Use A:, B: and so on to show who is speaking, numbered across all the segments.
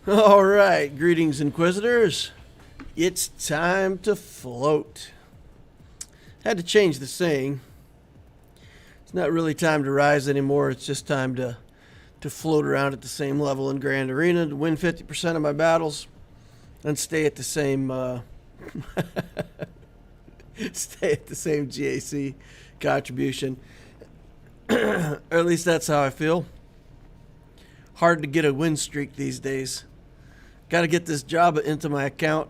A: All right, greetings, Inquisitors. It's time to float. Had to change the saying. It's not really time to rise anymore. It's just time to float around at the same level in Grand Arena to win 50% of my battles and stay at the same stay at the same GAC contribution. Or at least that's how I feel. Hard to get a win streak these days. Got to get this job into my account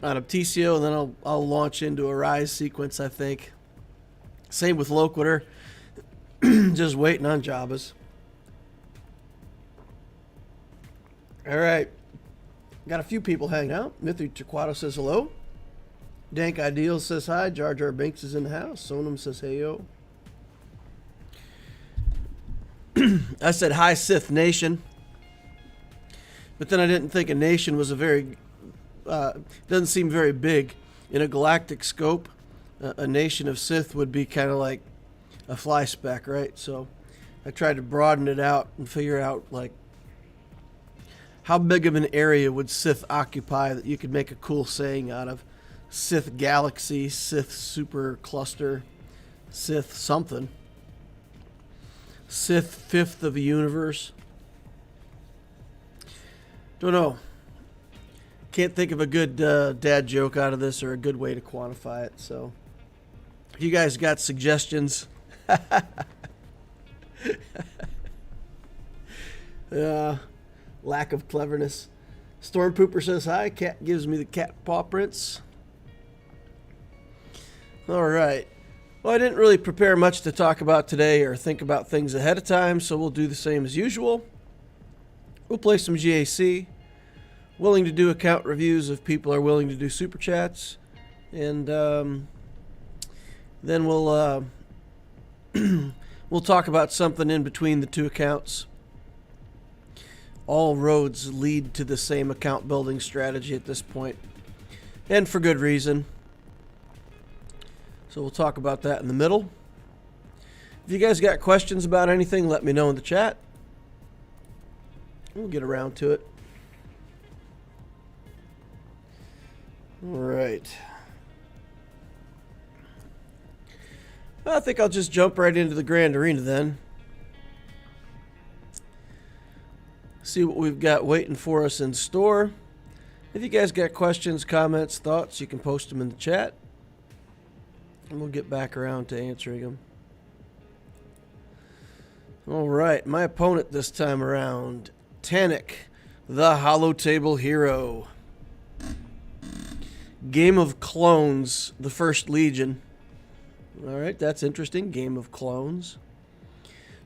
A: on Opticio, and then I'll launch into a rise sequence, I think. Same with Loquitur. Just waiting on Jabba's. Alright. Got a few people hanging out. Mithy Turquato says hello. Dank Ideal says hi. Jar Jar Binks is in the house. Sonam says hey yo. I said hi Sith Nation. But then I didn't think a nation was a very... doesn't seem very big. In a galactic scope, a nation of Sith would be kind of like a fly speck, right? So I tried to broaden it out and figure out, like, how big of an area would Sith occupy that you could make a cool saying out of. Sith Galaxy, Sith Super Cluster, Sith something. Sith Fifth of the Universe. Don't know. Can't think of a good dad joke out of this or a good way to quantify it. So, if you guys got suggestions, lack of cleverness. Storm Pooper says hi. Cat gives me the cat paw prints. All right. Well, I didn't really prepare much to talk about today or think about things ahead of time, so we'll do the same as usual. We'll play some GAC. Willing to do account reviews if people are willing to do super chats. And then we'll we'll talk about something in between the two accounts. All roads lead to the same account building strategy at this point. And for good reason. So we'll talk about that in the middle. If you guys got questions about anything, let me know in the chat. We'll get around to it. All right. I think I'll just jump right into the Grand Arena then. See what we've got waiting for us in store. If you guys got questions, comments, thoughts, you can post them in the chat. And we'll get back around to answering them. All right, my opponent this time around, Tannic, the Hollow Table Hero. Game of Clones, the First Legion. All right, that's interesting. Game of Clones.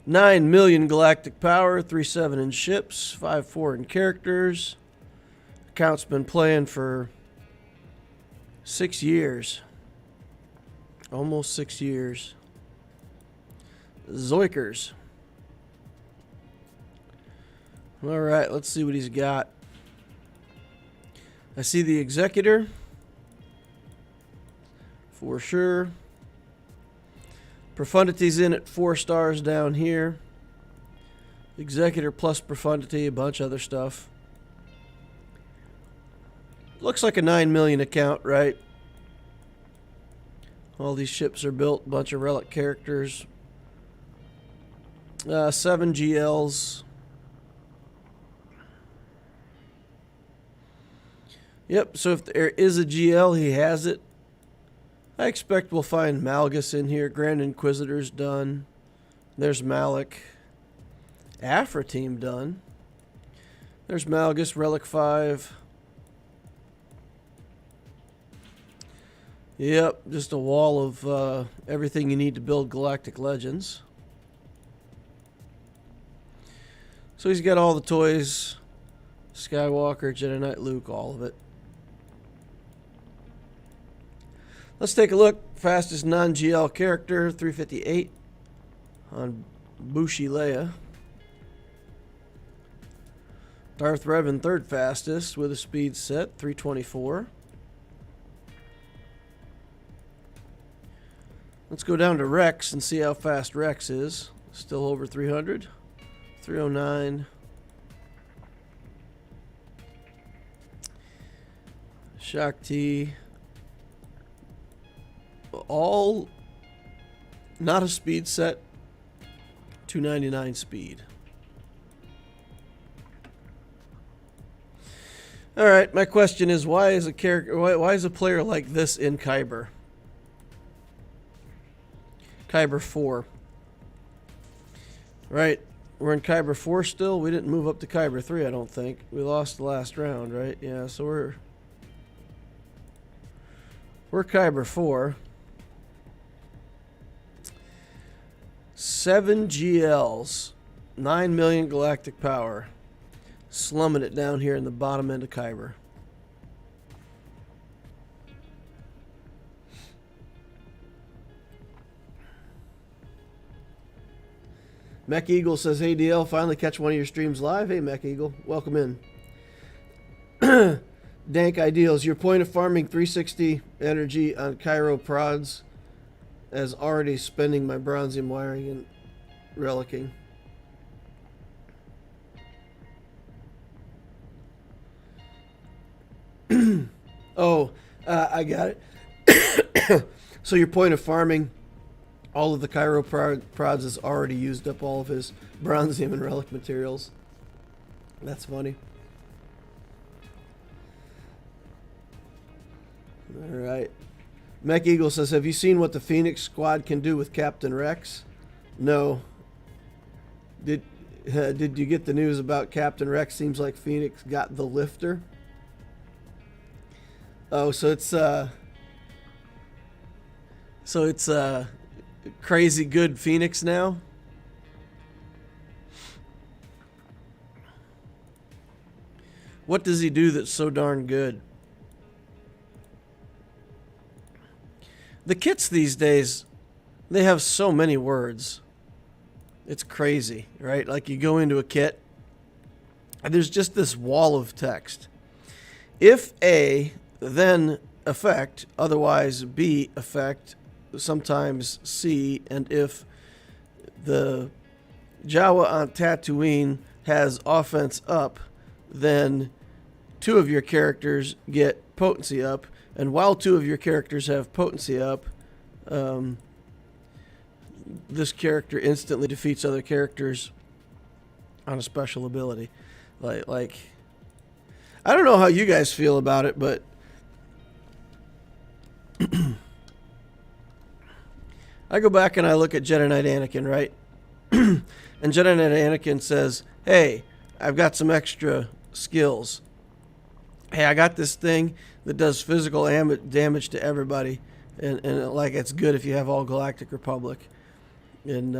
A: 9 million galactic power, 3/7 in ships, 5/4 in characters. Account's been playing for 6 years. Almost 6 years. Zoikers. All right, let's see what he's got. I see the Executor. For sure. Profundity's in at 4 stars down here. Executor plus Profundity, a bunch of other stuff. Looks like a 9 million account, right? All these ships are built, bunch of relic characters. 7 GLs. Yep, so if there is a GL, he has it. I expect we'll find Malgus in here. Grand Inquisitor's done. There's Malik. Afra team done. There's Malgus, Relic 5. Yep, just a wall of everything you need to build Galactic Legends. So he's got all the toys. Skywalker, Jedi Knight, Luke, all of it. Let's take a look. Fastest non-GL character, 358 on Bushi Leia. Darth Revan, third fastest with a speed set, 324. Let's go down to Rex and see how fast Rex is. Still over 300. 309. Shakti. All not a speed set. 299 speed. All right, my question is, why is a player like this in Kyber? Kyber 4. Right, we're in Kyber 4 still. We didn't move up to Kyber 3, I don't think. We lost the last round, right? Yeah, so we're Kyber 4. 7 GLs, 9 million galactic power. Slumming it down here in the bottom end of Kyber. Mech Eagle says, hey DL, finally catch one of your streams live. Hey Mech Eagle, welcome in. Dank Ideals, your point of farming 360 energy on Cairo prods as already spending my bronzium wiring and relicking. I got it. So your point of farming all of the Cairo prods has already used up all of his bronzium and relic materials. That's funny. Alright. Mech Eagle says, have you seen what the Phoenix squad can do with Captain Rex? No. Did you get the news about Captain Rex? Seems like Phoenix got the lifter. Oh, so it's crazy good Phoenix now. What does he do that's so darn good? The kits these days, they have so many words. It's crazy, right? Like you go into a kit, and there's just this wall of text. If A, then effect, otherwise B, effect, sometimes C, and if the Jawa on Tatooine has offense up, then 2 of your characters get potency up, and while 2 of your characters have potency up, this character instantly defeats other characters on a special ability. Like I don't know how you guys feel about it, but I go back and I look at Jedi Knight Anakin, right? And Jedi Knight Anakin says, hey, I've got some extra skills. Hey, I got this thing that does physical damage to everybody. And like, it's good if you have all Galactic Republic. And,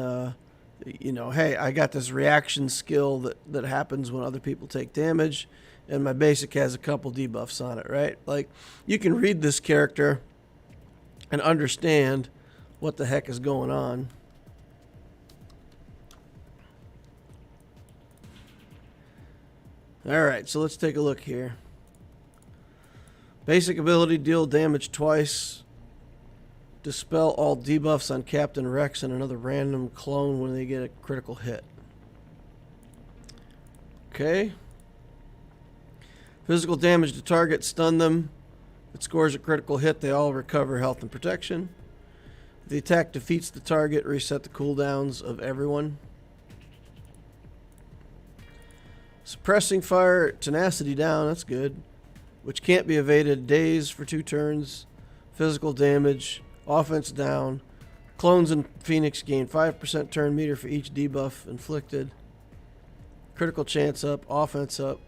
A: hey, I got this reaction skill that happens when other people take damage. And my basic has a couple debuffs on it, right? Like, you can read this character and understand what the heck is going on. Alright, so let's take a look here. Basic ability, deal damage twice. Dispel all debuffs on Captain Rex and another random clone when they get a critical hit. Okay. Physical damage to target, stun them. If it scores a critical hit, they all recover health and protection. If the attack defeats the target, reset the cooldowns of everyone. Suppressing fire, tenacity down, that's good. Which can't be evaded, daze for 2 turns. Physical damage, offense down. Clones and Phoenix gain 5% turn meter for each debuff inflicted. Critical chance up, offense up.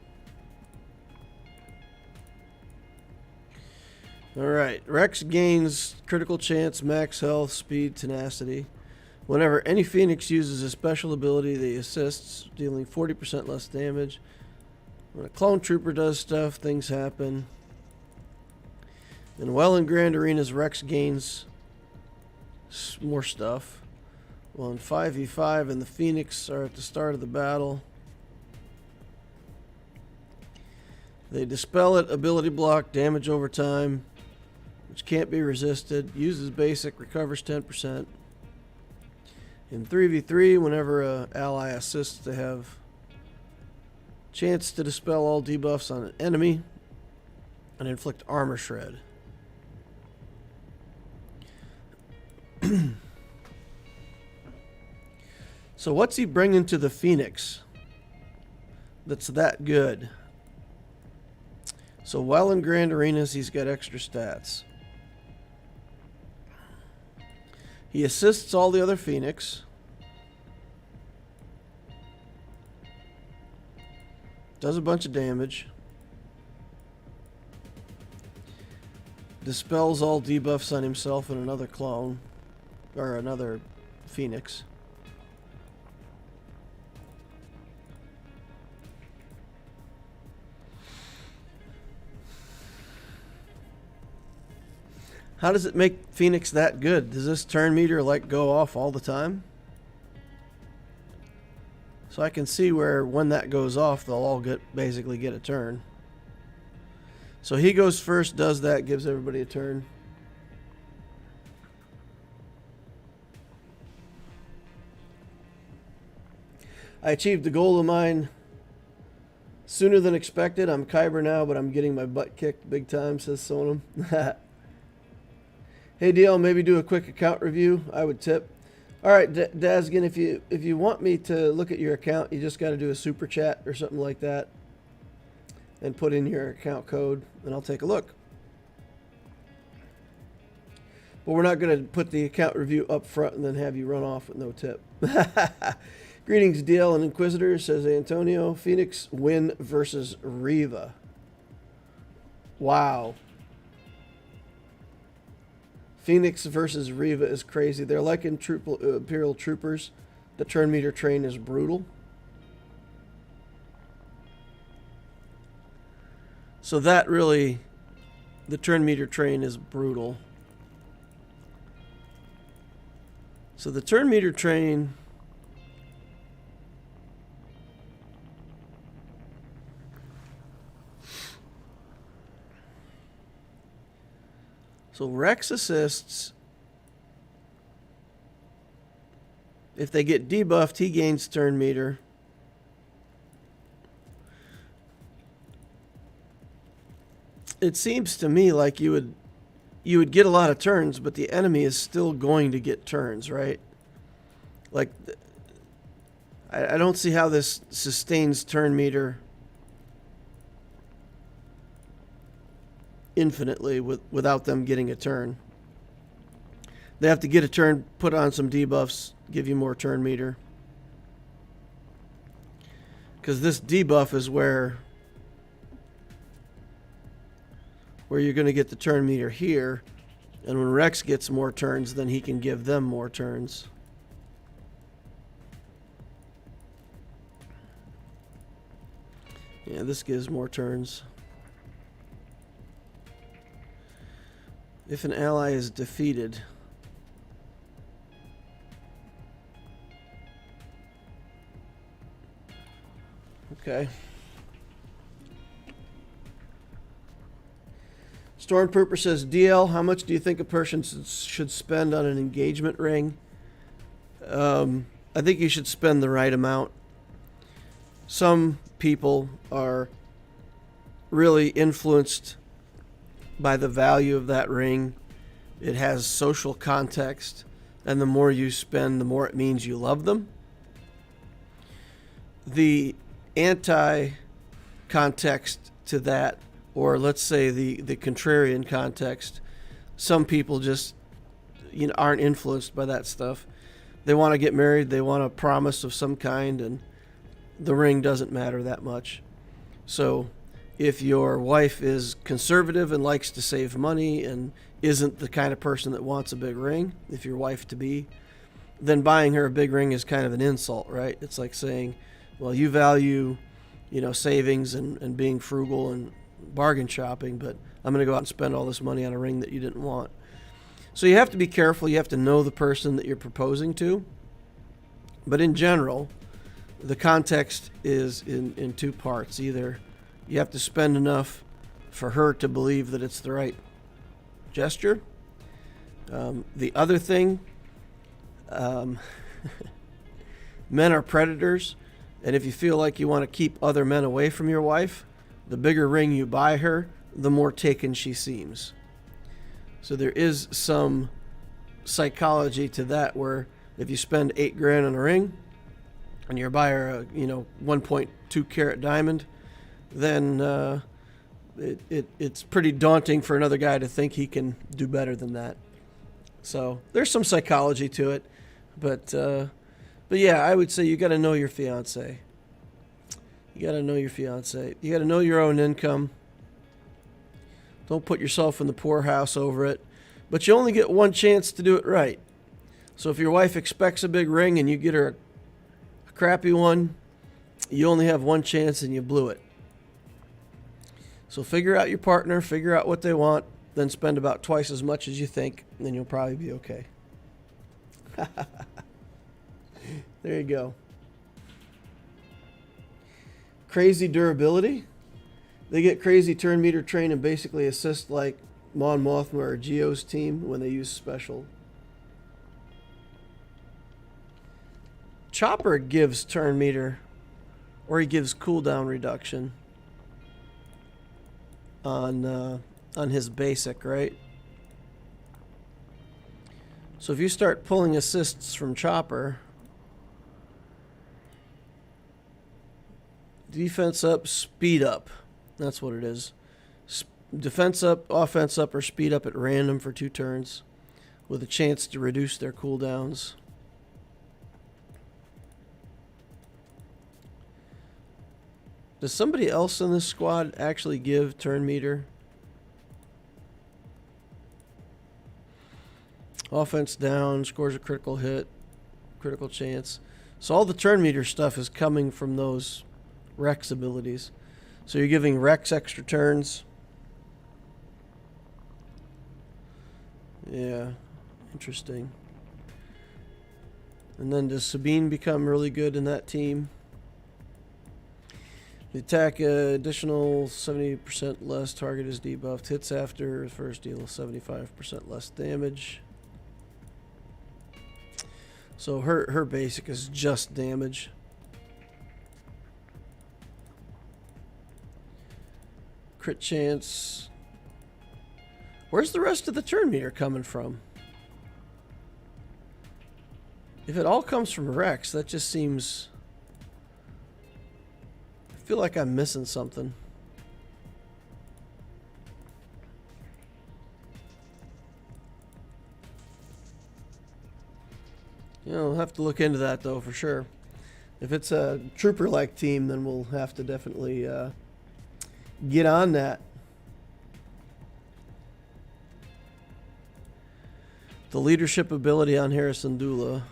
A: Alright, Rex gains critical chance, max health, speed, tenacity. Whenever any Phoenix uses a special ability, they assists, dealing 40% less damage. When a clone trooper does stuff, things happen. And well in Grand Arenas, Rex gains more stuff. Well, in 5v5 and the Phoenix are at the start of the battle. They dispel it, ability block, damage over time, which can't be resisted. Uses basic, recovers 10%. In 3v3, whenever an ally assists, they have chance to dispel all debuffs on an enemy. and inflict armor shred. So what's he bringing to the Phoenix that's that good? So while in Grand Arenas, he's got extra stats. He assists all the other Phoenix. Does a bunch of damage. Dispels all debuffs on himself and another clone. Or another Phoenix. How does it make Phoenix that good? Does this turn meter like go off all the time? So I can see where when that goes off, they'll all basically get a turn. So he goes first, does that, gives everybody a turn. I achieved the goal of mine sooner than expected. I'm Kyber now, but I'm getting my butt kicked big time, says Sonam. Hey DL, maybe do a quick account review. I would tip. All right, Dazgin, if you want me to look at your account, you just got to do a super chat or something like that, and put in your account code, and I'll take a look. But we're not going to put the account review up front and then have you run off with no tip. Greetings, DL and Inquisitors, says Antonio. Phoenix win versus Riva. Wow. Phoenix versus Riva is crazy. They're like in Imperial Troopers. The turn meter train is brutal. So that really, the turn meter train is brutal. So the turn meter train So Rex assists. If they get debuffed, he gains turn meter. It seems to me like you would get a lot of turns, but the enemy is still going to get turns, right? Like, I don't see how this sustains turn meter infinitely without them getting a turn. They have to get a turn, put on some debuffs, give you more turn meter. Because this debuff is where you're going to get the turn meter here. And when Rex gets more turns, then he can give them more turns. Yeah, this gives more turns. If an ally is defeated. Okay. Stormtrooper says, DL, how much do you think a person should spend on an engagement ring? I think you should spend the right amount. Some people are really influenced by the value of that ring. It has social context, and the more you spend, the more it means you love them. The anti-context to that, or let's say the contrarian context, some people just aren't influenced by that stuff. They want to get married, they want a promise of some kind, and the ring doesn't matter that much. So if your wife is conservative and likes to save money and isn't the kind of person that wants a big ring, if your wife to be, then buying her a big ring is kind of an insult, right? It's like saying, well, you value, savings and being frugal and bargain shopping, but I'm going to go out and spend all this money on a ring that you didn't want. So you have to be careful. You have to know the person that you're proposing to. But in general, the context is in two parts. Either you have to spend enough for her to believe that it's the right gesture. The other thing, men are predators, and if you feel like you want to keep other men away from your wife, the bigger ring you buy her, the more taken she seems. So there is some psychology to that, where if you spend $8,000 on a ring and you buy her a 1.2 carat diamond, then it's pretty daunting for another guy to think he can do better than that. So there's some psychology to it, but yeah, I would say you got to know your fiance. You got to know your fiance. You got to know your own income. Don't put yourself in the poorhouse over it. But you only get one chance to do it right. So if your wife expects a big ring and you get her a crappy one, you only have one chance and you blew it. So figure out your partner, figure out what they want, then spend about twice as much as you think, and then you'll probably be okay. There you go. Crazy durability. They get crazy turn meter train and basically assist like Mon Mothma or Geo's team when they use special. Chopper gives turn meter, or he gives cooldown reduction on his basic, right? So if you start pulling assists from Chopper, defense up, speed up. That's what it is. Defense up, offense up, or speed up at random for 2 turns with a chance to reduce their cooldowns. Does somebody else in this squad actually give turn meter? Offense down, scores a critical hit, critical chance. So all the turn meter stuff is coming from those Rex abilities. So you're giving Rex extra turns. Yeah, interesting. And then does Sabine become really good in that team? The attack additional 70% less, target is debuffed. Hits after first deal 75% less damage. So her basic is just damage. Crit chance. Where's the rest of the turn meter coming from? If it all comes from Rex, that just seems... I feel like I'm missing something. I'll have to look into that though for sure. If it's a trooper-like team, then we'll have to definitely get on that. The leadership ability on Harrison Dula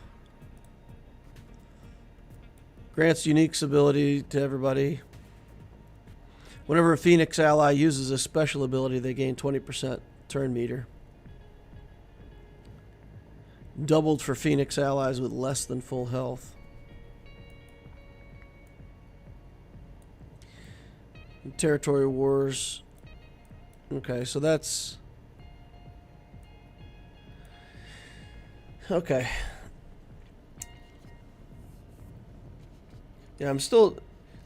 A: grants unique ability to everybody. Whenever a Phoenix ally uses a special ability, they gain 20% turn meter. Doubled for Phoenix allies with less than full health. Territory wars. Okay, so that's... Okay. Yeah, I'm still...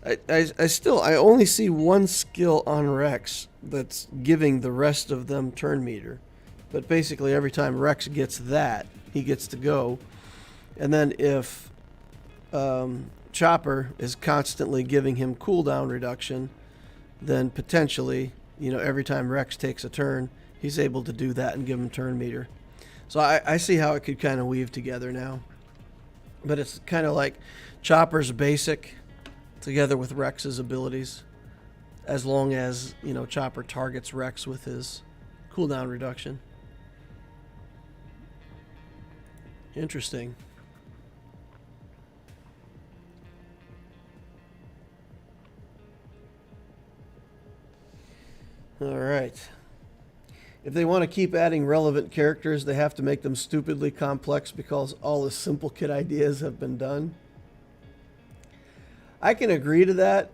A: I only see one skill on Rex that's giving the rest of them turn meter. But basically every time Rex gets that, he gets to go. And then if Chopper is constantly giving him cooldown reduction, then potentially, every time Rex takes a turn, he's able to do that and give him turn meter. So I see how it could kind of weave together now. But it's kind of like Chopper's basic together with Rex's abilities, as long as, Chopper targets Rex with his cooldown reduction. Interesting. All right. If they want to keep adding relevant characters, they have to make them stupidly complex because all the simple kit ideas have been done. I can agree to that,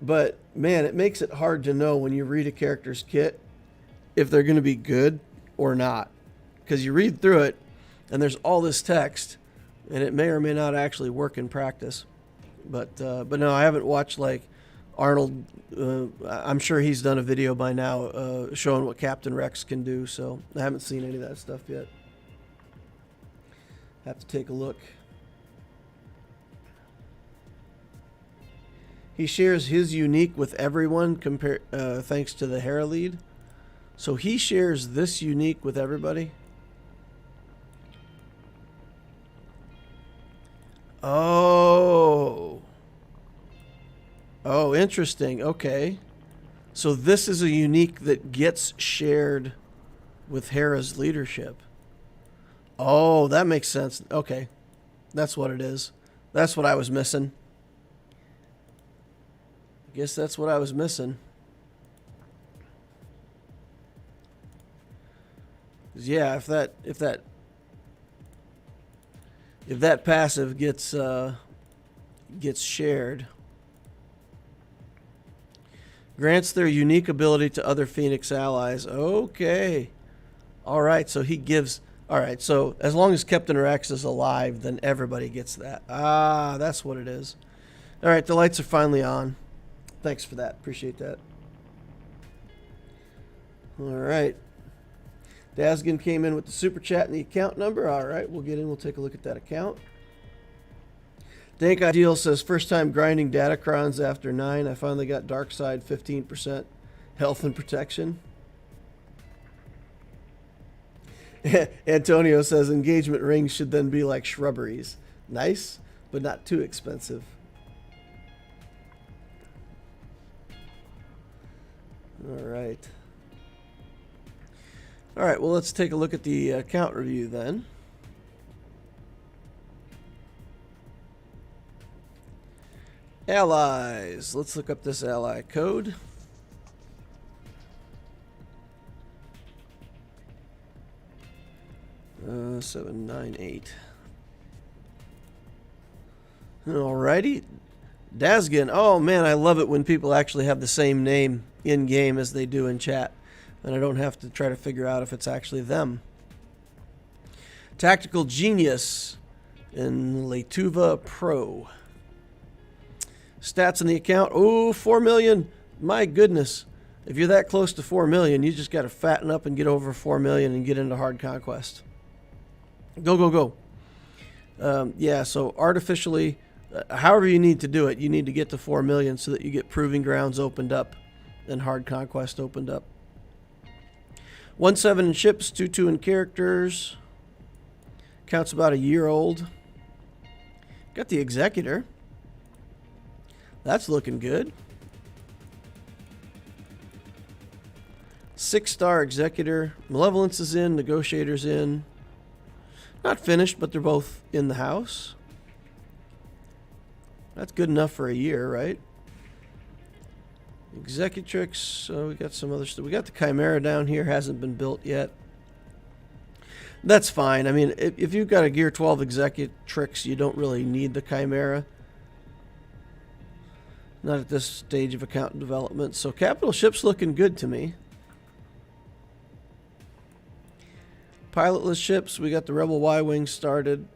A: but man, it makes it hard to know when you read a character's kit if they're going to be good or not. Because you read through it and there's all this text and it may or may not actually work in practice. But no, I haven't watched like Arnold, I'm sure he's done a video by now showing what Captain Rex can do, so I haven't seen any of that stuff yet. Have to take a look. He shares his unique with everyone thanks to the Hera lead. So he shares this unique with everybody. Oh. Oh, interesting. Okay. So this is a unique that gets shared with Hera's leadership. Oh, that makes sense. Okay. That's what it is. That's what I was missing. I guess that's what I was missing. Yeah, if that passive gets shared, grants their unique ability to other Phoenix allies. Okay. All right, so he gives... All right, so as long as Captain Rex is alive, then everybody gets that. Ah, that's what it is. All right, the lights are finally on. Thanks for that. Appreciate that. All right. Dasgan came in with the super chat and the account number. All right, we'll get in. We'll take a look at that account. Dank Ideal says, first time grinding Datacrons after 9. I finally got Dark Side 15% health and protection. Antonio says, engagement rings should then be like shrubberies. Nice, but not too expensive. All right. All right, well, let's take a look at the account review then. Allies. Let's look up this ally code. Uh, 798. Alrighty. Dasgan. Oh, man, I love it when people actually have the same name in-game as they do in chat. And I don't have to try to figure out if it's actually them. Tactical Genius in Letuva Pro. Stats in the account. Oh, 4 million. My goodness. If you're that close to 4 million, you just got to fatten up and get over 4 million and get into hard conquest. Go, go, go. Yeah, so artificially, however you need to do it, you need to get to 4 million so that you get Proving Grounds opened up and hard conquest opened up. 1.7 in ships, 2.2 in characters. Count's about a year old. Got the Executor. That's looking good. 6-star Executor. Malevolence is in. Negotiator's in. Not finished, but they're both in the house. That's good enough for a year, right? Executrix. We got some other stuff. We got the Chimera down here. Hasn't been built yet. That's fine. I mean, if you've got a Gear 12 Executrix, you don't really need the Chimera. Not at this stage of account development. So capital ship's looking good to me. Pilotless ships. We got the Rebel Y-Wing started.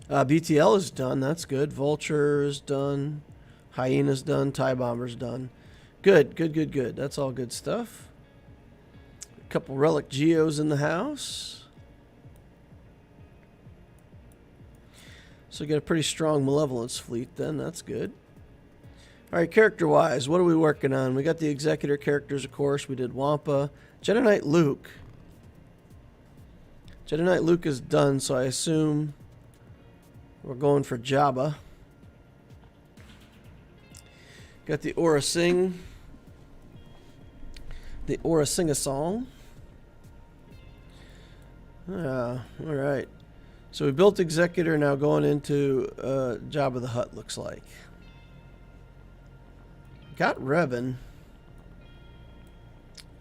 A: BTL is done. That's good. Vulture is done. Hyena's done. TIE Bomber's done. Good, good, good, good. That's all good stuff. A couple Relic Geos in the house. So we got a pretty strong Malevolence fleet then. That's good. All right, character-wise, what are we working on? We got the Executor characters, of course. We did Wampa. Jedi Knight Luke. Jedi Knight Luke is done, so I assume we're going for Jabba. Got the Aura Sing. The Aura Sing-a-Song. All right. So we built Executor, now going into Jabba the Hutt, looks like. Got Revan.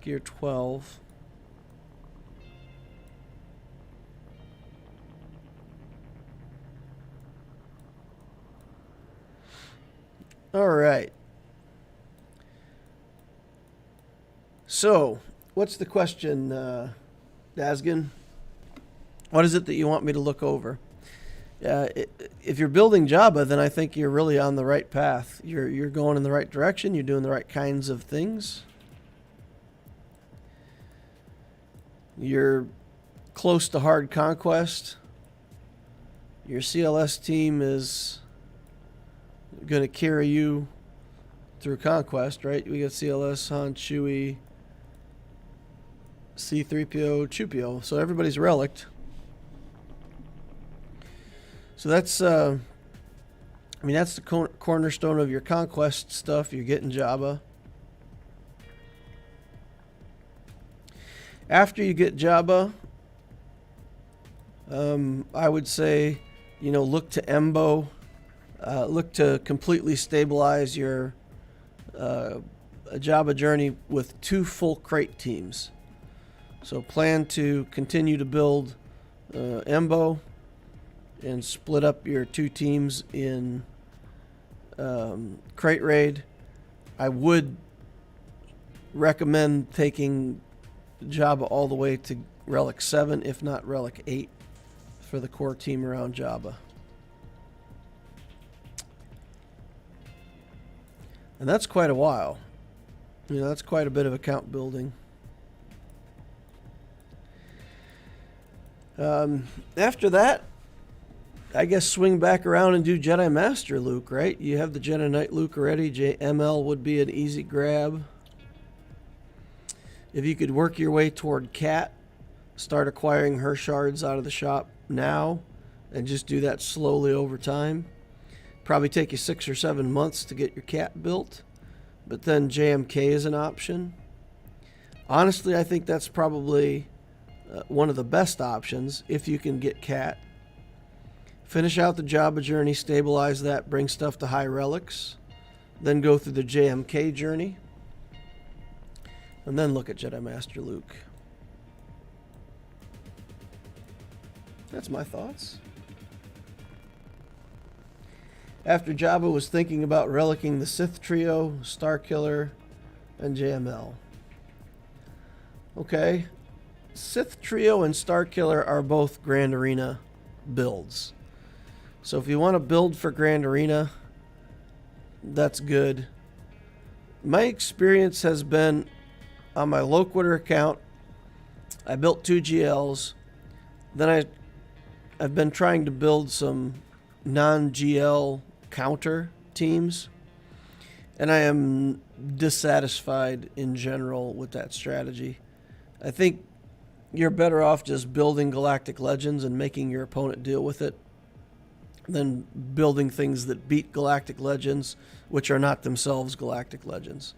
A: Gear 12. All right. So, what's the question, Dasgan? What is it that you want me to look over? if you're building Jabba, then I think you're really on the right path. You're going in the right direction. You're doing the right kinds of things. You're close to hard conquest. Your CLS team is going to carry you through conquest, right? We got CLS, Han, Chewie, C-3PO, Chewpio. So everybody's relicked. So that's, I mean, that's the cornerstone of your conquest stuff. You're getting Jabba. After you get Jabba, I would say, you know, look to Embo. Look to completely stabilize your Jabba journey with 2 full crate teams. So plan to continue to build Embo and split up your 2 teams in crate raid. I would recommend taking Jabba all the way to Relic 7, if not Relic 8, for the core team around Jabba. And that's quite a while. You know, that's quite a bit of account building. After that, I guess swing back around and do Jedi Master Luke, right? You have the Jedi Knight Luke already. JML would be an easy grab. If you could work your way toward Cat, start acquiring her shards out of the shop now, and just do that slowly over time. Probably take you 6 or 7 months to get your Cat built, but then JMK is an option. Honestly, I think that's probably one of the best options if you can get Cat. Finish out the Jabba journey, stabilize that, bring stuff to high relics, then go through the JMK journey, and then look at Jedi Master Luke. That's my thoughts. After Jabba was thinking about relicking the Sith trio, Starkiller, and JML. Okay, Sith trio and Starkiller are both Grand Arena builds. So if you want to build for Grand Arena, that's good. My experience has been on my Loquitur account, I built 2 GLs. Then I've been trying to build some non-GL counter teams, and I am dissatisfied in general with that strategy. I think you're better off just building Galactic Legends and making your opponent deal with it than building things that beat Galactic Legends, which are not themselves Galactic Legends.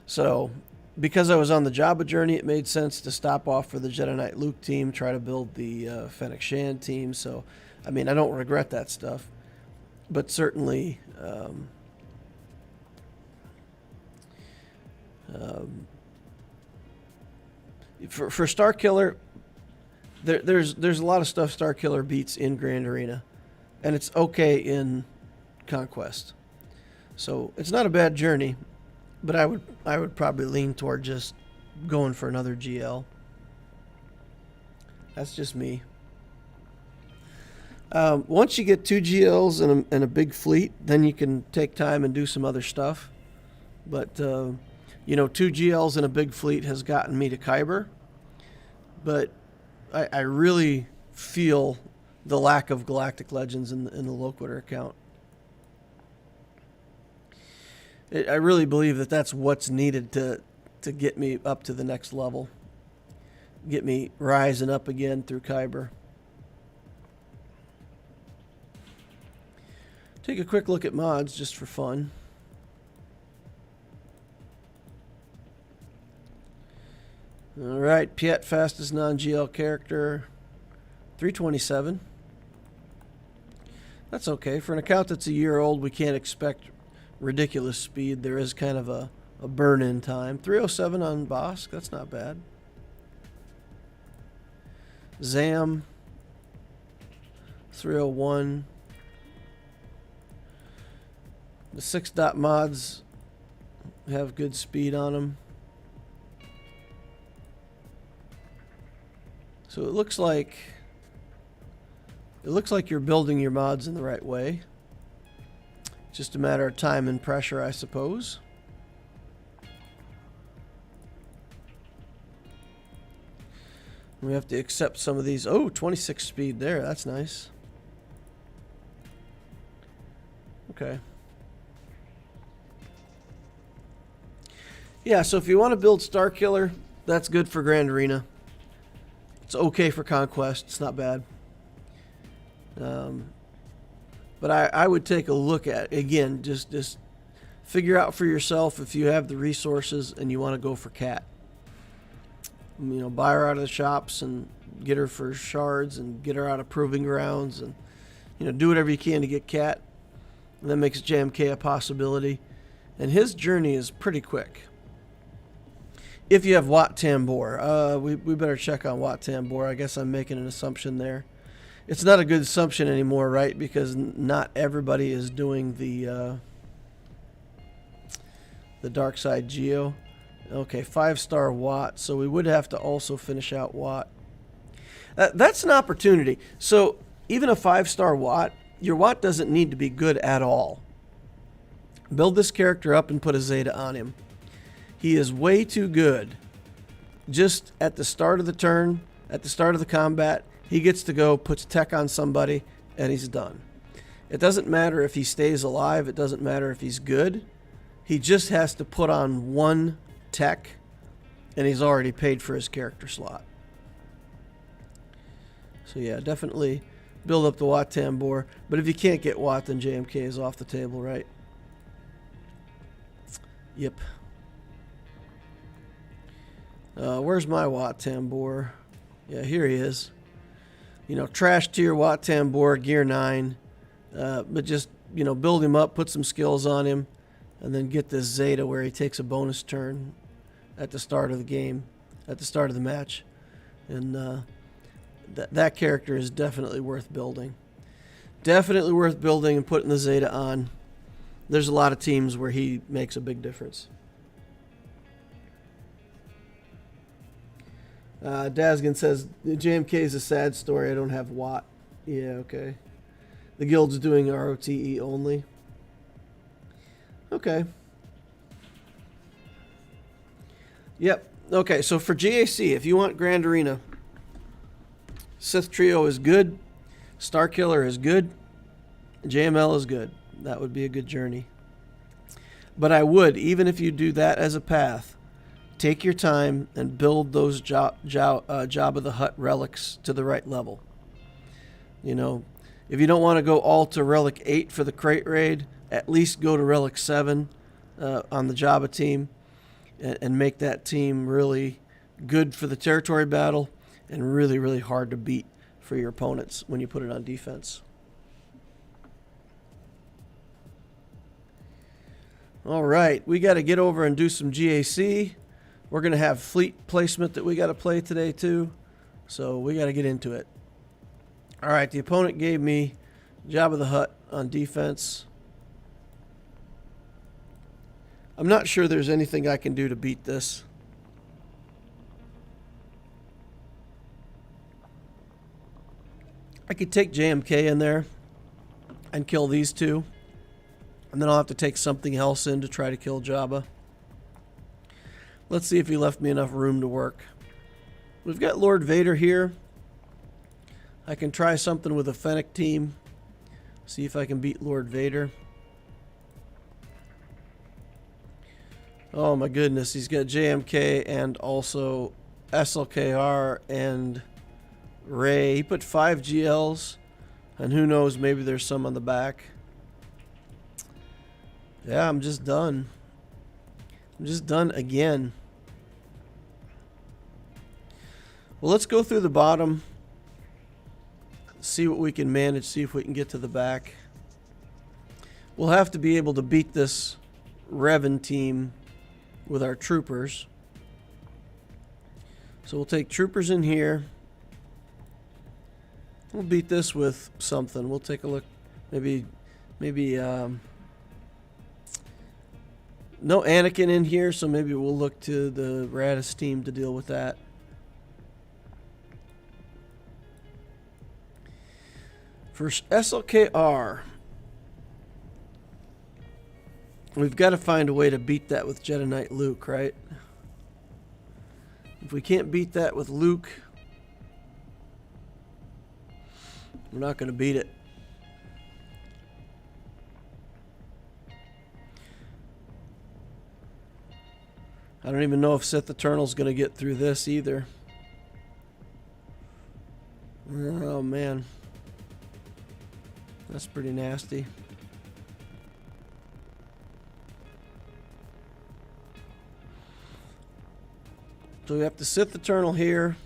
A: So, because I was on the Jabba journey, it made sense to stop off for the Jedi Knight Luke team, try to build the Fennec Shan team. So, I mean, I don't regret that stuff. But certainly, for Starkiller, there's a lot of stuff Starkiller beats in Grand Arena, and it's okay in Conquest. So it's not a bad journey, but I would probably lean toward just going for another GL. That's just me. Once you get 2 GLs and a big fleet, then you can take time and do some other stuff. But, 2 GLs and a big fleet has gotten me to Kyber. But I really feel the lack of Galactic Legends in the Loquitur account. I really believe that that's what's needed to get me up to the next level. Get me rising up again through Kyber. Take a quick look at mods just for fun. Alright, Piet, fastest non-GL character, 327. That's okay. For an account that's a year old, we can't expect ridiculous speed. There is kind of a burn-in time. 307 on Bosk, that's not bad. Zam, 301. The 6-dot mods have good speed on them. So it looks like It looks like you're building your mods in the right way. Just a matter of time and pressure, I suppose. We have to accept some of these. Oh, 26 speed there. That's nice. Okay. Yeah, so if you want to build Starkiller, that's good for Grand Arena. It's okay for Conquest. It's not bad. But I would take a look at, again, just figure out for yourself if you have the resources and you want to go for Cat. You know, buy her out of the shops and get her for shards and get her out of proving grounds and, you know, do whatever you can to get Cat. And that makes JMK a possibility. And his journey is pretty quick. If you have Wat Tambor, we better check on Wat Tambor. I guess I'm making an assumption there. It's not a good assumption anymore, right? Because not everybody is doing the dark side Geo. Okay, 5-star Wat. So we would have to also finish out Wat. That's an opportunity. So even a 5-star Wat, your Wat doesn't need to be good at all. Build this character up and put a Zeta on him. He is way too good. Just at the start of the turn, at the start of the combat, he gets to go, puts tech on somebody, and he's done. It doesn't matter if he stays alive. It doesn't matter if he's good. He just has to put on one tech, and he's already paid for his character slot. So yeah, definitely build up the Wat Tambor. But if you can't get Wat, then JMK is off the table, right? Yep. Where's my Wat Tambor? Yeah, here he is. You know, trash tier Wat Tambor, gear 9. But just, you know, build him up, put some skills on him, and then get this Zeta where he takes a bonus turn at the start of the game, at the start of the match. And that character is definitely worth building. Definitely worth building and putting the Zeta on. There's a lot of teams where he makes a big difference. Dazgan says, JMK is a sad story. I don't have Wat. Yeah, okay. The guild's doing ROTE only. Okay. Yep. Okay, so for GAC, if you want Grand Arena, Sith Trio is good. Starkiller is good. JML is good. That would be a good journey. But I would, even if you do that as a path, take your time and build those Jabba the Hutt relics to the right level. You know, if you don't want to go all to Relic 8 for the crate raid, at least go to Relic 7 on the Jabba team and make that team really good for the territory battle and really, really hard to beat for your opponents when you put it on defense. All right, we got to get over and do some GAC. We're going to have fleet placement that we got to play today too. So we got to get into it. All right, the opponent gave me Jabba the Hutt on defense. I'm not sure there's anything I can do to beat this. I could take JMK in there and kill these two. And then I'll have to take something else in to try to kill Jabba. Let's see if he left me enough room to work. We've got Lord Vader here. I can try something with a Fennec team. See if I can beat Lord Vader. Oh my goodness, he's got JMK and also SLKR and Rey. He put 5 GLs. And who knows, maybe there's some on the back. Yeah, I'm just done. I'm just done again. Well, let's go through the bottom. See what we can manage. See if we can get to the back. We'll have to be able to beat this Revan team with our troopers. So we'll take troopers in here. We'll beat this with something. We'll take a look. Maybe no Anakin in here, so maybe we'll look to the Radis team to deal with that. For SLKR, we've got to find a way to beat that with Jedi Knight Luke, right? If we can't beat that with Luke, we're not going to beat it. I don't even know if Sith Eternal's going to get through this either. Oh, man. That's pretty nasty. So we have the Sith Eternal here.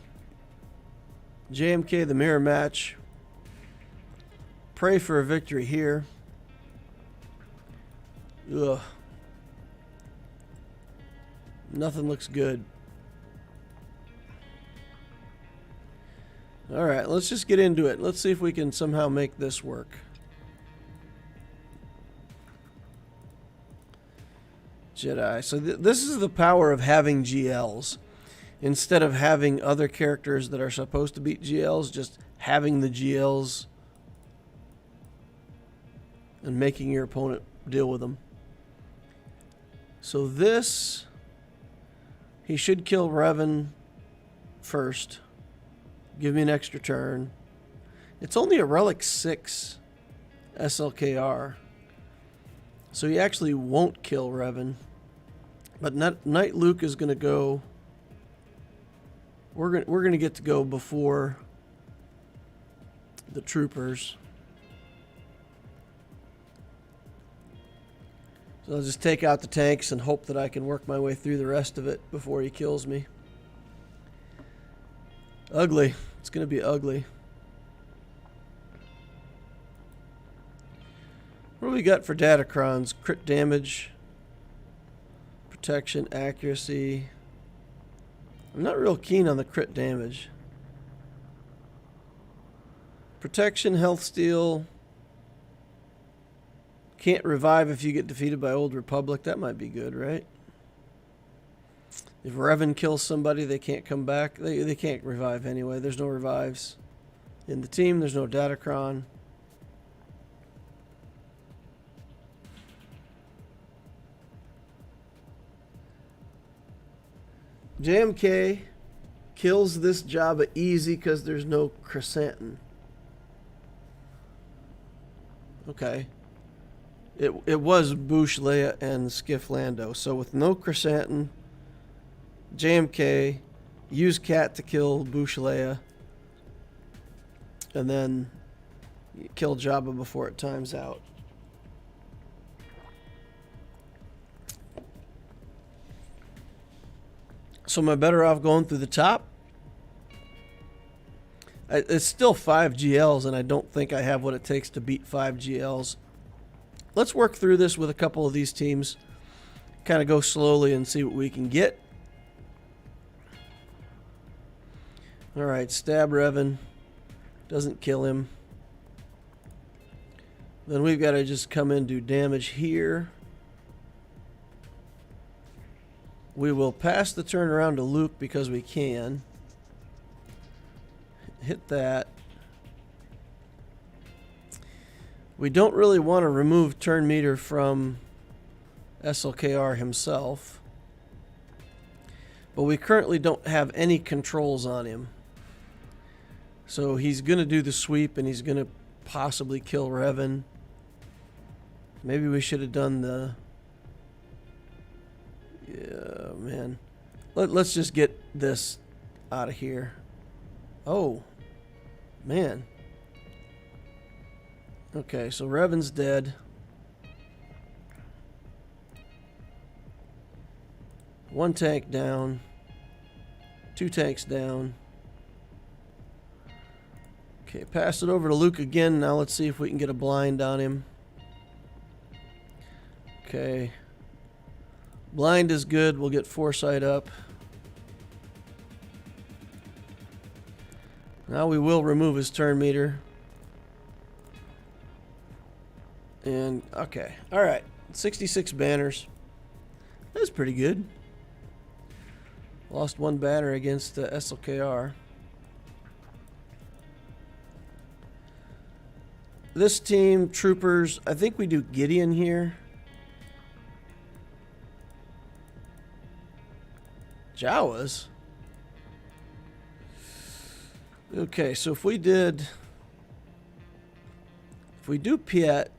A: JMK the mirror match. Pray for a victory here. Ugh. Nothing looks good. Alright, let's just get into it. Let's see if we can somehow make this work. Jedi. So this is the power of having GLs. Instead of having other characters that are supposed to beat GLs, just having the GLs and making your opponent deal with them. So this, he should kill Revan first. Give me an extra turn. It's only a Relic 6 SLKR. So he actually won't kill Revan. But Knight Luke is going to go. We're going to get to go before the troopers. So I'll just take out the tanks and hope that I can work my way through the rest of it before he kills me. Ugly. It's going to be ugly. What do we got for Datacrons? Crit damage, protection, accuracy. I'm not real keen on the crit damage. Protection, health steal. Can't revive if you get defeated by Old Republic. That might be good, right? If Revan kills somebody, they can't come back. They can't revive anyway. There's no revives in the team. There's no Datacron. JMK kills this Jabba easy because there's no Chrysanthemum. Okay. It was Boushh Leia and Skiff Lando. So with no Chrysanthemum, JMK, use Cat to kill Boushh Leia, and then kill Jabba before it times out. So am I better off going through the top? It's still 5 GLs, and I don't think I have what it takes to beat 5 GLs. Let's work through this with a couple of these teams. Kind of go slowly and see what we can get. Alright, stab Revan. Doesn't kill him. Then we've got to just come in and do damage here. We will pass the turn around to Luke because we can. Hit that. We don't really want to remove turn meter from SLKR himself. But we currently don't have any controls on him. So he's going to do the sweep and he's going to possibly kill Revan. Maybe we should have done the... Yeah, man. Let's just get this out of here. Oh, man. Okay, so Revan's dead. One tank down. 2 tanks down. Okay, pass it over to Luke again. Now let's see if we can get a blind on him. Okay. Blind is good. We'll get foresight up. Now we will remove his turn meter. And, okay. Alright. 66 banners. That's pretty good. Lost 1 banner against SLKR. This team, troopers, I think we do Gideon here. Jawas? Okay, so if we do Piet,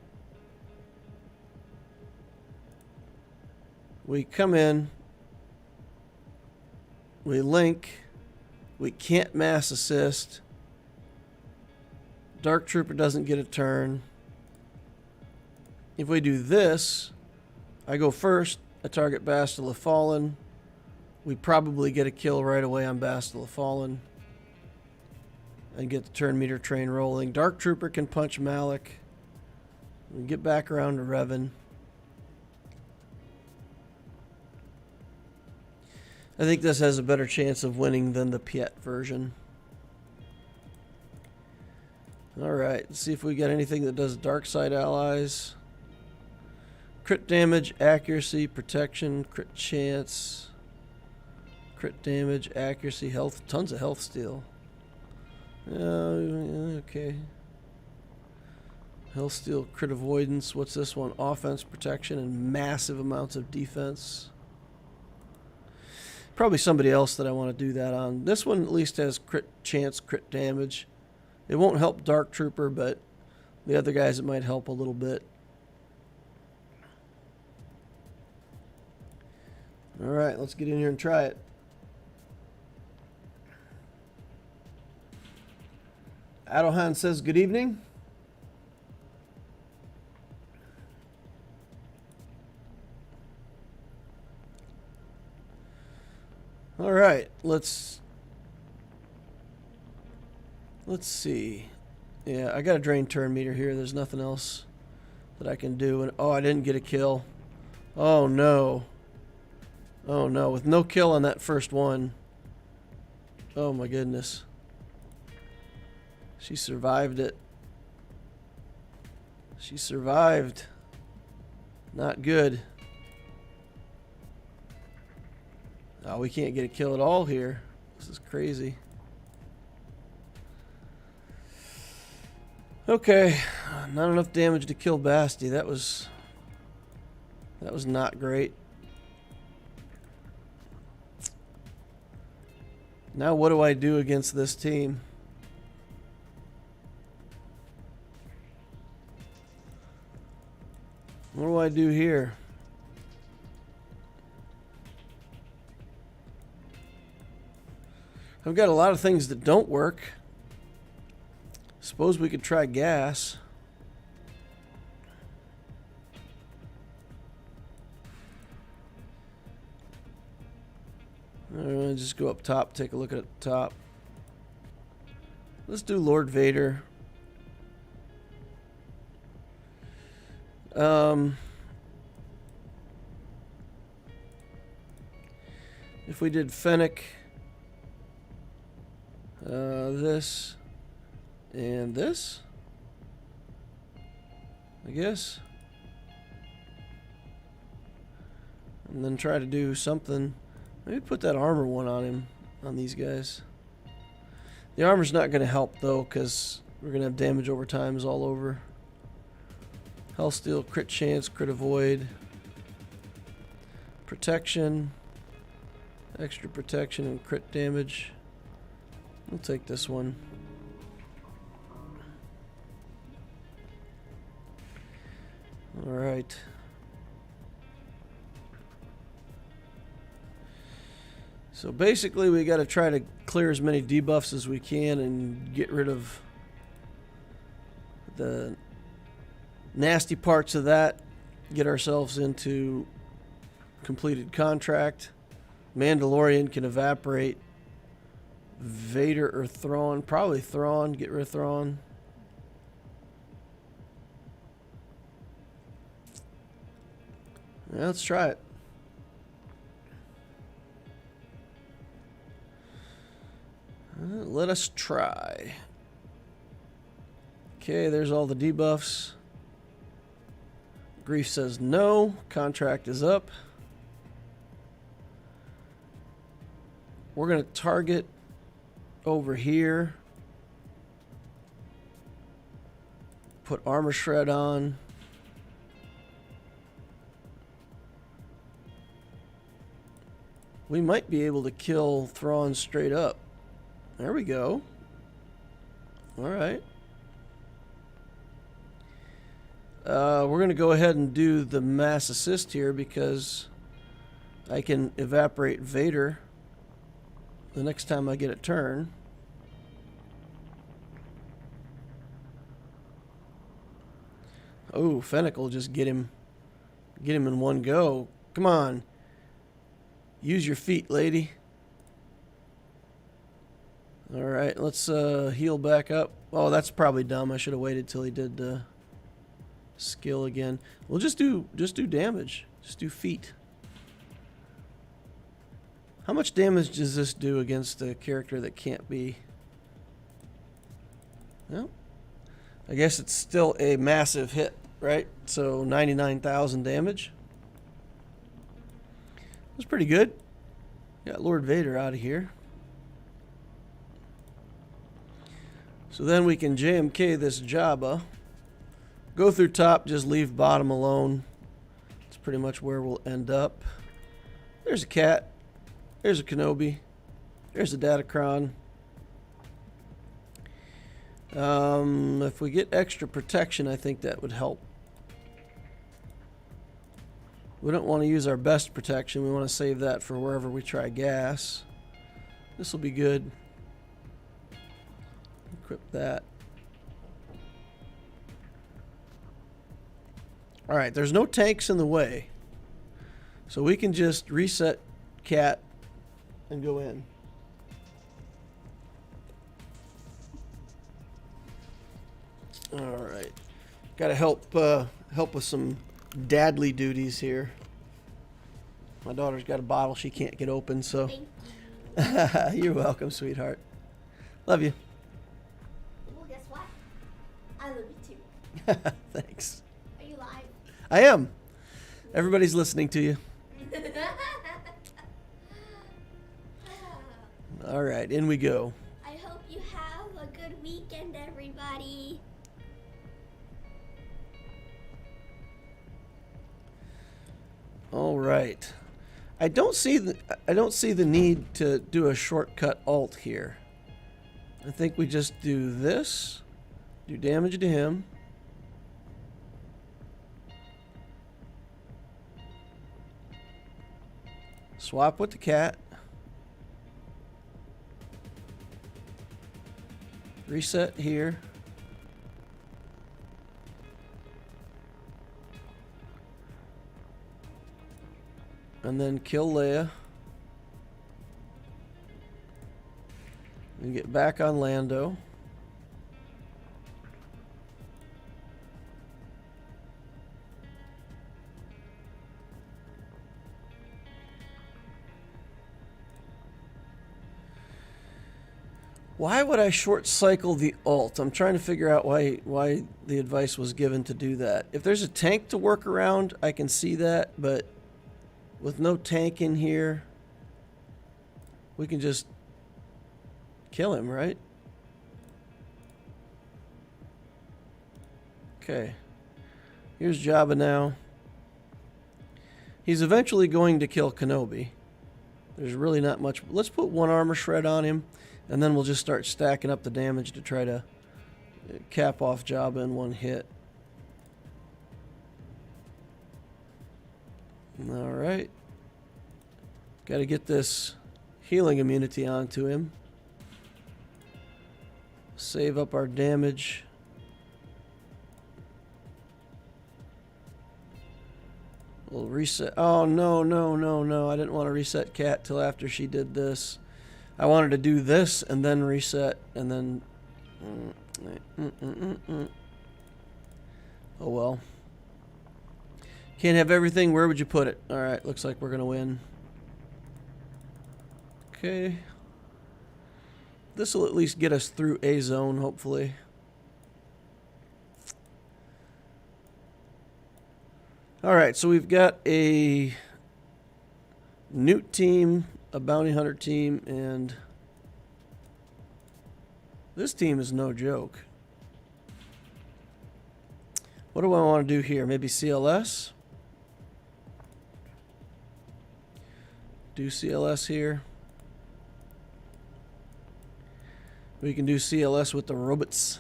A: we come in, we link, we can't mass assist, Dark Trooper doesn't get a turn. If we do this, I go first, I target Bastila the Fallen. We probably get a kill right away on Bastila the Fallen and get the turn meter train rolling. Dark Trooper can punch Malik. We get back around to Revan. I think this has a better chance of winning than the Piet version. Alright, let's see if we got anything that does dark side allies. Crit damage, accuracy, protection, crit chance, crit damage, accuracy, health, tons of health steal. Okay. Health steal, crit avoidance. What's this one? Offense, protection, and massive amounts of defense. Probably somebody else that I want to do that on. This one at least has crit chance, crit damage. It won't help Dark Trooper, but the other guys it might help a little bit. Alright, let's get in here and try it. Adelhan says good evening. Alright, let's see. Yeah, I got a drain turn meter here. There's nothing else that I can do. And oh, I didn't get a kill. Oh no. Oh no, with no kill on that first one. Oh my goodness. She survived it. She survived. Not good. Oh, we can't get a kill at all here. This is crazy. Okay, not enough damage to kill Basti. That was not great. Now what do I do against this team? What do I do here? I've got a lot of things that don't work. Suppose we could try gas. Just go up top, take a look at the top. Let's do Lord Vader. If we did Fennec, this and this, I guess, and then try to do something. Maybe put that armor one on him, on these guys. The armor's not going to help though, because we're going to have damage over times all over. Health steal, crit chance, crit avoid, protection, extra protection, and crit damage. We'll take this one. Alright. So basically we got to try to clear as many debuffs as we can and get rid of the nasty parts of that. Get ourselves into completed contract. Mandalorian can evaporate. Vader or Thrawn. Probably Thrawn. Get rid of Thrawn. Yeah, let's try it. Let us try. Okay, there's all the debuffs. Grief says no. Contract is up. We're going to target over here. put armor shred on. We might be able to kill Thrawn straight up. There we go. Alright. We're going to go ahead and do the mass assist here because I can evaporate Vader the next time I get a turn. Oh, Fennec will just get him in one go. Come on. Use your feet, lady. Alright, let's heal back up. Oh, that's probably dumb. I should have waited till he did skill again. We'll just do damage. Just do feet. How much damage does this do against a character that can't be? Well, I guess it's still a massive hit, right? So 99,000 damage. That's pretty good. Got Lord Vader out of here. So then we can JMK this Jabba. Go through top, just leave bottom alone. That's pretty much where we'll end up. There's a cat. There's a Kenobi. There's a Datacron. If we get extra protection, I think that would help. We don't want to use our best protection. We want to save that for wherever we try gas. This will be good. Equip that. Alright, there's no tanks in the way. So we can just reset cat and go in. Alright. Gotta help with some dadly duties here. My daughter's got a bottle she can't get open, so. Thank you. You're welcome, sweetheart. Love you.
B: Well, guess what? I love you too.
A: Thanks.
B: Are you live?
A: I am. Everybody's listening to you. All right, in we go.
B: I hope you have a good weekend, everybody.
A: All right. I don't see the need to do a shortcut alt here. I think we just do this, do damage to him. Swap with the cat. Reset here. And then kill Leia. And get back on Lando. Why would I short cycle the alt? I'm trying to figure out why the advice was given to do that. If there's a tank to work around, I can see that, but with no tank in here, we can just kill him, right? Okay. Here's Jabba now. He's eventually going to kill Kenobi. There's really not much. Let's put one armor shred on him, and then we'll just start stacking up the damage to try to cap off Jabba in one hit. Alright. Got to get this healing immunity onto him. Save up our damage. We'll reset. Oh, no, no, no, no. I didn't want to reset Cat till after she did this. I wanted to do this and then reset and then... Oh, well. Can't have everything. Where would you put it? Alright, looks like we're going to win. Okay. This will at least get us through a zone, hopefully. Alright, so we've got a Newt team, a Bounty Hunter team, and this team is no joke. What do I want to do here? Maybe CLS? Do CLS here. We can do CLS with the robots.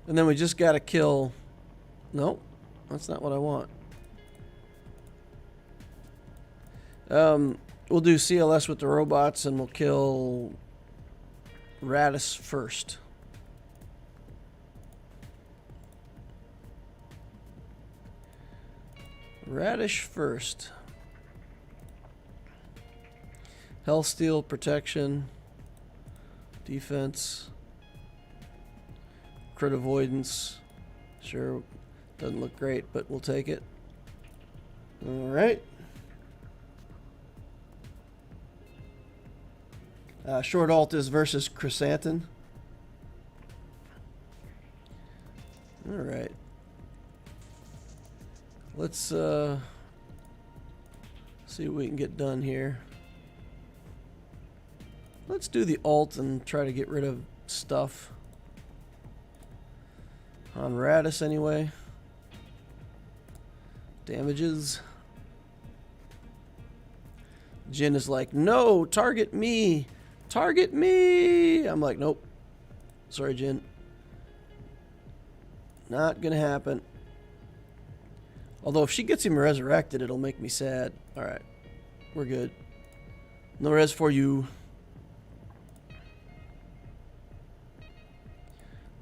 A: And then we just got to kill... Nope, that's not what I want. We'll do CLS with the robots and we'll kill Radis first. Radish first. Hellsteel protection. Defense. Crit avoidance. Sure, doesn't look great, but we'll take it. Alright. Short alt is versus Chrysanthemum. Alright. Let's see what we can get done here. Let's do the alt and try to get rid of stuff. On Radis anyway. Damages. Jin is like, no, target me. Target me. I'm like, nope. Sorry, Jin. Not gonna happen. Although if she gets him resurrected, it'll make me sad. Alright. We're good. No res for you.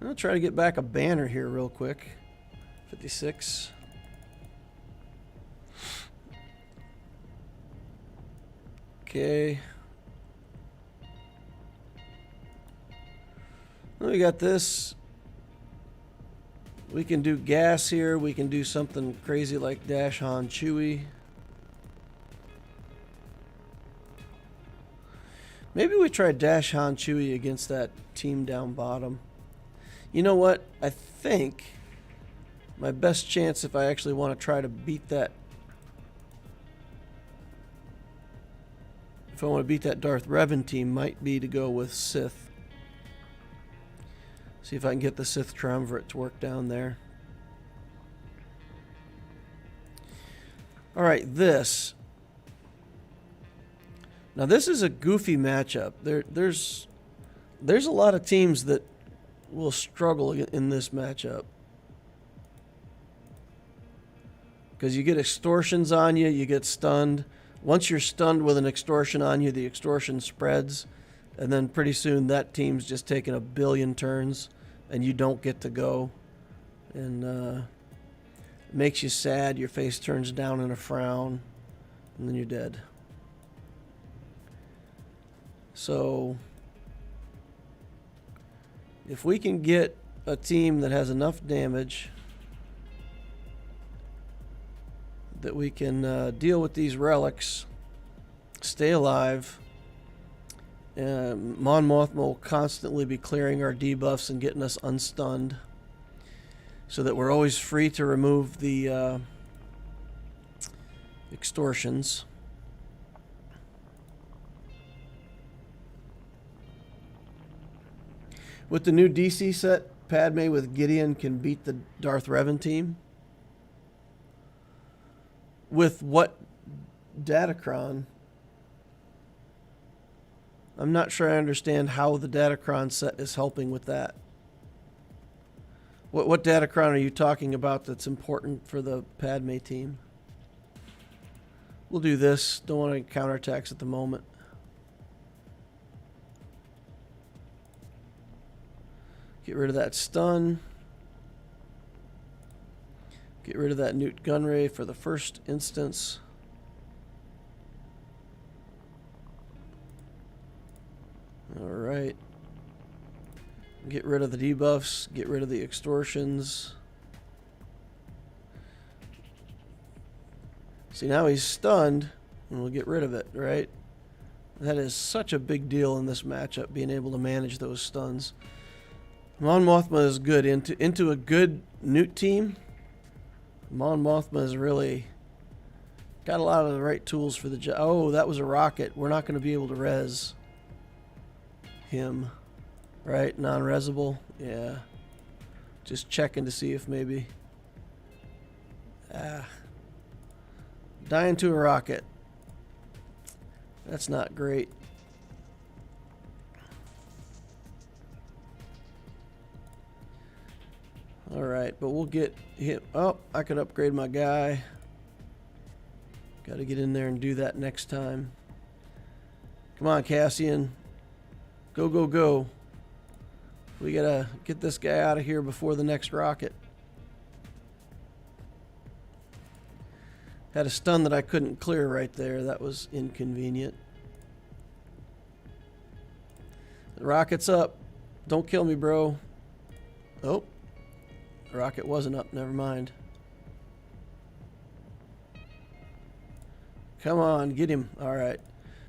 A: I'll try to get back a banner here real quick. 56. Okay. Well, we got this. We can do gas here. We can do something crazy like Dash Han Chewie. Maybe we try Dash Han Chewie against that team down bottom. You know what? I think my best chance if I actually want to try to beat that... If I want to beat that Darth Revan team, might be to go with Sith. See if I can get the Sith Triumvirate to work down there. Alright, this. Now this is a goofy matchup. There's a lot of teams that will struggle in this matchup. Because you get extortions on you, you get stunned. Once you're stunned with an extortion on you, the extortion spreads. And then pretty soon that team's just taking a billion turns and you don't get to go. And it makes you sad. Your face turns down in a frown. And then you're dead. So if we can get a team that has enough damage that we can deal with these relics, stay alive, Mon Mothma will constantly be clearing our debuffs and getting us unstunned so that we're always free to remove the extortions. With the new DC set, Padme with Gideon can beat the Darth Revan team. With what Datacron? I'm not sure I understand how the Datacron set is helping with that. What Datacron are you talking about that's important for the Padme team? We'll do this. Don't want any counterattacks at the moment. Get rid of that stun. Get rid of that Newt Gunray for the first instance. Alright. Get rid of the debuffs. Get rid of the extortions. See, now he's stunned, and we'll get rid of it, right? That is such a big deal in this matchup, being able to manage those stuns. Mon Mothma is good. Into a good Newt team, Mon Mothma has really got a lot of the right tools for the job. Oh, that was a rocket. We're not going to be able to res him. Right? Non-resable. Yeah. Just checking to see if maybe... Dying to a rocket. That's not great. Alright, but we'll get him. Oh, I can upgrade my guy. Got to get in there and do that next time. Come on, Cassian. Go, go, go. We got to get this guy out of here before the next rocket. Had a stun that I couldn't clear right there. That was inconvenient. The rocket's up. Don't kill me, bro. Oh. The rocket wasn't up. Never mind. Come on. Get him. Alright.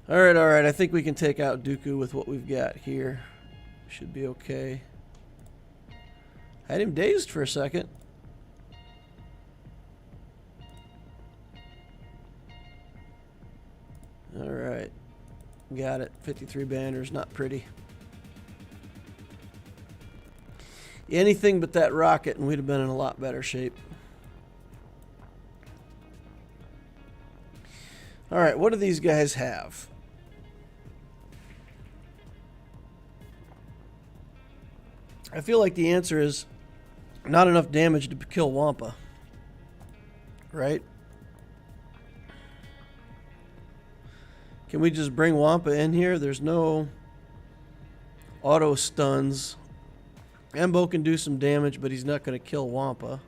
A: Alright, alright. I think we can take out Dooku with what we've got here. Should be okay. Had him dazed for a second. Alright. Got it. 53 banners. Not pretty. Anything but that rocket and we'd have been in a lot better shape. Alright, what do these guys have? I feel like the answer is not enough damage to kill Wampa. Right? Can we just bring Wampa in here? There's no auto stuns. Embo can do some damage, but he's not going to kill Wampa.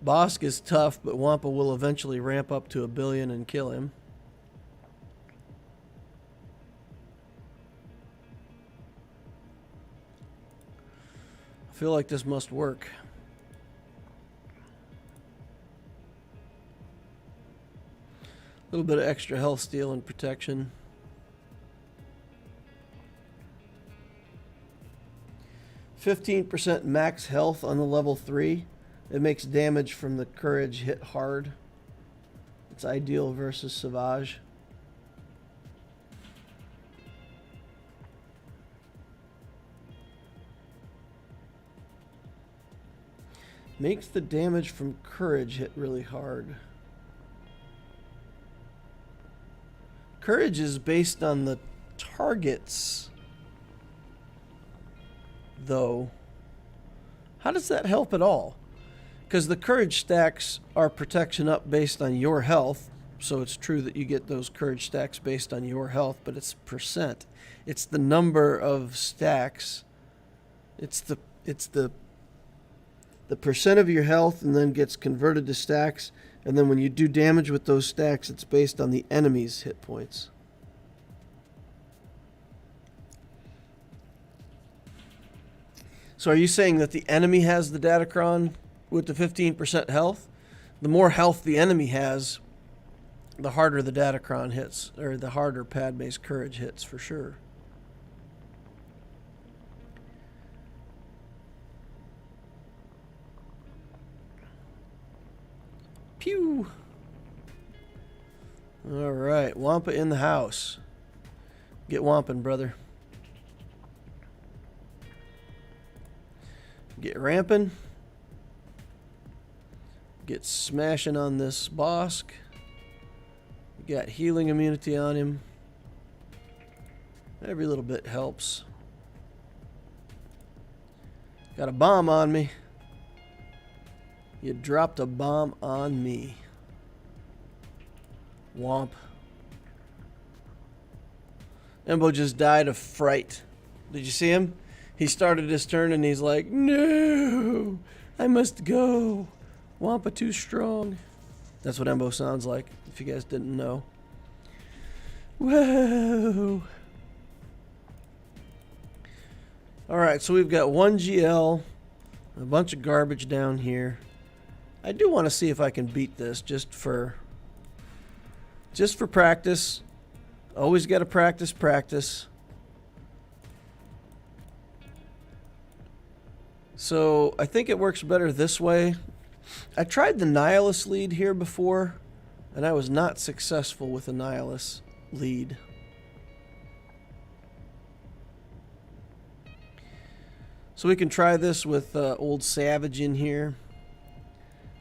A: Bosk is tough, but Wampa will eventually ramp up to 1 billion and kill him. I feel like this must work. A little bit of extra health steal and protection. %15% max health on the level 3. It makes damage from the courage hit hard. It's ideal versus Savage. Makes the damage from courage hit really hard. Courage is based on the targets, though. How does that help at all? Because the courage stacks are protection up based on your health, so it's true that you get those courage stacks based on your health, but it's percent. It's the number of stacks. It's the percent of your health and then gets converted to stacks, and then when you do damage with those stacks, it's based on the enemy's hit points. So are you saying that the enemy has the Datacron with the 15% health? The more health the enemy has, the harder the Datacron hits, or the harder Padme's courage hits for sure. Pew! Alright, Wampa in the house. Get Wampin', brother. Get ramping. Get smashing on this Bosk. Got healing immunity on him. Every little bit helps. Got a bomb on me. You dropped a bomb on me. Womp. Embo just died of fright. Did you see him? He started his turn and he's like, no, I must go. Wampa too strong. That's what Embo sounds like, if you guys didn't know. Whoa. Alright, so we've got 1 GL, a bunch of garbage down here. I do want to see if I can beat this just for practice. Always got to practice. So I think it works better this way. I tried the Nihilus lead here before, and I was not successful with the Nihilus lead. So we can try this with Old Savage in here.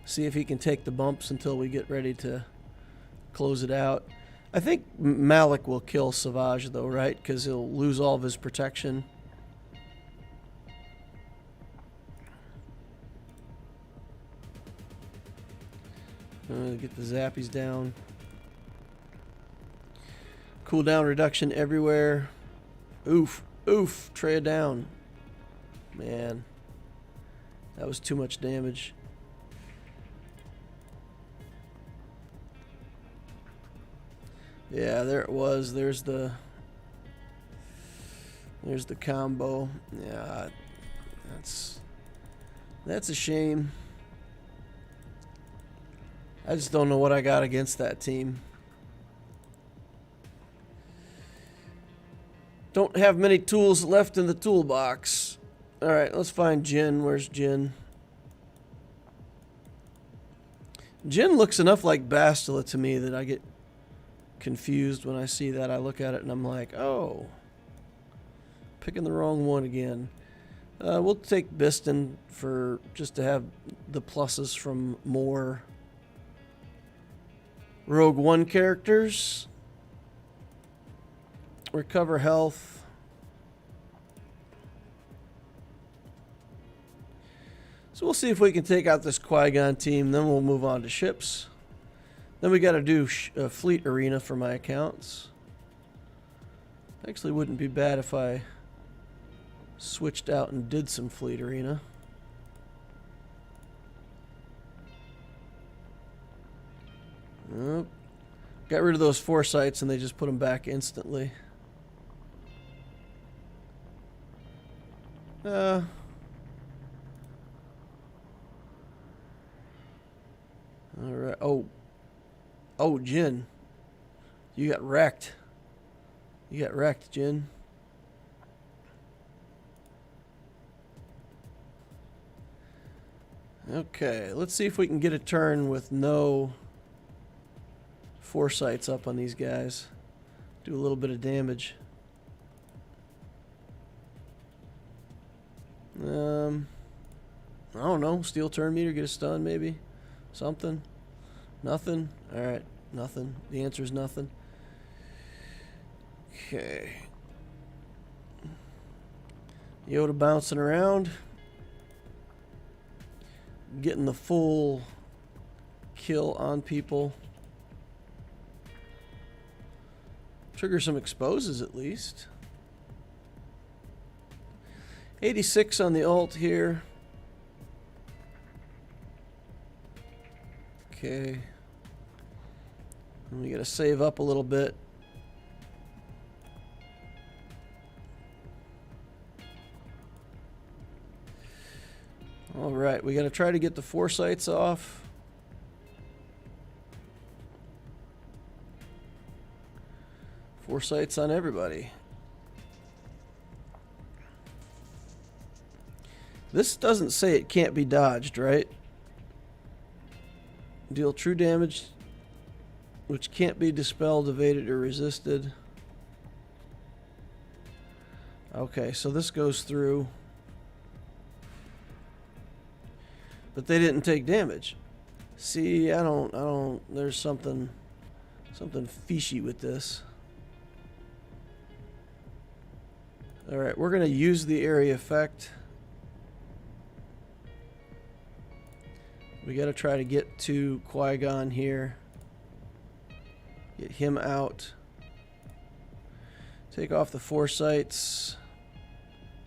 A: See if he can take the bumps until we get ready to close it out. I think Malik will kill Savage though, right? Because he'll lose all of his protection. Get the zappies down. Cooldown reduction everywhere. Oof. Oof. Trey down. Man. That was too much damage. Yeah, there it was. There's the combo. Yeah. That's a shame. I just don't know what I got against that team. Don't have many tools left in the toolbox. Alright, let's find Jin. Where's Jin? Jin looks enough like Bastila to me that I get confused when I see that. I look at it and I'm like, oh. Picking the wrong one again. We'll take Biston for just to have the pluses from more Rogue One characters. Recover health. So we'll see if we can take out this Qui-Gon team. Then we'll move on to ships. Then we got to do Fleet Arena for my accounts. Actually wouldn't be bad if I switched out and did some Fleet Arena. Oh, got rid of those foresights and they just put them back instantly. Alright. Oh, Jin. You got wrecked. You got wrecked, Jin. Okay, let's see if we can get a turn with no foresights up on these guys. Do a little bit of damage. I don't know. Steel turn meter, get a stun maybe? Something? Nothing? Alright, nothing. The answer is nothing. Okay. Yoda bouncing around. Getting the full kill on people. Trigger some exposes at least. 86 on the ult here. Okay. And we gotta save up a little bit. Alright, we gotta try to get the foresights off. Foresights on everybody. This doesn't say it can't be dodged, right? Deal true damage which can't be dispelled, evaded, or resisted. Okay, so this goes through. But they didn't take damage. See, I don't, there's something fishy with this. Alright, we're going to use the area effect. We got to try to get to Qui-Gon here. Get him out. Take off the foresights.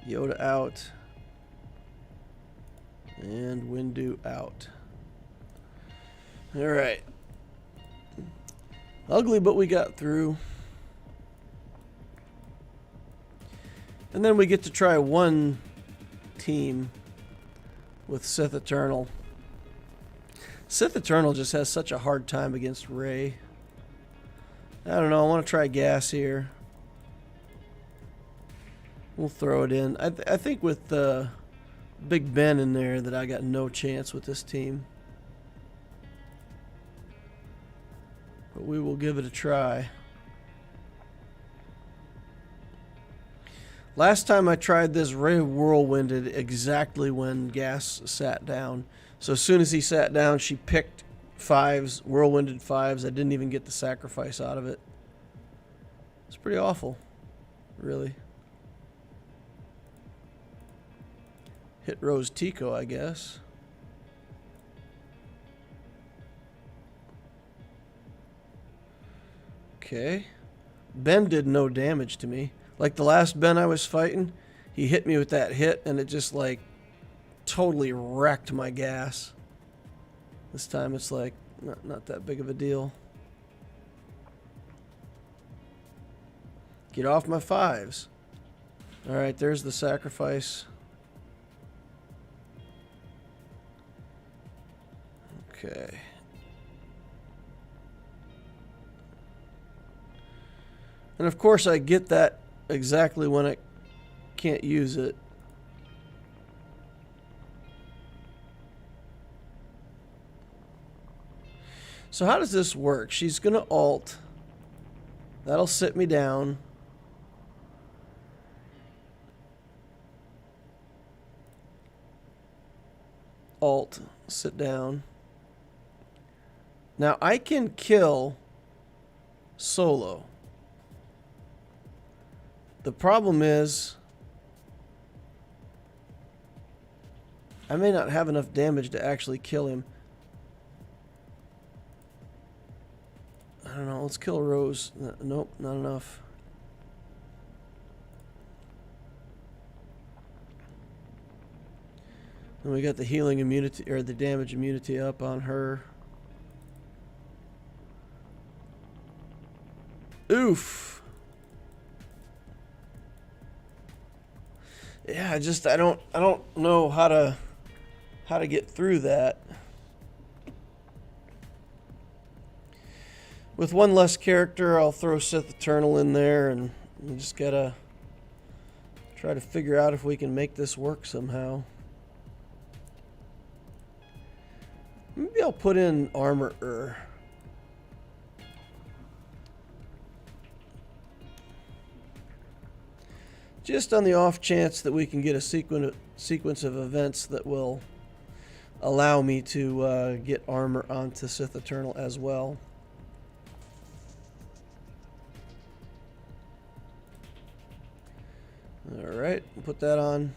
A: Yoda out. And Windu out. Alright. Ugly, but we got through. And then we get to try one team with Sith Eternal. Sith Eternal just has such a hard time against Rey. I don't know. I want to try gas here. We'll throw it in. I think with Big Ben in there that I got no chance with this team. But we will give it a try. Last time I tried this, Ray whirlwinded exactly when Gas sat down. So as soon as he sat down, she picked 5s, whirlwinded 5s. I didn't even get the sacrifice out of it. It's pretty awful, really. Hit Rose Tico, I guess. Okay. Ben did no damage to me. Like the last Ben I was fighting, he hit me with that hit and it just like totally wrecked my gas. This time it's like not that big of a deal. Get off my 5s. Alright, there's the sacrifice. Okay. And of course I get that exactly when I can't use it. So how does this work? She's going to alt. That'll sit me down. Alt, sit down. Now I can kill solo. The problem is I may not have enough damage to actually kill him. I don't know. Let's kill Rose. Nope, not enough. And we got the healing immunity, or the damage immunity up on her. Oof. Yeah, I don't know how to get through that. With one less character, I'll throw Sith Eternal in there, and we just gotta try to figure out if we can make this work somehow. Maybe I'll put in Armorer. Just on the off chance that we can get a sequence of events that will allow me to get armor onto Sith Eternal as well. Alright, put that on.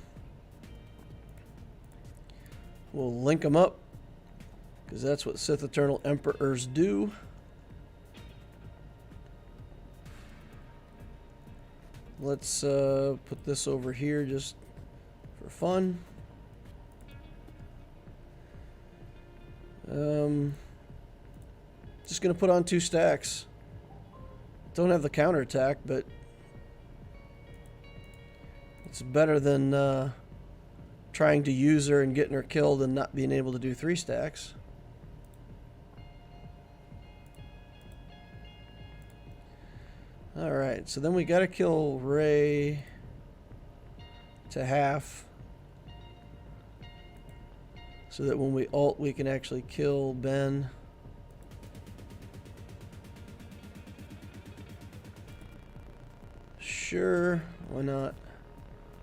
A: We'll link them up, because that's what Sith Eternal Emperors do. Let's put this over here just for fun. Just gonna put on 2 stacks. Don't have the counterattack, but it's better than trying to use her and getting her killed and not being able to do 3 stacks. Alright, so then we gotta kill Rey to half so that when we ult we can actually kill Ben. Sure, why not?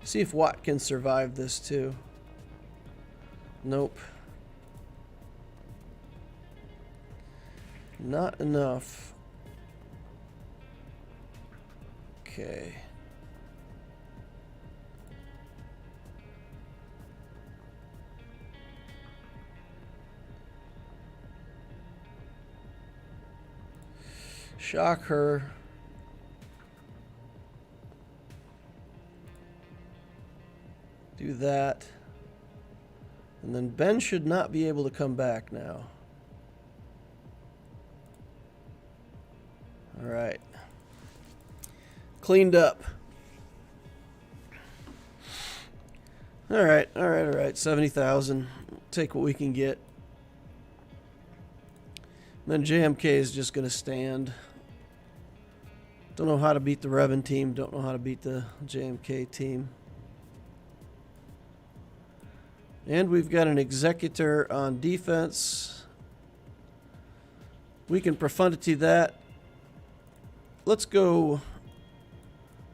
A: See if Watt can survive this too. Nope. Not enough. Okay. Shock her. Do that. And then Ben should not be able to come back now. All right. Cleaned up. All right. 70,000. Take what we can get. Then JMK is just going to stand. Don't know how to beat the Revan team. Don't know how to beat the JMK team. And we've got an Executor on defense. We can profundity that. Let's go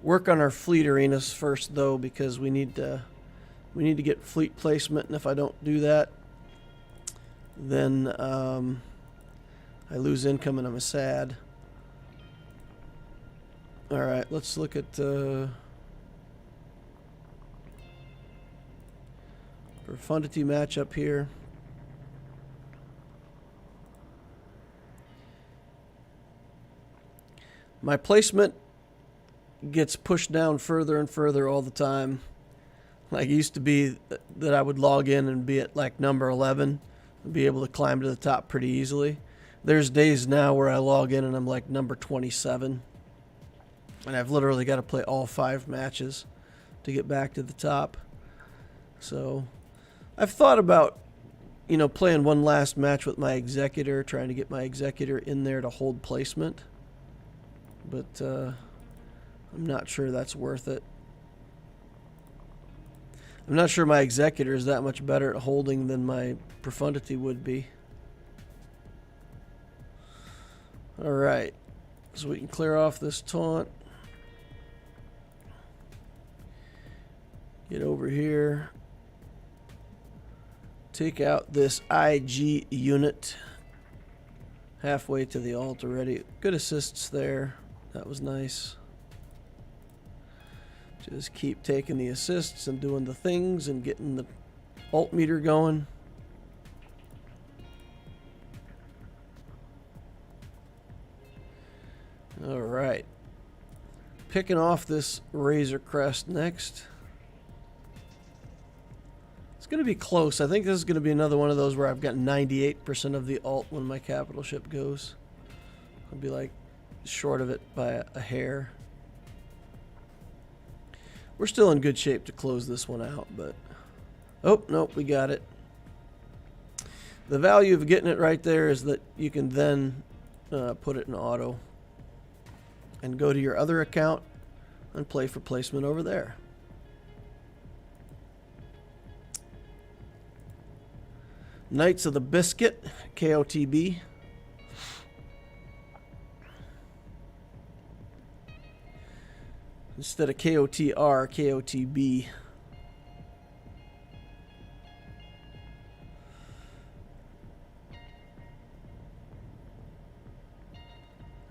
A: Work on our fleet arenas first, though, because we need to get fleet placement, and if I don't do that, then I lose income and I'm sad. All right, let's look at profundity matchup here. My placement gets pushed down further and further all the time. Like, it used to be that I would log in and be at like number 11 and be able to climb to the top pretty easily. There's days now where I log in and I'm like number 27. And I've literally got to play all 5 matches to get back to the top. So I've thought about, you know, playing one last match with my Executor, trying to get my Executor in there to hold placement. But I'm not sure that's worth it. I'm not sure my Executor is that much better at holding than my Profundity would be. Alright, so we can clear off this taunt. Get over here. Take out this IG unit. Halfway to the alt already. Good assists there. That was nice. Just keep taking the assists and doing the things and getting the alt meter going. Alright. Picking off this Razor Crest next. It's going to be close. I think this is going to be another one of those where I've got 98% of the alt when my capital ship goes. I'll be like short of it by a hair. We're still in good shape to close this one out, but... Oh, nope, we got it. The value of getting it right there is that you can then put it in auto and go to your other account and play for placement over there. Knights of the Biscuit, KOTB. Instead of KOTR, KOTB.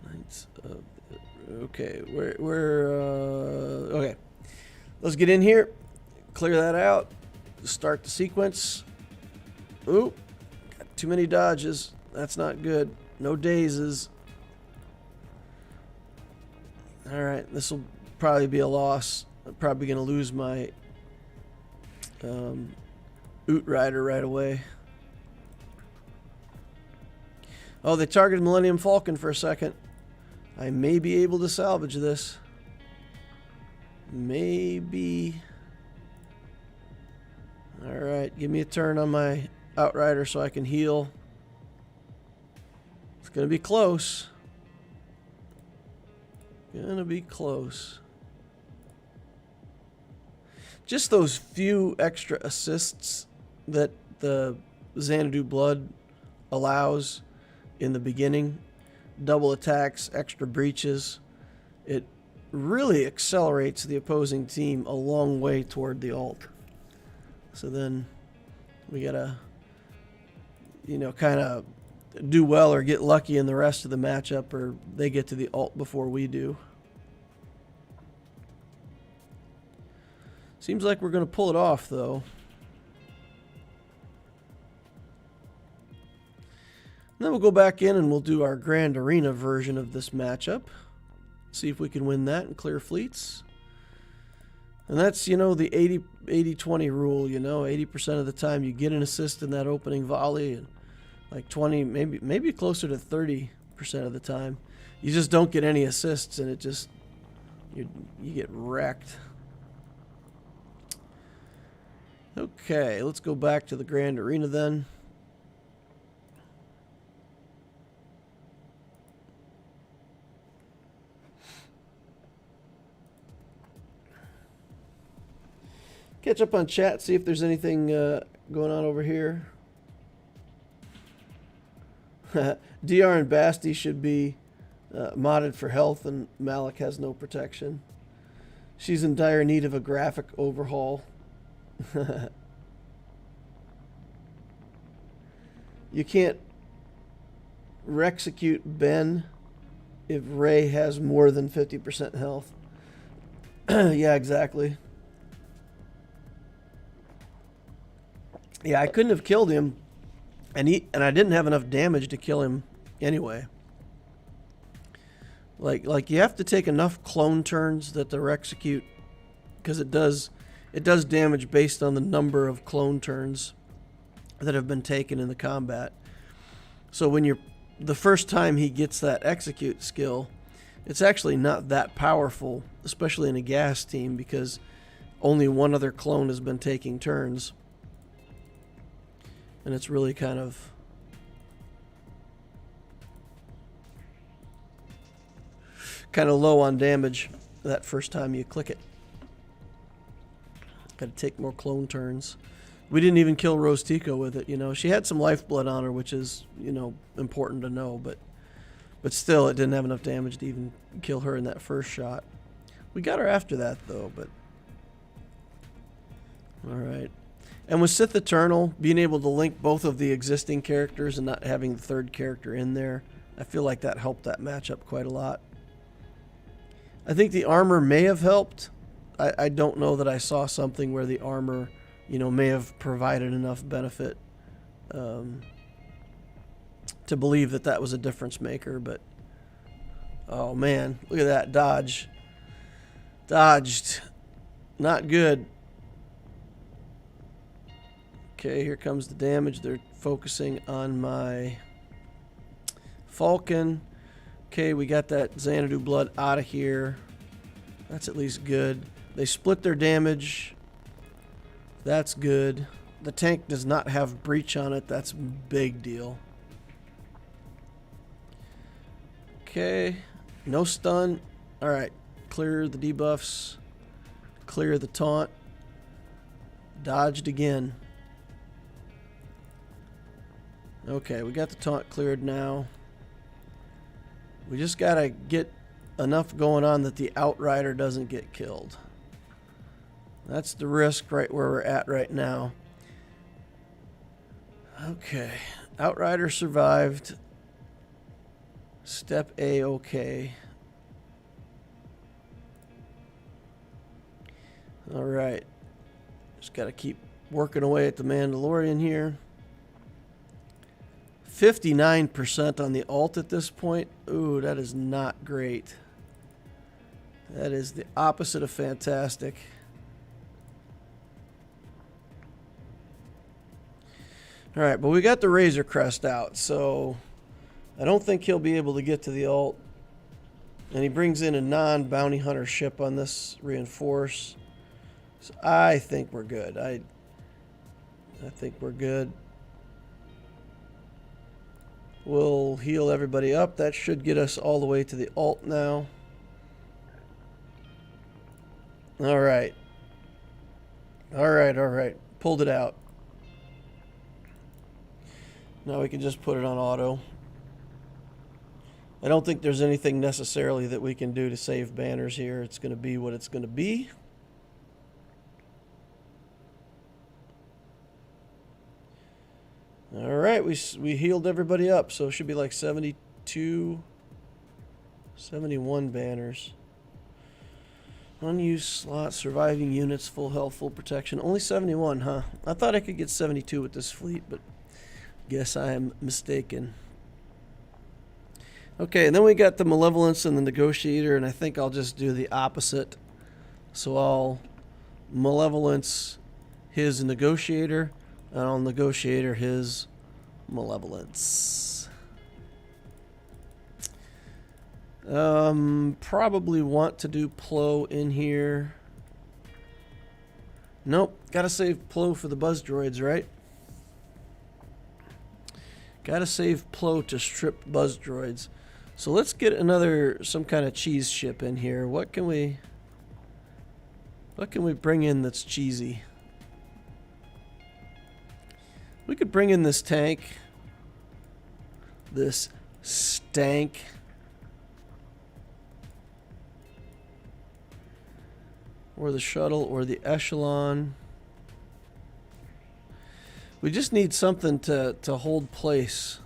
A: Knights of the, okay, okay. Let's get in here, clear that out, start the sequence. Ooh, got too many dodges. That's not good. No dazes. Alright, this will probably be a loss. I'm probably going to lose my Oot Rider right away. Oh, they targeted Millennium Falcon for a second. I may be able to salvage this. Maybe. Alright, give me a turn on my Outrider so I can heal. It's going to be close. Gonna be close. Just those few extra assists that the Xanadu Blood allows in the beginning. Double attacks, extra breaches. It really accelerates the opposing team a long way toward the ult. So then we gotta, you know, kind of do well or get lucky in the rest of the matchup, or they get to the ult before we do. Seems like we're going to pull it off, though. And then we'll go back in and we'll do our Grand Arena version of this matchup. See if we can win that and clear fleets. And that's, you know, the 80-20 rule, you know. 80% of the time you get an assist in that opening volley, and like 20, maybe closer to 30% of the time you just don't get any assists, and it just you get wrecked. Okay, let's go back to the Grand Arena then. Catch up on chat, see if there's anything going on over here. DR and Basti should be modded for health, and Malik has no protection. She's in dire need of a graphic overhaul. You can't execute Ben if Rey has more than 50% health. Yeah, exactly. Yeah, I couldn't have killed him, and I didn't have enough damage to kill him anyway. Like you have to take enough clone turns that the execute, because it does damage based on the number of clone turns that have been taken in the combat. So when the first time he gets that execute skill, it's actually not that powerful, especially in a gas team, because only one other clone has been taking turns. And it's really kind of low on damage that first time you click it. Got to take more clone turns. We didn't even kill Rose Tico with it, you know. She had some lifeblood on her, which is, you know, important to know, but still it didn't have enough damage to even kill her in that first shot. We got her after that though, but all right. And with Sith Eternal, being able to link both of the existing characters and not having the third character in there, I feel like that helped that matchup quite a lot. I think the armor may have helped. I don't know that I saw something where the armor, you know, may have provided enough benefit to believe that that was a difference maker. But, oh man, look at that dodge. Dodged. Not good. Okay, here comes the damage. They're focusing on my Falcon. Okay, we got that Xanadu blood out of here. That's at least good. They split their damage. That's good. The tank does not have breach on it. That's a big deal. Okay, no stun. All right, clear the debuffs. Clear the taunt. Dodged again. Okay, we got the taunt cleared now. We just gotta get enough going on that the Outrider doesn't get killed. That's the risk right where we're at right now. Okay, Outrider survived. Step A, okay. All right, just gotta keep working away at the Mandalorian here. 59% on the alt at this point. Ooh, that is not great. That is the opposite of fantastic. All right, but we got the Razor Crest out, so I don't think he'll be able to get to the alt. And he brings in a non-bounty hunter ship on this reinforce. So I think we're good. I think we're good. We'll heal everybody up. That should get us all the way to the alt now. All right. All right, all right. Pulled it out. Now we can just put it on auto. I don't think there's anything necessarily that we can do to save banners here. It's going to be what it's going to be. All right, we healed everybody up, so it should be like 72, 71 banners. Unused slot, surviving units, full health, full protection. Only 71, huh? I thought I could get 72 with this fleet, but guess I am mistaken. Okay, and then we got the Malevolence and the Negotiator, and I think I'll just do the opposite. So I'll Malevolence his Negotiator, and I'll Negotiator his Malevolence. Probably want to do Plo in here. Nope, gotta save Plo for the buzz droids, right? Gotta save Plo to strip buzz droids. So let's get some kind of cheese ship in here. What can we bring in that's cheesy? We could bring in this tank. This stank. or the shuttle, or the echelon. We just need something to hold place.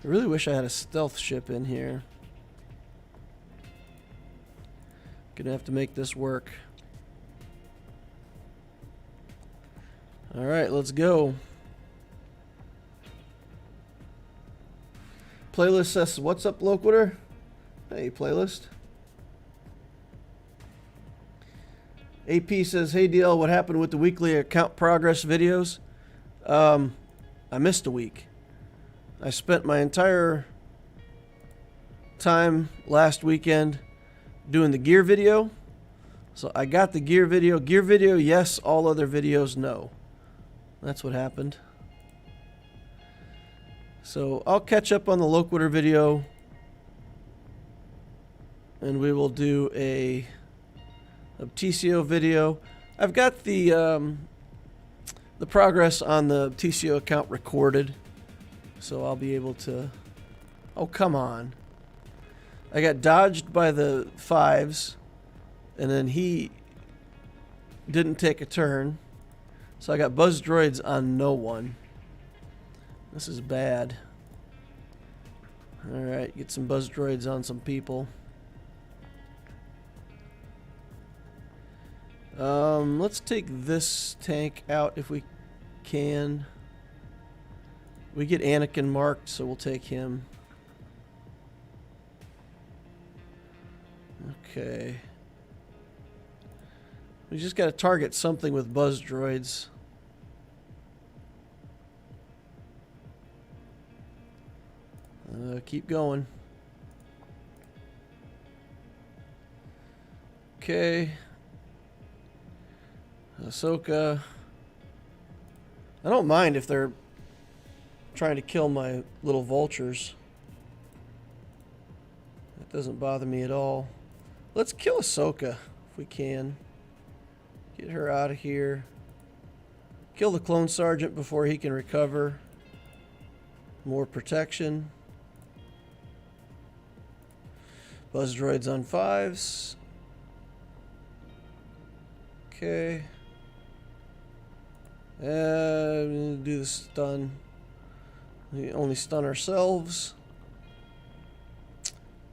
A: I really wish I had a stealth ship in here. Gonna have to make this work. Alright, let's go. Playlist says, what's up, Loquitur? Hey, playlist. AP says, hey, DL, what happened with the weekly account progress videos? I missed a week. I spent my entire time last weekend doing the gear video. So I got the gear video. Gear video, yes. All other videos, no. That's what happened. So I'll catch up on the Loquitur video. And we will do a TCO video. I've got the progress on the TCO account recorded. So I'll be able to... Oh, come on. I got dodged by the 5s. And then he didn't take a turn. So I got buzz droids on no one. This is bad. Alright, get some buzz droids on some people. Let's take this tank out if we can. We get Anakin marked, so we'll take him. Okay. We just got to target something with buzz droids. Keep going. Okay. Ahsoka. I don't mind if they're trying to kill my little vultures. That doesn't bother me at all. Let's kill Ahsoka if we can. Get her out of here. Kill the clone sergeant before he can recover. More protection. Buzz droids on 5s. Okay. Do the stun. We only stun ourselves.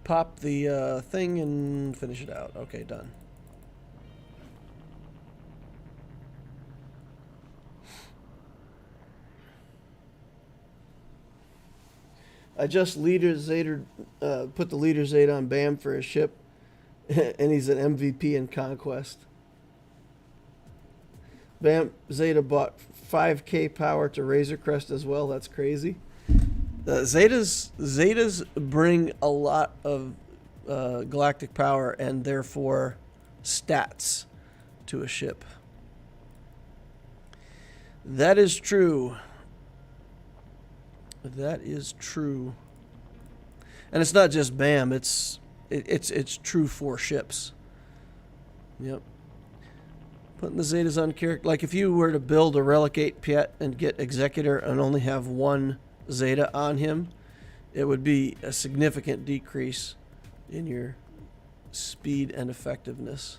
A: Pop the thing and finish it out. Okay, done. I just put the leader Zeta on BAM for his ship, and he's an MVP in Conquest. BAM Zeta bought 5k power to Razor Crest as well. That's crazy. Zetas bring a lot of galactic power and therefore stats to a ship. That is true. That is true. And it's not just BAM, it's true for ships. Yep. Putting the Zetas on character. Like if you were to build a Relic 8 Piet and get Executor and only have one Zeta on him, it would be a significant decrease in your speed and effectiveness.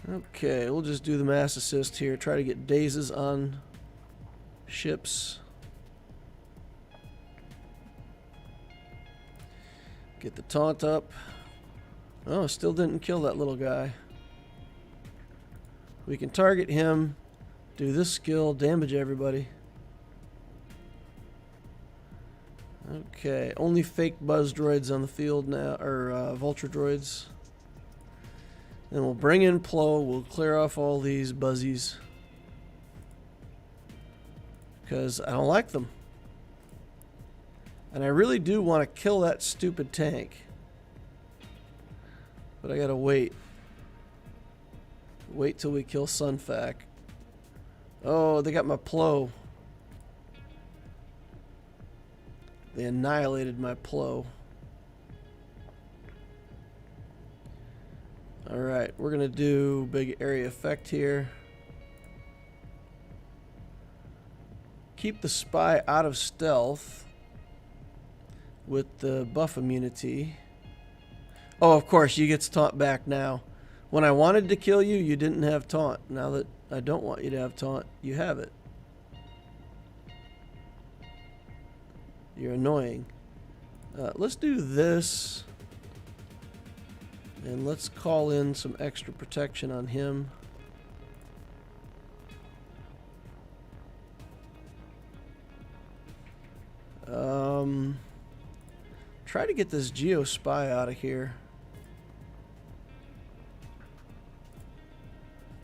A: Okay, we'll just do the mass assist here. Try to get dazes on ships. Get the taunt up. Oh, still didn't kill that little guy. We can target him, do this skill, damage everybody. Okay, only fake buzz droids on the field now, or vulture droids. Then we'll bring in Plo. We'll clear off all these buzzies because I don't like them. And I really do want to kill that stupid tank. But I gotta wait. Wait till we kill Sunfac. Oh, they got my Plo. They annihilated my Plo. Alright, we're going to do big area effect here. Keep the spy out of stealth with the buff immunity. Oh, of course, you get taunt back now. When I wanted to kill you, you didn't have taunt. Now that I don't want you to have taunt, you have it. You're annoying. Let's do this. And let's call in some extra protection on him. Try to get this Geo Spy out of here.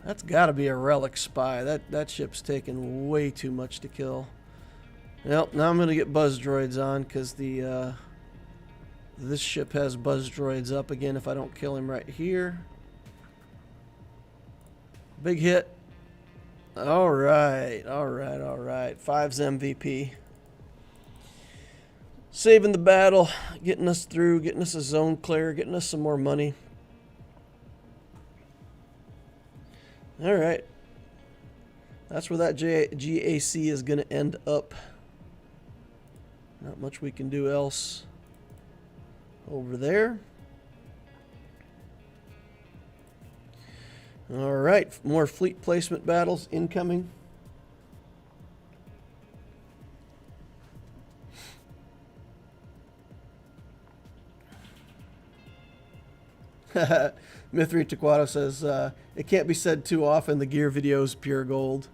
A: That's got to be a relic spy. That ship's taking way too much to kill. Well, now I'm going to get buzz droids on because the this ship has buzz droids up again if I don't kill him right here. Big hit. All right, all right, all right. 5's MVP. Saving the battle, getting us through, getting us a zone clear, getting us some more money. All right. That's where that GAC is going to end up. Not much we can do else over there. All right. More fleet placement battles incoming. Mithri Taquato says, it can't be said too often, the gear video is pure gold.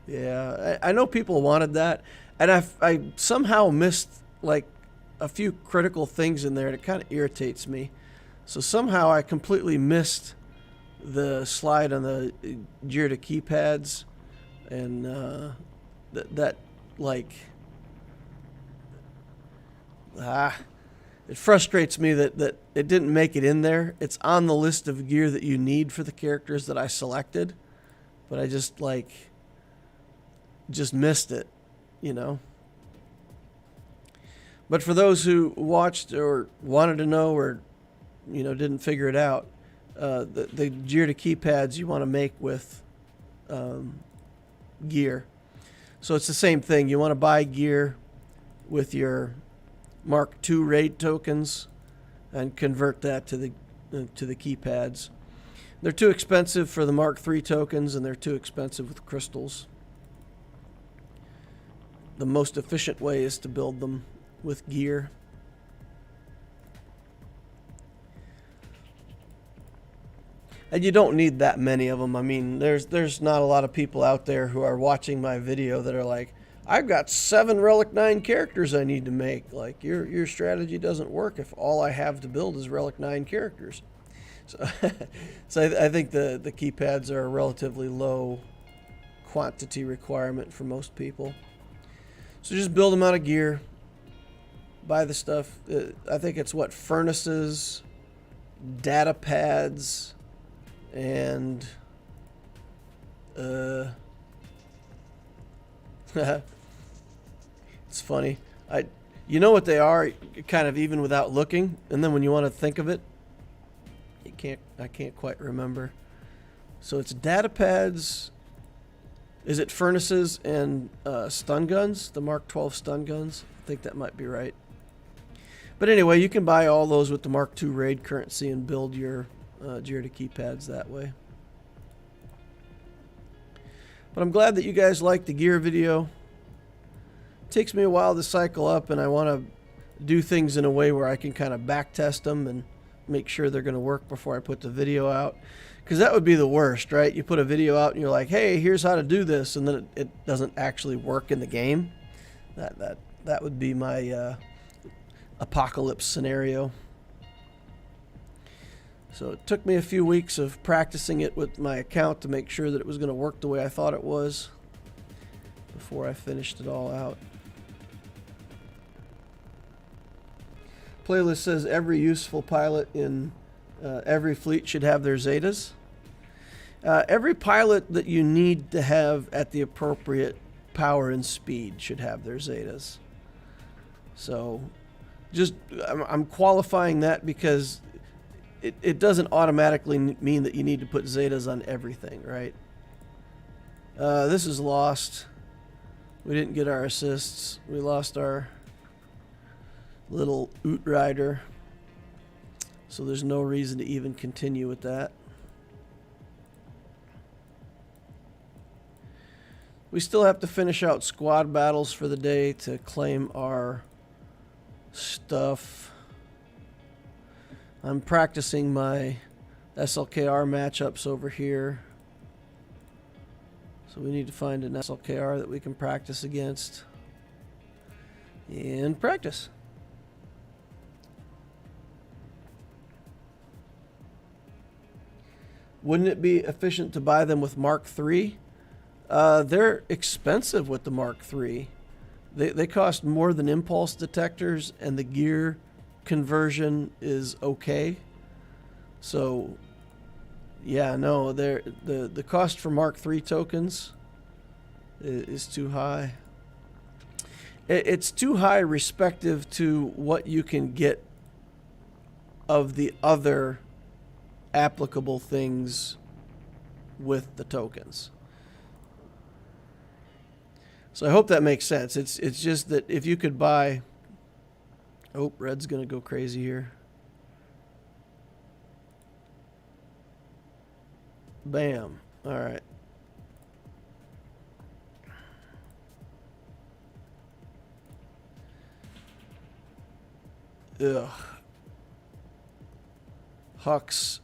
A: Yeah, I know people wanted that, and I somehow missed like a few critical things in there, and it kind of irritates me. So somehow I completely missed the slide on the gear to keypads, and that like, it frustrates me that it didn't make it in there. It's on the list of gear that you need for the characters that I selected, but I just missed it, you know. But for those who watched or wanted to know or, you know, didn't figure it out, the gear to keypads you want to make with gear. So it's the same thing. You want to buy gear with your Mark II raid tokens and convert that to the keypads. They're too expensive for the Mark III tokens, and they're too expensive with crystals. The most efficient way is to build them with gear. And you don't need that many of them. I mean, there's not a lot of people out there who are watching my video that are like, I've got 7 Relic 9 characters I need to make. Like, your strategy doesn't work if all I have to build is Relic 9 characters. So, I think the keypads are a relatively low quantity requirement for most people. So just build them out of gear. Buy the stuff. I think it's what, furnaces, data pads, and it's funny. You know what they are, kind of even without looking, and then when you want to think of it, I can't quite remember. So it's data pads. Is it furnaces and stun guns? The Mark 12 stun guns. I think that might be right. But anyway, you can buy all those with the Mark II raid currency and build your gear to keypads that way. But I'm glad that you guys like the gear video. It takes me a while to cycle up, and I want to do things in a way where I can kind of back test them and make sure they're going to work before I put the video out. Because that would be the worst, right? You put a video out and you're like, hey, here's how to do this, and then it doesn't actually work in the game. That would be my apocalypse scenario. So it took me a few weeks of practicing it with my account to make sure that it was going to work the way I thought it was before I finished it all out. Playlist says every useful pilot in every fleet should have their Zetas. Every pilot that you need to have at the appropriate power and speed should have their Zetas. So just I'm qualifying that because it doesn't automatically mean that you need to put Zetas on everything, right? This is lost. We didn't get our assists. We lost our little Oot Rider. So there's no reason to even continue with that. We still have to finish out squad battles for the day to claim our stuff. I'm practicing my SLKR matchups over here. So we need to find an SLKR that we can practice against. And practice. Wouldn't it be efficient to buy them with Mark III? They're expensive with the Mark III. They cost more than impulse detectors, and the gear conversion is okay. So, yeah, no, the cost for Mark III tokens is too high. It's too high respective to what you can get of the other applicable things with the tokens. So I hope that makes sense. It's just that if you could buy... Oh, red's going to go crazy here. Bam. All right. Ugh. Hux.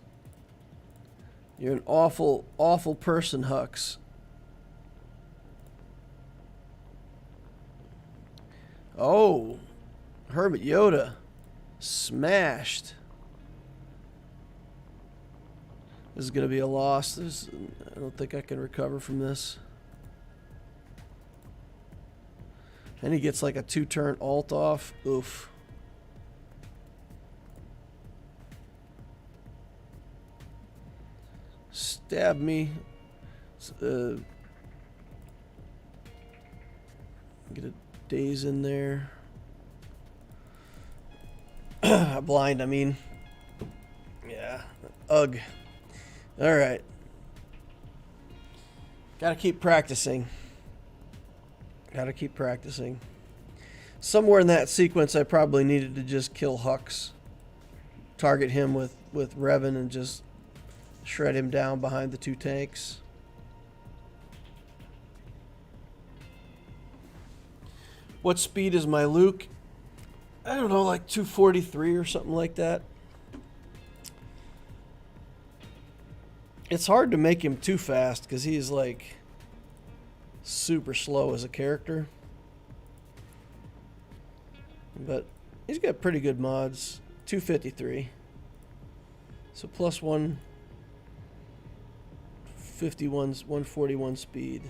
A: You're an awful, awful person, Hux. Oh, Hermit Yoda. Smashed. This is going to be a loss. I don't think I can recover from this. And he gets like a 2-turn alt off. Oof. Stab me. Get a daze in there. Blind, I mean. Yeah. Ugh. Alright. Gotta keep practicing. Gotta keep practicing. Somewhere in that sequence, I probably needed to just kill Hux. Target him with Revan and just shred him down behind the 2 tanks. What speed is my Luke? I don't know, like 243 or something like that. It's hard to make him too fast because he's like super slow as a character. But he's got pretty good mods. 253. So plus 141 speed.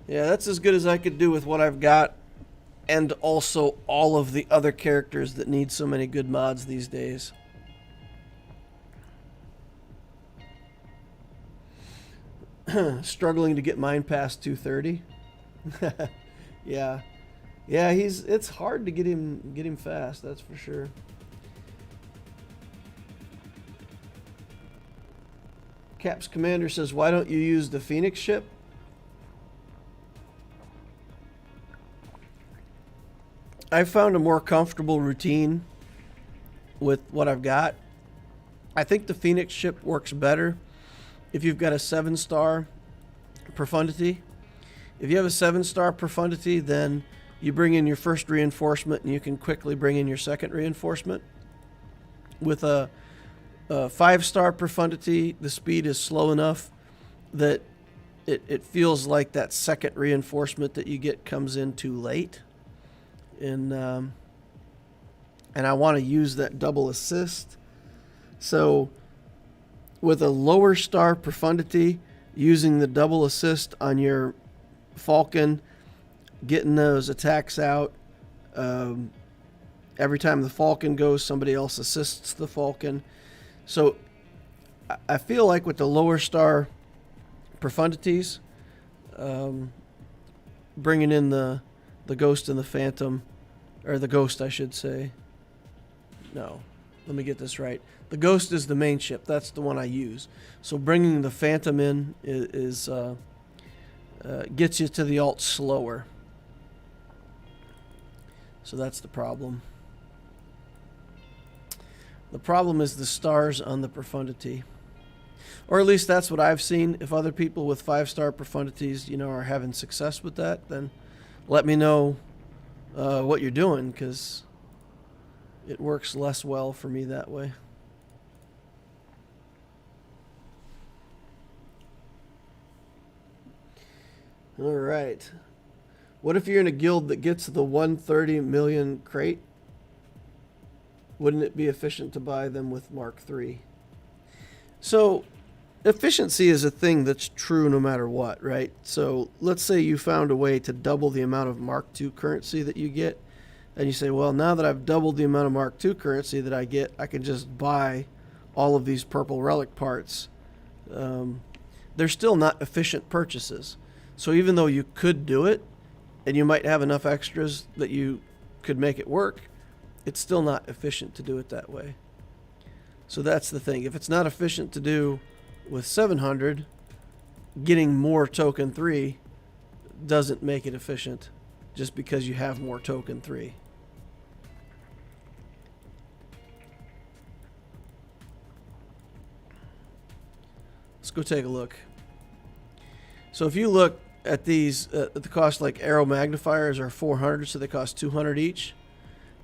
A: Yeah, that's as good as I could do with what I've got, and also all of the other characters that need so many good mods these days. Struggling to get mine past 230. Yeah. Yeah, it's hard to get him fast, that's for sure. Cap's Commander says, why don't you use the Phoenix ship? I found a more comfortable routine with what I've got. I think the Phoenix ship works better if you've got a 7-star profundity. If you have a 7-star profundity, then you bring in your first reinforcement and you can quickly bring in your second reinforcement. With a 5-star profundity, the speed is slow enough that it feels like that second reinforcement that you get comes in too late. And I want to use that double assist. So with a lower star profundity, using the double assist on your Falcon, getting those attacks out. Every time the Falcon goes, somebody else assists the Falcon. So I feel like with the lower star profundities, bringing in the Ghost and the Phantom, or the Ghost, I should say. No, let me get this right. The Ghost is the main ship. That's the one I use. So bringing the Phantom in is gets you to the alt slower. So that's the problem. The problem is the stars on the profundity. Or at least that's what I've seen. If other people with 5-star profundities, are having success with that, then let me know what you're doing, because it works less well for me that way. All right. What if you're in a guild that gets the 130 million crate? Wouldn't it be efficient to buy them with Mark III? So, efficiency is a thing that's true no matter what, right? So, let's say you found a way to double the amount of Mark II currency that you get, and you say, well, now that I've doubled the amount of Mark II currency that I get, I can just buy all of these purple relic parts. They're still not efficient purchases. So even though you could do it, and you might have enough extras that you could make it work, it's still not efficient to do it that way. So that's the thing. If it's not efficient to do with 700, getting more token 3 doesn't make it efficient just because you have more token 3. Let's go take a look. So if you look at these, the cost, like arrow magnifiers are 400, so they cost 200 each.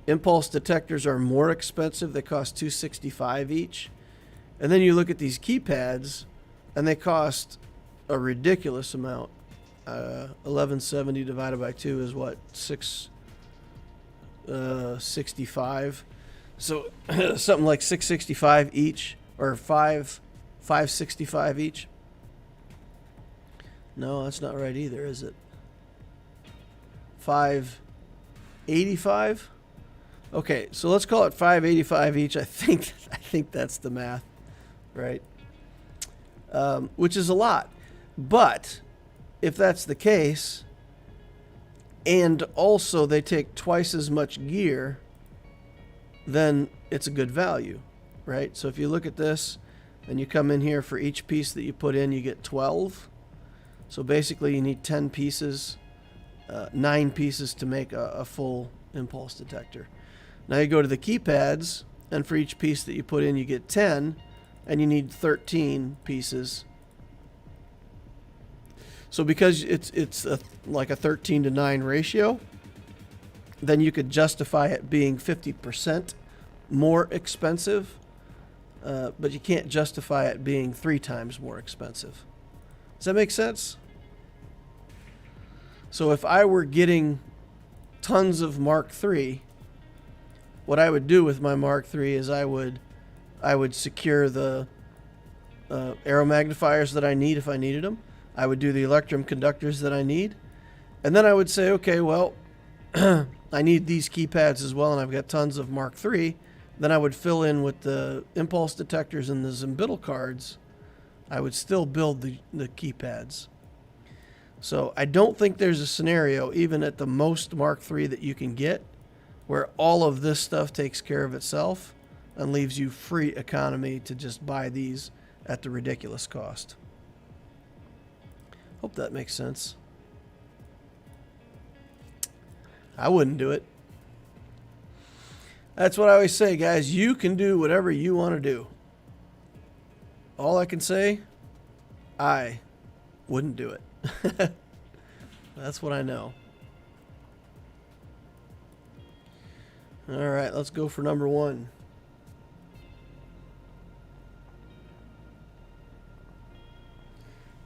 A: Impulse detectors are more expensive. They cost 265 each. And then you look at these keypads, and they cost a ridiculous amount. 1170 divided by 2 is what? 665. So something like 665 each, or 565 each. No, that's not right either, is it? 585? Okay, so let's call it 585 each. I think that's the math, right? Which is a lot. But if that's the case, and also they take twice as much gear, then it's a good value, right? So if you look at this and you come in here, for each piece that you put in, you get 12. So basically you need 10 pieces, 9 pieces to make a full impulse detector. Now you go to the keypads, and for each piece that you put in, you get 10, and you need 13 pieces. So because it's like a 13 to 9 ratio, then you could justify it being 50% more expensive, but you can't justify it being 3 times more expensive. Does that make sense? So if I were getting tons of Mark III, what I would do with my Mark III is I would secure the arrow magnifiers that I need if I needed them. I would do the electrum conductors that I need. And then I would say, okay, well, I need these keypads as well, and I've got tons of Mark III. Then I would fill in with the impulse detectors and the Zimbital cards. I would still build the keypads. So I don't think there's a scenario, even at the most Mark III that you can get, where all of this stuff takes care of itself and leaves you free economy to just buy these at the ridiculous cost. Hope that makes sense. I wouldn't do it. That's what I always say, guys. You can do whatever you want to do. All I can say, I wouldn't do it. That's what I know. All right, let's go for number 1.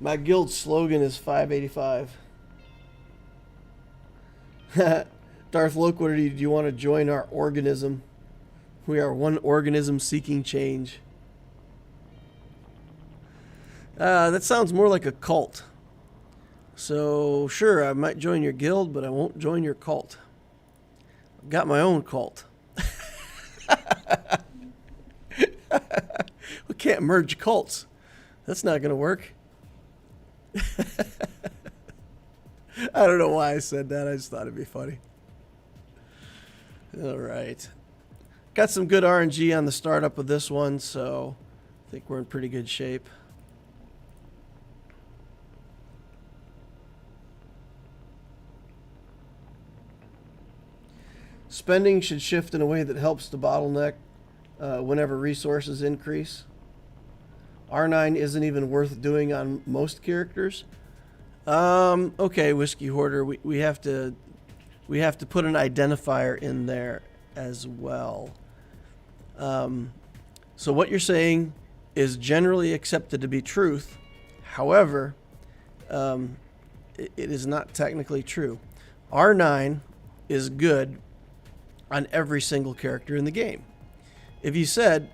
A: My guild slogan is 585. Darth Loquitur, do you want to join our organism? We are one organism seeking change. That sounds more like a cult. So, sure, I might join your guild, but I won't join your cult. I've got my own cult. We can't merge cults. That's not going to work. I don't know why I said that. I just thought it'd be funny. All right. Got some good RNG on the startup of this one, so I think we're in pretty good shape. Spending should shift in a way that helps the bottleneck whenever resources increase. R9 isn't even worth doing on most characters. Okay, Whiskey Hoarder, we have to put an identifier in there as well. So what you're saying is generally accepted to be truth. However, it is not technically true. R9 is good on every single character in the game. If you said,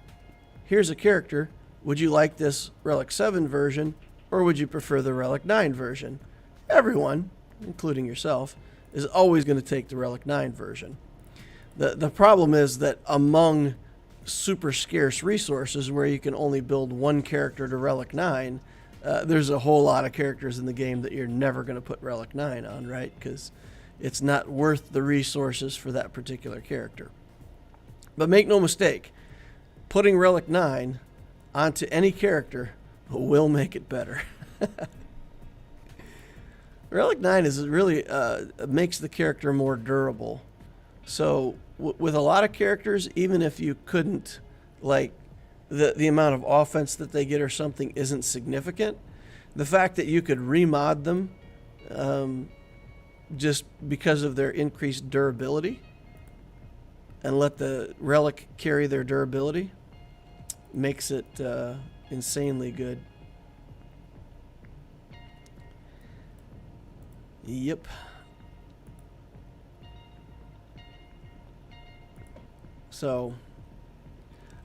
A: here's a character, would you like this Relic 7 version, or would you prefer the Relic 9 version? Everyone, including yourself, is always going to take the Relic 9 version. The problem is that among super scarce resources where you can only build one character to Relic 9, there's a whole lot of characters in the game that you're never going to put Relic 9 on, right? Because it's not worth the resources for that particular character. But make no mistake, putting Relic 9 onto any character will make it better. Relic 9 is really makes the character more durable. So with a lot of characters, even if you couldn't, like, the amount of offense that they get or something isn't significant, the fact that you could remod them just because of their increased durability and let the relic carry their durability makes it insanely good. Yep. So,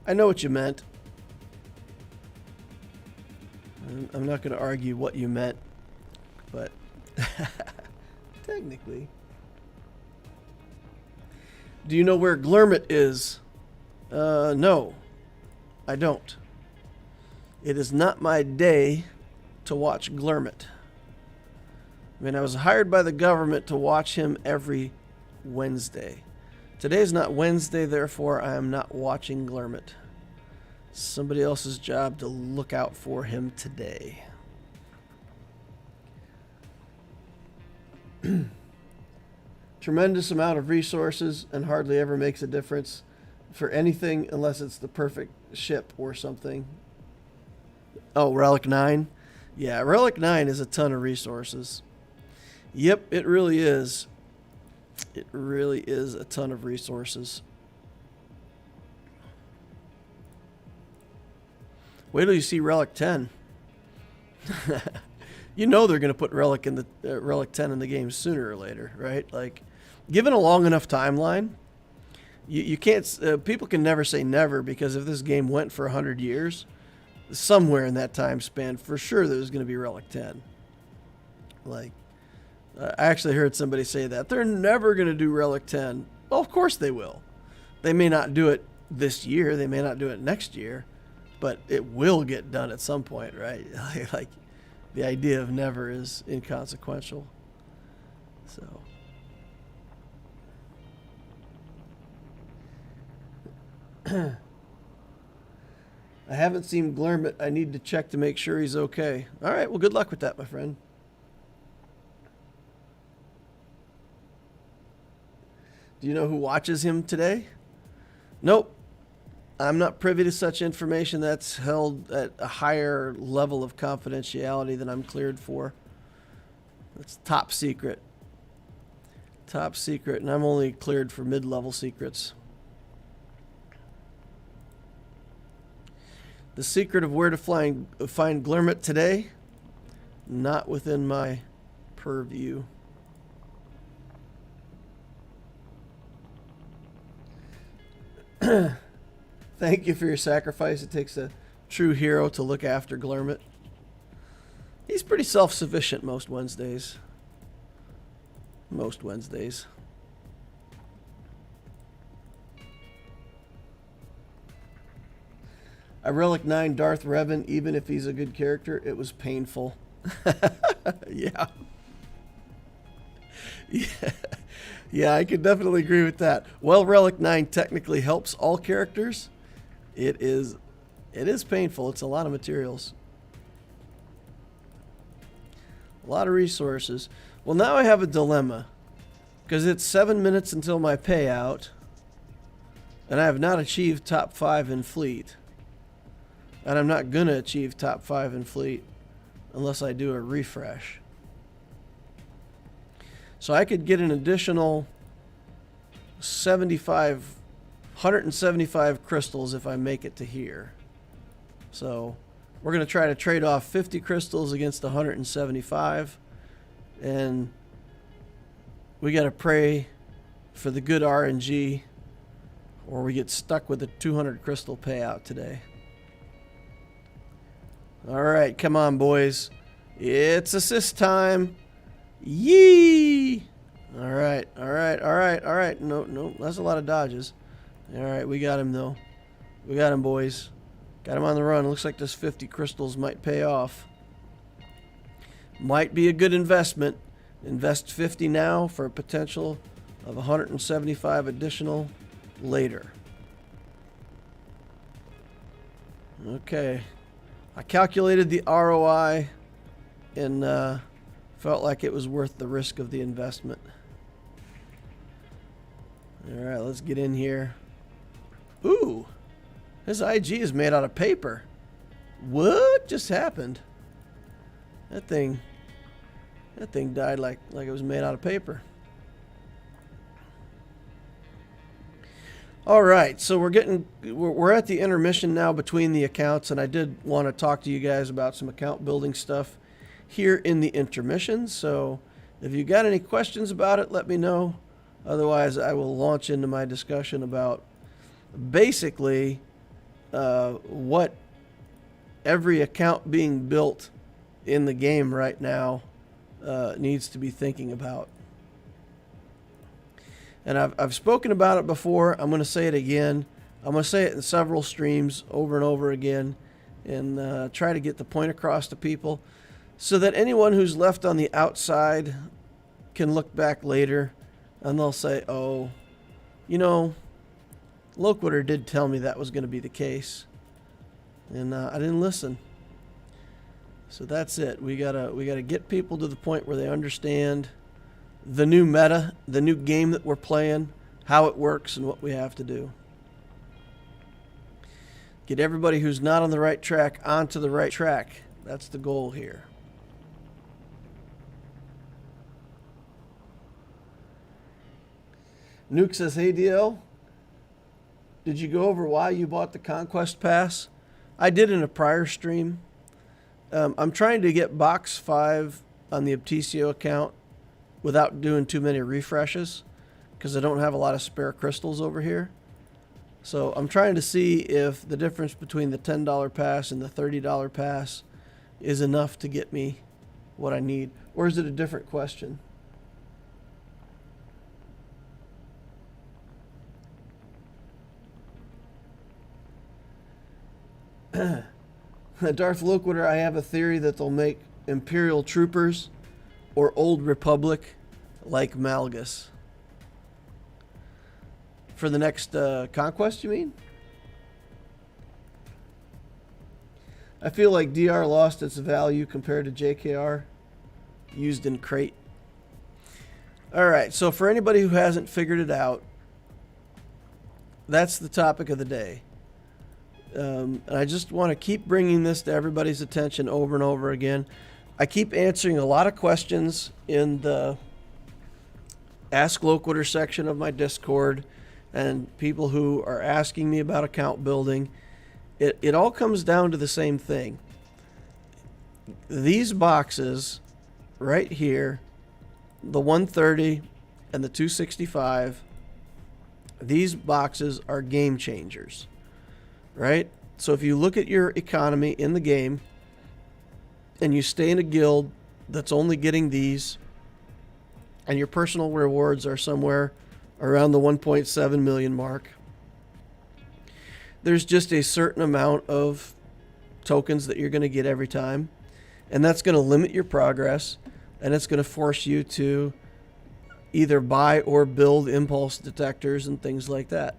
A: I know what you meant. I'm not going to argue what you meant, but technically. Do you know where Glurmit is? No, I don't. It is not my day to watch Glurmit. I mean, I was hired by the government to watch him every Wednesday. Today's not Wednesday, therefore I am not watching Glurmit. Somebody else's job to look out for him today. Tremendous amount of resources and hardly ever makes a difference for anything unless it's the perfect ship or something. Oh, Relic 9? Yeah, Relic 9 is a ton of resources. Yep, it really is. It really is a ton of resources. Wait till you see Relic 10. You know they're going to put Relic in the Relic 10 in the game sooner or later, right? Like, given a long enough timeline, you can't. People can never say never, because if this game went for 100 years, somewhere in that time span, for sure there's going to be Relic 10. Like, I actually heard somebody say that they're never going to do Relic 10. Well, of course they will. They may not do it this year. They may not do it next year. But it will get done at some point, right? Like, the idea of never is inconsequential. So. I haven't seen Glurmit. I need to check to make sure he's okay. All right, well, good luck with that, my friend. Do you know who watches him today? Nope. I'm not privy to such information. That's held at a higher level of confidentiality than I'm cleared for. That's top secret. Top secret, and I'm only cleared for mid-level secrets. The secret of where to find Glurmit today, not within my purview. Thank you for your sacrifice. It takes a true hero to look after Glurmit. He's pretty self-sufficient most Wednesdays. Most Wednesdays. I Relic 9 Darth Revan, even if he's a good character, it was painful. Yeah. Yeah. Yeah, I could definitely agree with that. Well, Relic 9 technically helps all characters. It is painful. It's a lot of materials. A lot of resources. Well, now I have a dilemma, because it's 7 minutes until my payout. And I have not achieved top 5 in fleet. And I'm not going to achieve top 5 in fleet unless I do a refresh. So I could get an additional 175 crystals if I make it to here. So we're going to try to trade off 50 crystals against 175. And we got to pray for the good RNG, or we get stuck with a 200 crystal payout today. All right, come on, boys. It's assist time. Yee! All right. No, that's a lot of dodges. All right, we got him, though. We got him, boys. Got him on the run. Looks like this 50 crystals might pay off. Might be a good investment. Invest 50 now for a potential of 175 additional later. Okay. I calculated the ROI and felt like it was worth the risk of the investment. All right, let's get in here. Ooh, his IG is made out of paper. What just happened? That thing died like it was made out of paper. All right, so we're at the intermission now between the accounts, and I did want to talk to you guys about some account building stuff here in the intermission. So if you got any questions about it, let me know. Otherwise, I will launch into my discussion about basically what every account being built in the game right now needs to be thinking about. And I've spoken about it before. I'm going to say it again. I'm going to say it in several streams over and over again, and try to get the point across to people so that anyone who's left on the outside can look back later and they'll say, oh, you know, Loquitur did tell me that was going to be the case, and I didn't listen. So that's it. We gotta get people to the point where they understand the new meta, the new game that we're playing, how it works, and what we have to do. Get everybody who's not on the right track onto the right track. That's the goal here. Nuke says, hey DL, did you go over why you bought the Conquest Pass? I did in a prior stream. I'm trying to get box 5 on the Optisio account without doing too many refreshes because I don't have a lot of spare crystals over here. So I'm trying to see if the difference between the $10 pass and the $30 pass is enough to get me what I need. Or is it a different question? Darth Loquitur, I have a theory that they'll make Imperial Troopers or Old Republic like Malgus. For the next conquest, you mean? I feel like DR lost its value compared to JKR used in crate. Alright, so for anybody who hasn't figured it out, that's the topic of the day. And I just want to keep bringing this to everybody's attention over and over again. I keep answering a lot of questions in the Ask Loquitur section of my Discord, and people who are asking me about account building. It all comes down to the same thing. These boxes right here, the 130 and the 265, these boxes are game changers. Right? So if you look at your economy in the game and you stay in a guild that's only getting these, and your personal rewards are somewhere around the 1.7 million mark, there's just a certain amount of tokens that you're going to get every time, and that's going to limit your progress, and it's going to force you to either buy or build impulse detectors and things like that.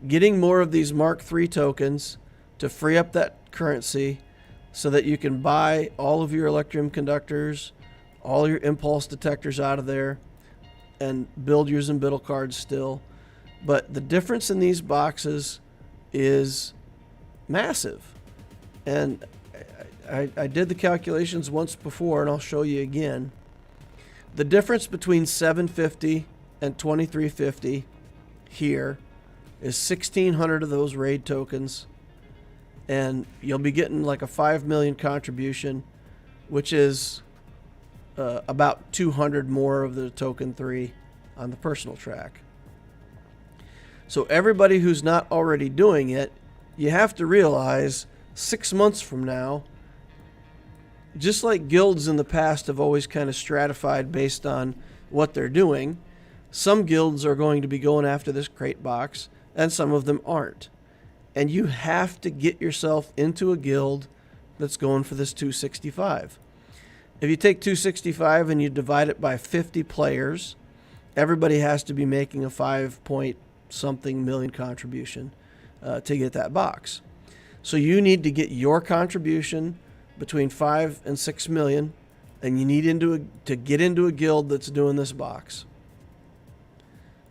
A: Getting more of these Mark III tokens to free up that currency so that you can buy all of your electrum conductors, all your impulse detectors out of there, and build your Zimbital cards still. But the difference in these boxes is massive. And I did the calculations once before, and I'll show you again. The difference between 750 and 2350 here is 1,600 of those raid tokens, and you'll be getting like a 5 million contribution, which is about 200 more of the token 3 on the personal track. So everybody who's not already doing it, you have to realize 6 months from now, just like guilds in the past have always kind of stratified based on what they're doing, some guilds are going to be going after this crate box, and some of them aren't. And you have to get yourself into a guild that's going for this 265. If you take 265 and you divide it by 50 players, everybody has to be making a 5 point something million contribution to get that box. So you need to get your contribution between 5 and 6 million, and you need to get into a guild that's doing this box.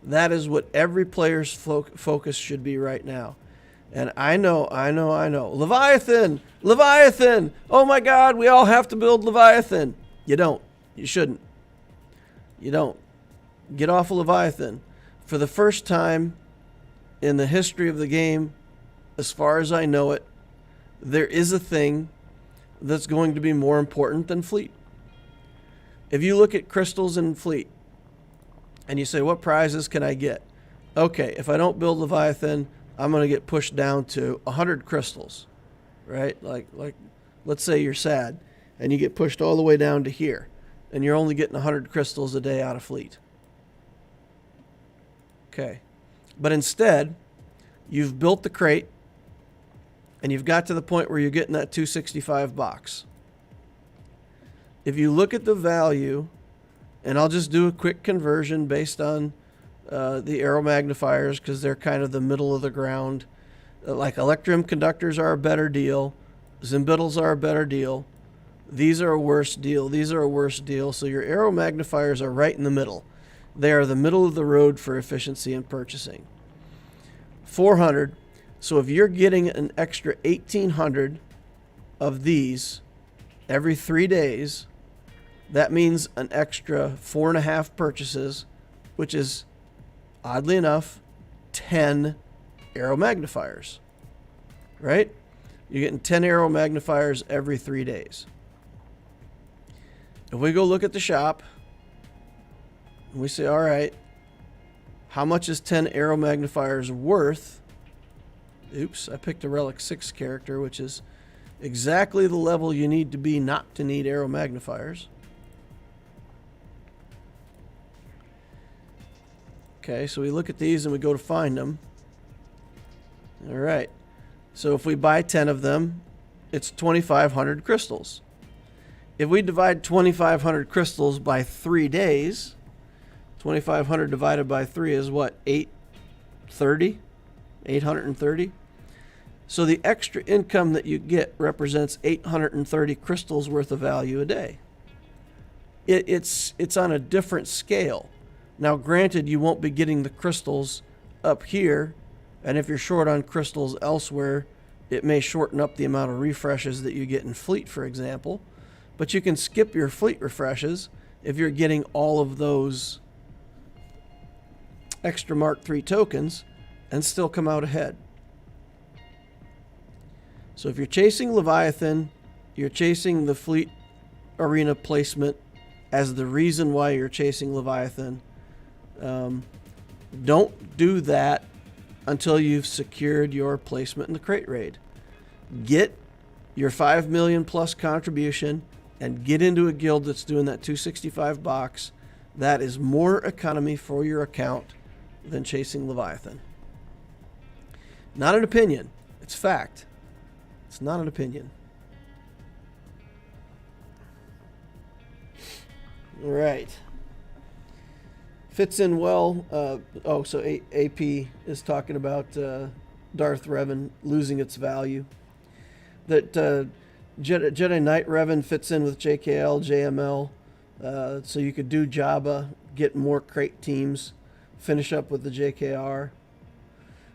A: That is what every player's focus should be right now. And I know. Leviathan! Oh my God, we all have to build Leviathan. You don't. You shouldn't. You don't. Get off of Leviathan. For the first time in the history of the game, as far as I know it, there is a thing that's going to be more important than fleet. If you look at crystals and fleet, and you say, what prizes can I get? Okay, if I don't build Leviathan, I'm going to get pushed down to 100 crystals, right? Like, let's say you're sad, and you get pushed all the way down to here, and you're only getting 100 crystals a day out of fleet. Okay, but instead, you've built the crate, and you've got to the point where you're getting that 265 box. If you look at the value, and I'll just do a quick conversion based on the arrow magnifiers because they're kind of the middle of the ground. Like Electrum conductors are a better deal. Zimbittles are a better deal. These are a worse deal. These are a worse deal. So your arrow magnifiers are right in the middle. They are the middle of the road for efficiency in purchasing. 400. So if you're getting an extra 1,800 of these every 3 days, that means an extra 4.5 purchases, which is, oddly enough, 10 arrow magnifiers, right? You're getting 10 arrow magnifiers every 3 days. If we go look at the shop, and we say, all right, how much is 10 arrow magnifiers worth? Oops, I picked a Relic 6 character, which is exactly the level you need to be not to need arrow magnifiers. Okay, so we look at these and we go to find them. All right, so if we buy 10 of them, it's 2,500 crystals. If we divide 2,500 crystals by 3 days, 2,500 divided by 3 is what, 830? 830? So the extra income that you get represents 830 crystals worth of value a day. It's on a different scale. Now, granted, you won't be getting the crystals up here, and if you're short on crystals elsewhere, it may shorten up the amount of refreshes that you get in fleet, for example. But you can skip your fleet refreshes if you're getting all of those extra Mark III tokens and still come out ahead. So if you're chasing Leviathan, you're chasing the fleet arena placement as the reason why you're chasing Leviathan. Don't do that until you've secured your placement in the crate raid. Get your 5 million plus contribution and get into a guild that's doing that 265 box. That is more economy for your account than chasing Leviathan. Not an opinion. It's fact. It's not an opinion. All right. Fits in well. So AP is talking about Darth Revan losing its value. That Jedi Knight Revan fits in with JKL, JML. So you could do Jabba, get more crate teams, finish up with the JKR.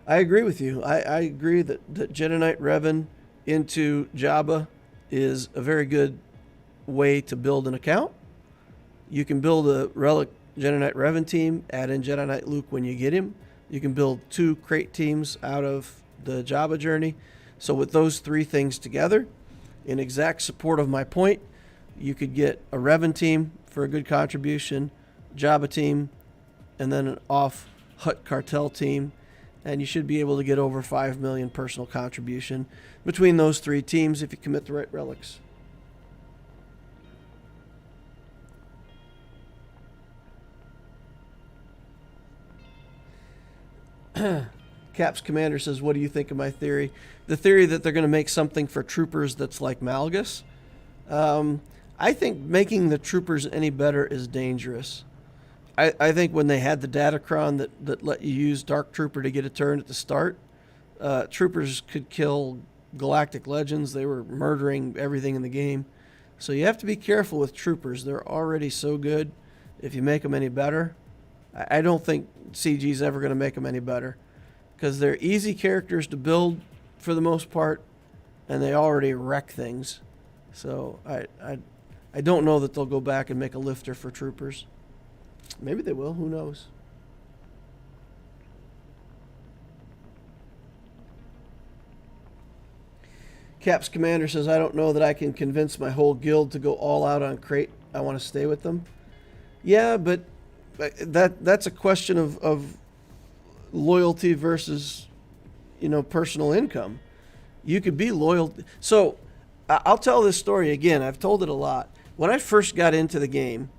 A: I agree with you. I agree that Jedi Knight Revan into Jabba is a very good way to build an account. You can build a Relic Jedi Knight Revan team, add in Jedi Knight Luke when you get him. You can build 2 crate teams out of the Jabba journey. So with those 3 things together, in exact support of my point, you could get a Revan team for a good contribution, Jabba team, and then an off Hutt Cartel team, and you should be able to get over 5 million personal contribution between those 3 teams if you commit the right relics. Cap's Commander says, what do you think of my theory? The theory that they're going to make something for troopers that's like Malgus. I think making the troopers any better is dangerous. I think when they had the Datacron that let you use Dark Trooper to get a turn at the start, troopers could kill Galactic Legends. They were murdering everything in the game. So you have to be careful with troopers. They're already so good. If you make them any better, I don't think CG's ever going to make them any better, because they're easy characters to build for the most part, and they already wreck things. So I don't know that they'll go back and make a lifter for troopers. Maybe they will. Who knows? Cap's Commander says, I don't know that I can convince my whole guild to go all out on crate. I want to stay with them. Yeah, but that's a question of loyalty versus, personal income. You could be loyal. So I'll tell this story again. I've told it a lot. When I first got into the game,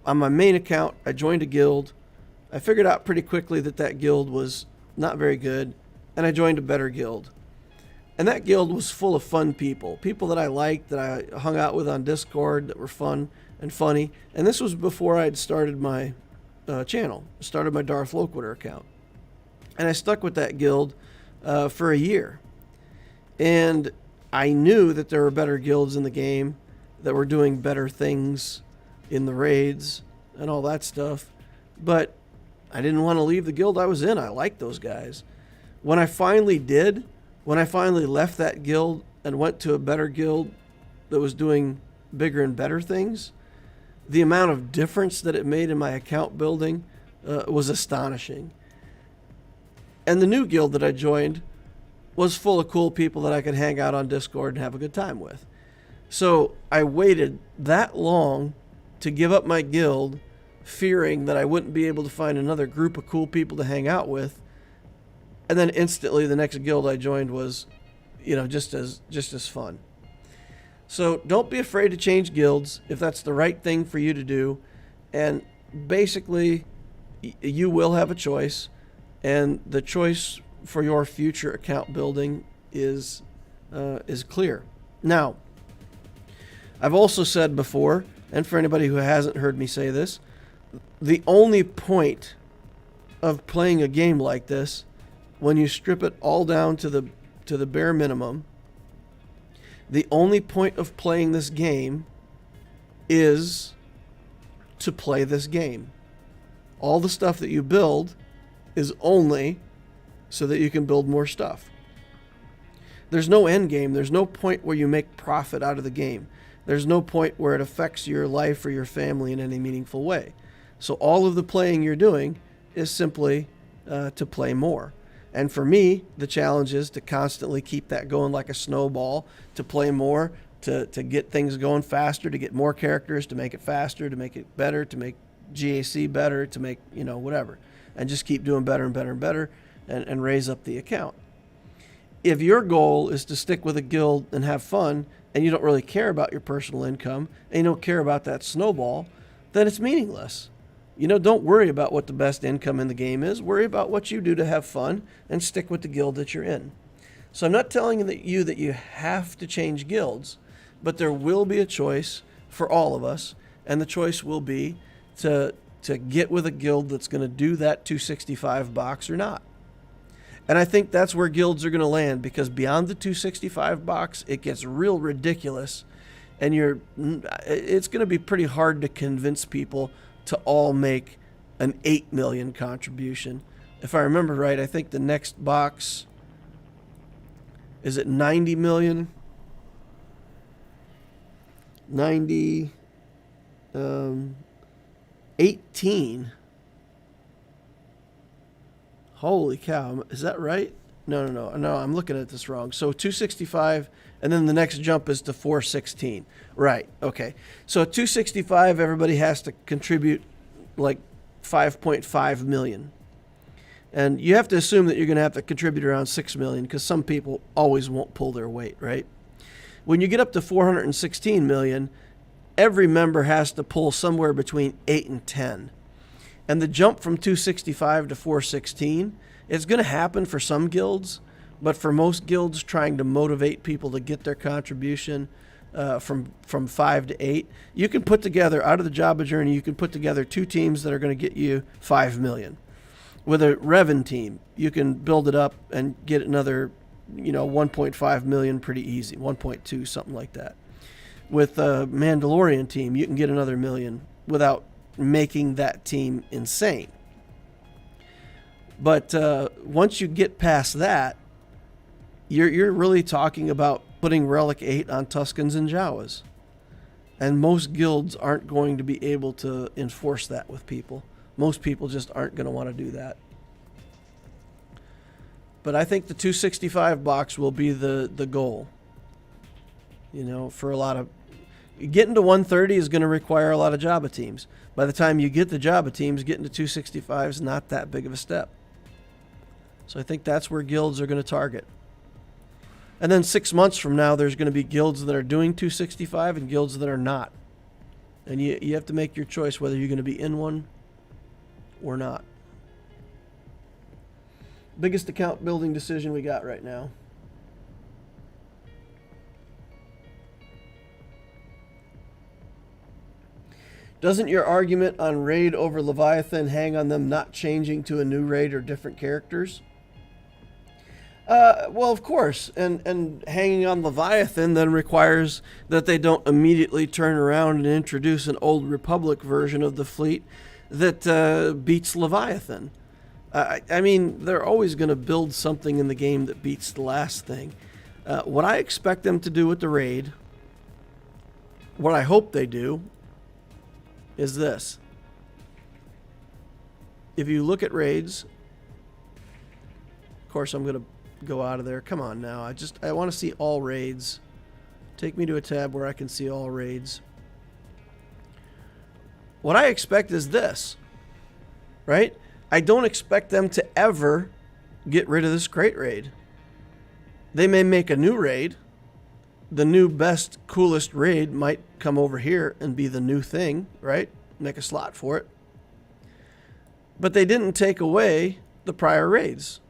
A: on my main account, I joined a guild. I figured out pretty quickly that guild was not very good, and I joined a better guild. And that guild was full of fun people that I liked, that I hung out with on Discord, that were fun and funny. And this was before I'd started my channel, started my Darth Loquitur account. And I stuck with that guild for a year. And I knew that there were better guilds in the game that were doing better things in the raids and all that stuff. But I didn't want to leave the guild I was in. I liked those guys. When I finally left that guild and went to a better guild that was doing bigger and better things, the amount of difference that it made in my account building was astonishing. And the new guild that I joined was full of cool people that I could hang out on Discord and have a good time with. So I waited that long to give up my guild, fearing that I wouldn't be able to find another group of cool people to hang out with. And then instantly the next guild I joined was, just as fun. So don't be afraid to change guilds if that's the right thing for you to do. And basically, you will have a choice. And the choice for your future account building is clear. Now, I've also said before, and for anybody who hasn't heard me say this, the only point of playing a game like this, when you strip it all down to the bare minimum, the only point of playing this game is to play this game. All the stuff that you build is only so that you can build more stuff. There's no end game. There's no point where you make profit out of the game. There's no point where it affects your life or your family in any meaningful way. So all of the playing you're doing is simply to play more. And for me, the challenge is to constantly keep that going like a snowball, to play more, to get things going faster, to get more characters, to make it faster, to make it better, to make GAC better, to make, whatever. And just keep doing better and better and better and raise up the account. If your goal is to stick with a guild and have fun, and you don't really care about your personal income, and you don't care about that snowball, then it's meaningless. Don't worry about what the best income in the game is. Worry about what you do to have fun and stick with the guild that you're in. So I'm not telling you that you have to change guilds, but there will be a choice for all of us, and the choice will be to get with a guild that's going to do that 265 box or not. And I think that's where guilds are going to land, because beyond the 265 box, it gets real ridiculous, and it's going to be pretty hard to convince people to all make an 8 million contribution if I remember right, I think the next box is at 90 million. 90, 18. Holy cow. Is that right? No, I'm looking at this wrong. So 265, and then the next jump is to 416. Right, okay. So at 265, everybody has to contribute like 5.5 million. And you have to assume that you're going to have to contribute around 6 million because some people always won't pull their weight, right? When you get up to 416 million, every member has to pull somewhere between 8 and 10. And the jump from 265 to 416 is going to happen for some guilds, but for most guilds trying to motivate people to get their contribution from 5 to 8, you can put together, out of the Jabba journey, you can put together 2 teams that are going to get you 5 million. With a Revan team, you can build it up and get another 1.5 million pretty easy, 1.2, something like that. With a Mandalorian team, you can get another million without making that team insane. But once you get past that, you're really talking about putting Relic 8 on Tuskens and Jawas. And most guilds aren't going to be able to enforce that with people. Most people just aren't going to want to do that. But I think the 265 box will be the goal. For a lot of... Getting to 130 is going to require a lot of Jabba teams. By the time you get the Jabba teams, getting to 265 is not that big of a step. So I think that's where guilds are going to target. And then 6 months from now, there's going to be guilds that are doing 265 and guilds that are not. And you have to make your choice whether you're going to be in one or not. Biggest account building decision we got right now. Doesn't your argument on raid over Leviathan hang on them not changing to a new raid or different characters? Well, of course. And hanging on Leviathan then requires that they don't immediately turn around and introduce an old Republic version of the fleet that beats Leviathan. I mean, they're always going to build something in the game that beats the last thing. What I expect them to do with the raid, what I hope they do, is this. If you look at raids, of course I'm going to go out of there. Come on now. I want to see all raids. Take me to a tab where I can see all raids. What I expect is this, right? I don't expect them to ever get rid of this crate raid. They may make a new raid. The new best, coolest raid might come over here and be the new thing, right? Make a slot for it. But they didn't take away the prior raids.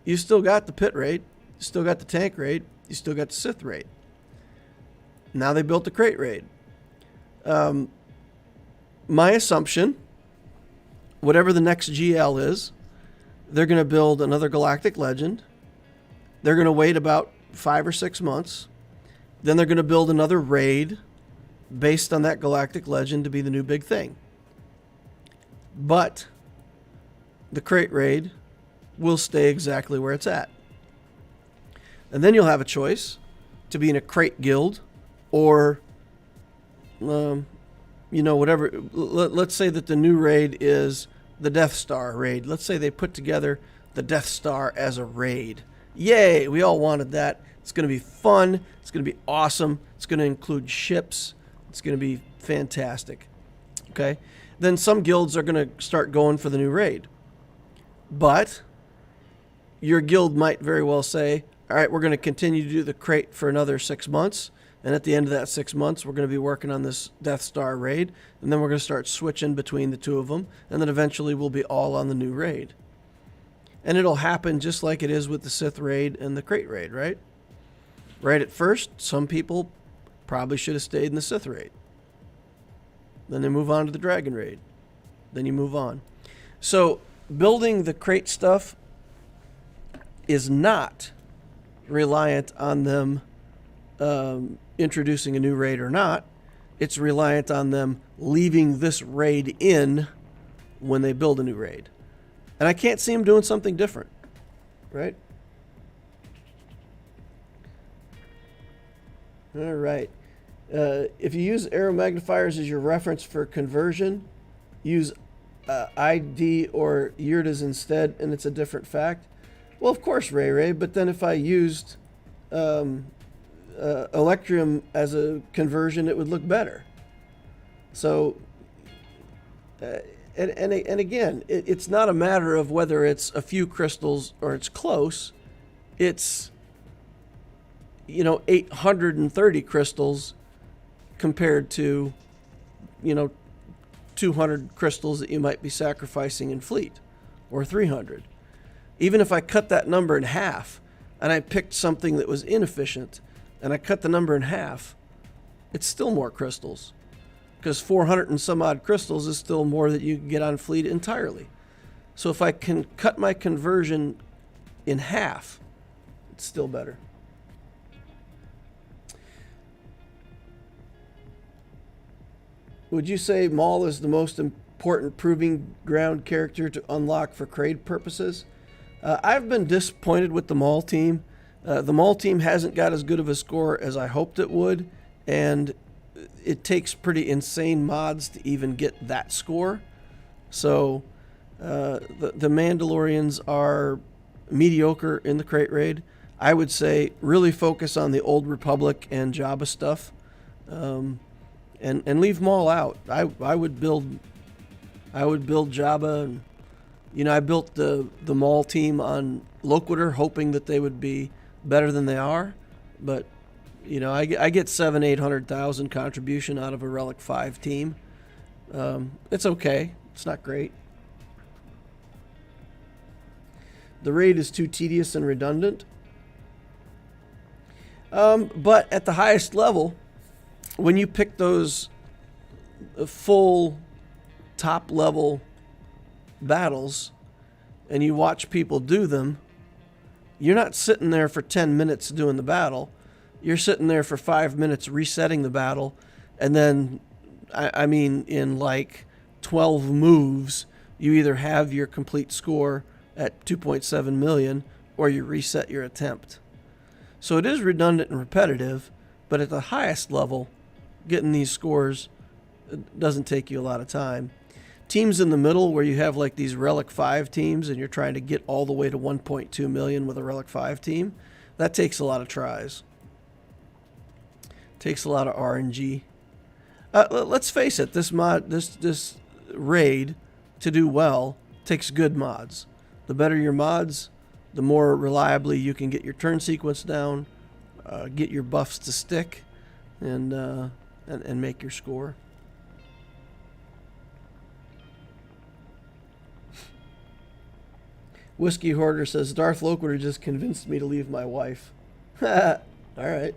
A: You still got the pit raid. You still got the tank raid. You still got the Sith raid. Now they built the crate raid. My assumption, whatever the next GL is, they're going to build another Galactic Legend. They're going to wait about 5 or 6 months. Then they're going to build another raid based on that Galactic Legend to be the new big thing. But the crate raid will stay exactly where it's at. And then you'll have a choice to be in a crate guild or, whatever. Let's say that the new raid is the Death Star raid. Let's say they put together the Death Star as a raid. Yay, we all wanted that. It's going to be fun. It's going to be awesome. It's going to include ships. It's going to be fantastic. Okay? Then some guilds are going to start going for the new raid. But your guild might very well say, all right, we're going to continue to do the crate for another 6 months. And at the end of that 6 months, we're going to be working on this Death Star raid. And then we're going to start switching between the two of them. And then eventually we'll be all on the new raid. And it'll happen just like it is with the Sith raid and the crate raid, right? Right at first, some people probably should have stayed in the Sith raid. Then they move on to the Dragon raid. Then you move on. So building the crate stuff is not reliant on them introducing a new raid or not. It's reliant on them leaving this raid in when they build a new raid. And I can't see them doing something different, right? All right. If you use arrow magnifiers as your reference for conversion, use ID or Yurdas instead, and it's a different fact. Well, of course, Ray, but then if I used Electrium as a conversion, it would look better. So, and again, it's not a matter of whether it's a few crystals or it's close. It's, 830 crystals compared to, 200 crystals that you might be sacrificing in fleet, or 300. Even if I cut that number in half and I picked something that was inefficient and I cut the number in half, it's still more crystals, because 400 and some odd crystals is still more that you can get on fleet entirely. So if I can cut my conversion in half, it's still better. Would you say Maul is the most important proving ground character to unlock for Kraid purposes? I've been disappointed with the Maul team. The Maul team hasn't got as good of a score as I hoped it would, and it takes pretty insane mods to even get that score. So the Mandalorians are mediocre in the crate raid. I would say really focus on the Old Republic and Jabba stuff. And leave Maul out. I would build Jabba, and I built the Maul team on Loquitur, hoping that they would be better than they are. But I get 700,000-800,000 contribution out of a Relic 5 team. It's okay. It's not great. The raid is too tedious and redundant. But at the highest level, when you pick those full top level battles and you watch people do them, you're not sitting there for 10 minutes doing the battle. You're sitting there for 5 minutes resetting the battle, and then, I mean, in like 12 moves, you either have your complete score at 2.7 million or you reset your attempt. So it is redundant and repetitive, but at the highest level, getting these scores doesn't take you a lot of time. Teams in the middle where you have like these Relic 5 teams and you're trying to get all the way to 1.2 million with a Relic 5 team, that takes a lot of tries. Takes a lot of RNG. Let's face it, this raid, to do well, takes good mods. The better your mods, the more reliably you can get your turn sequence down, get your buffs to stick, and make your score. Whiskey Hoarder says, Darth Loquitur just convinced me to leave my wife. All right.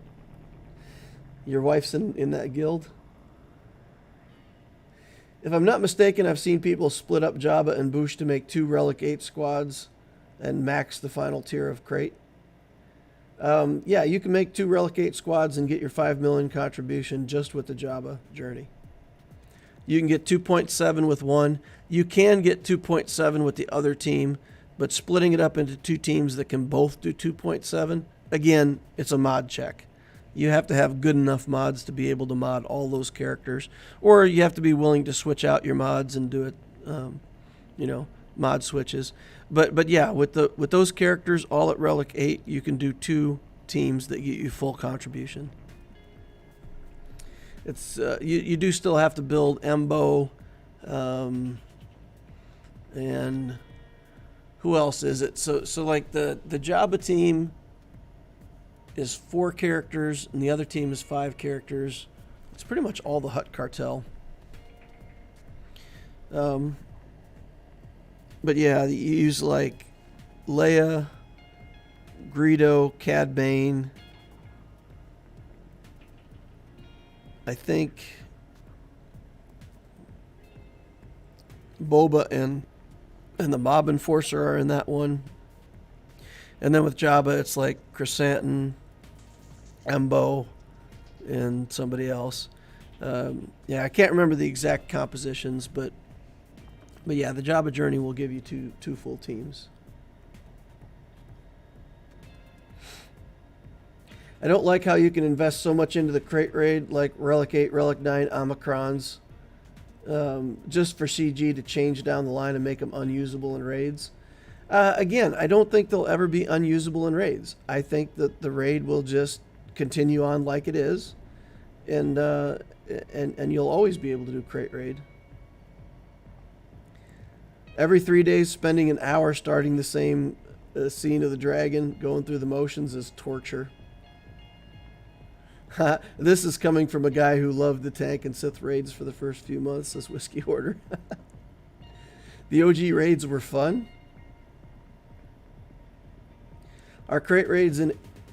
A: Your wife's in that guild? If I'm not mistaken, I've seen people split up Jabba and Boosh to make 2 Relic 8 squads and max the final tier of crate. Yeah, you can make 2 Relic 8 squads and get your 5 million contribution just with the Jabba journey. You can get 2.7 with one. You can get 2.7 with the other team, but splitting it up into 2 teams that can both do 2.7, again, it's a mod check. You have to have good enough mods to be able to mod all those characters, or you have to be willing to switch out your mods and do it, mod switches. But yeah, with those characters all at Relic 8, you can do 2 teams that get you full contribution. It's you do still have to build Embo, and who else is it? So like the Jabba team is 4 characters and the other team is 5 characters. It's pretty much all the Hutt cartel. But yeah, you use like Leia, Greedo, Cad Bane, I think Boba and the Mob Enforcer are in that one. And then with Jabba, it's like Chrysanthemum, Embo, and somebody else. Yeah, I can't remember the exact compositions, but But yeah, the Jabba Journey will give you two full teams. I don't like how you can invest so much into the crate raid, like Relic 8, Relic 9, Omicrons, just for CG to change down the line and make them unusable in raids. Again, I don't think they'll ever be unusable in raids. I think that the raid will just continue on like it is, and you'll always be able to do crate raid. Every 3 days, spending an hour starting the same scene of the dragon, going through the motions, is torture. This is coming from a guy who loved the tank and Sith raids for the first few months, says Whiskey Order. The OG raids were fun. Our crate raids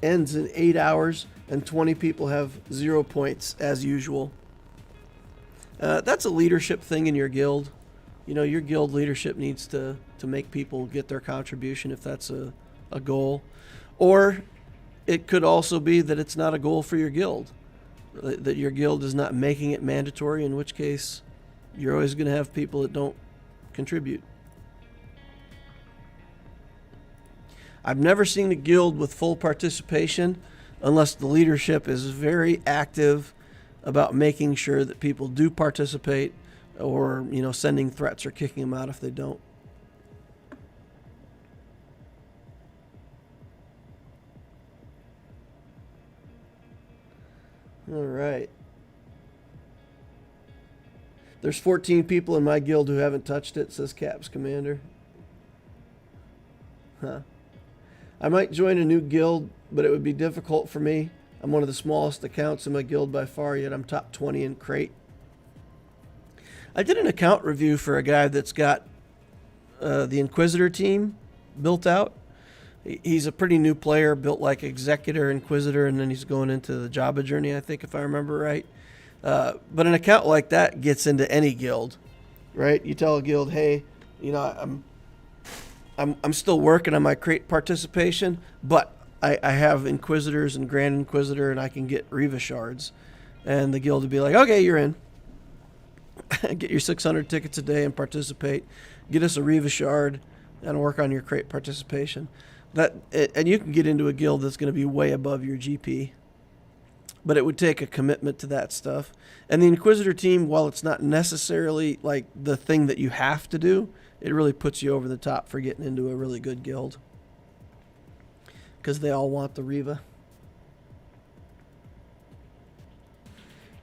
A: ends in 8 hours, and 20 people have 0 points, as usual. That's a leadership thing in your guild. You know, your guild leadership needs to make people get their contribution if that's a goal. Or it could also be that it's not a goal for your guild, that your guild is not making it mandatory, in which case you're always going to have people that don't contribute. I've never seen a guild with full participation unless the leadership is very active about making sure that people do participate, or, you know, sending threats or kicking them out if they don't. All right. There's 14 people in my guild who haven't touched it, says Caps Commander. Huh. I might join a new guild, but it would be difficult for me. I'm one of the smallest accounts in my guild by far, yet I'm top 20 in crate. I did an account review for a guy that's got the Inquisitor team built out. He's a pretty new player, built like Executor, Inquisitor, and then he's going into the Jabba Journey, I think, if I remember right. But an account like that gets into any guild, right? You tell a guild, hey, you know, I'm still working on my crate participation, but I have Inquisitors and Grand Inquisitor, and I can get Reva shards. And the guild would be like, okay, you're in. Get your 600 tickets a day and participate. Get us a Reva shard and work on your crate participation. And you can get into a guild that's going to be way above your GP. But it would take a commitment to that stuff. And the Inquisitor team, while it's not necessarily like the thing that you have to do, it really puts you over the top for getting into a really good guild. Because they all want the Reva.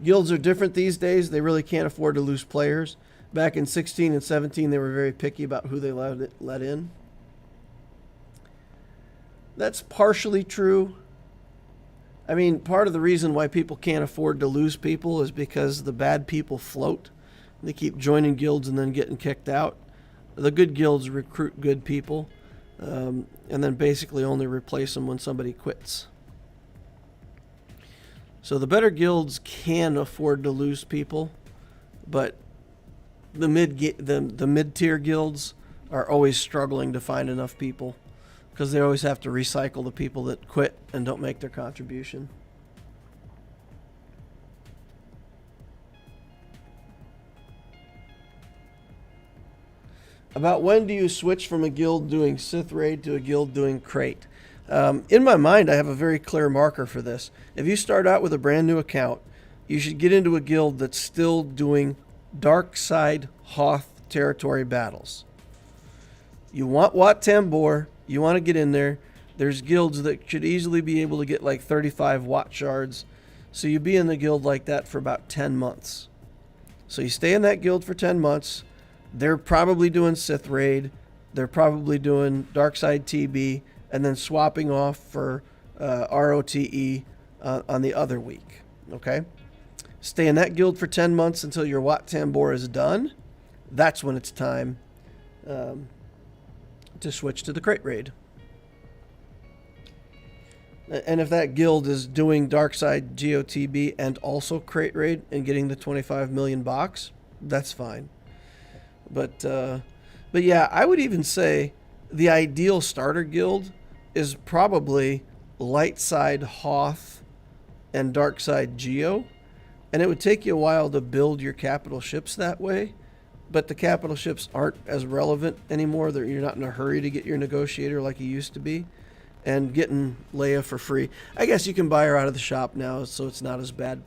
A: Guilds are different these days. They really can't afford to lose players. Back in 16 and 17, they were very picky about who they let in. That's partially true. I mean, part of the reason why people can't afford to lose people is because the bad people float. They keep joining guilds and then getting kicked out. The good guilds recruit good people, and then basically only replace them when somebody quits. So the better guilds can afford to lose people, but the mid-tier guilds are always struggling to find enough people because they always have to recycle the people that quit and don't make their contribution. About when do you switch from a guild doing Sith Raid to a guild doing Crate? In my mind, I have a very clear marker for this. If you start out with a brand new account, you should get into a guild that's still doing Dark Side Hoth territory battles. You want Wat Tambor, you want to get in there. There's guilds that should easily be able to get like 35 Wat shards. So you be in the guild like that for about 10 months. So you stay in that guild for 10 months. They're probably doing Sith Raid. They're probably doing Dark Side TB, and then swapping off for ROTE on the other week. Okay? Stay in that guild for 10 months until your Wat Tambor is done. That's when it's time to switch to the Crate Raid. And if that guild is doing Dark Side GOTB and also Crate Raid and getting the 25 million box, that's fine. But yeah, I would even say the ideal starter guild is probably Light Side Hoth and Dark Side Geo. And it would take you a while to build your capital ships that way. but the capital ships aren't as relevant anymore. You're not in a hurry to get your Negotiator like you used to be. And getting Leia for free. I guess you can buy her out of the shop now, so it's not as bad.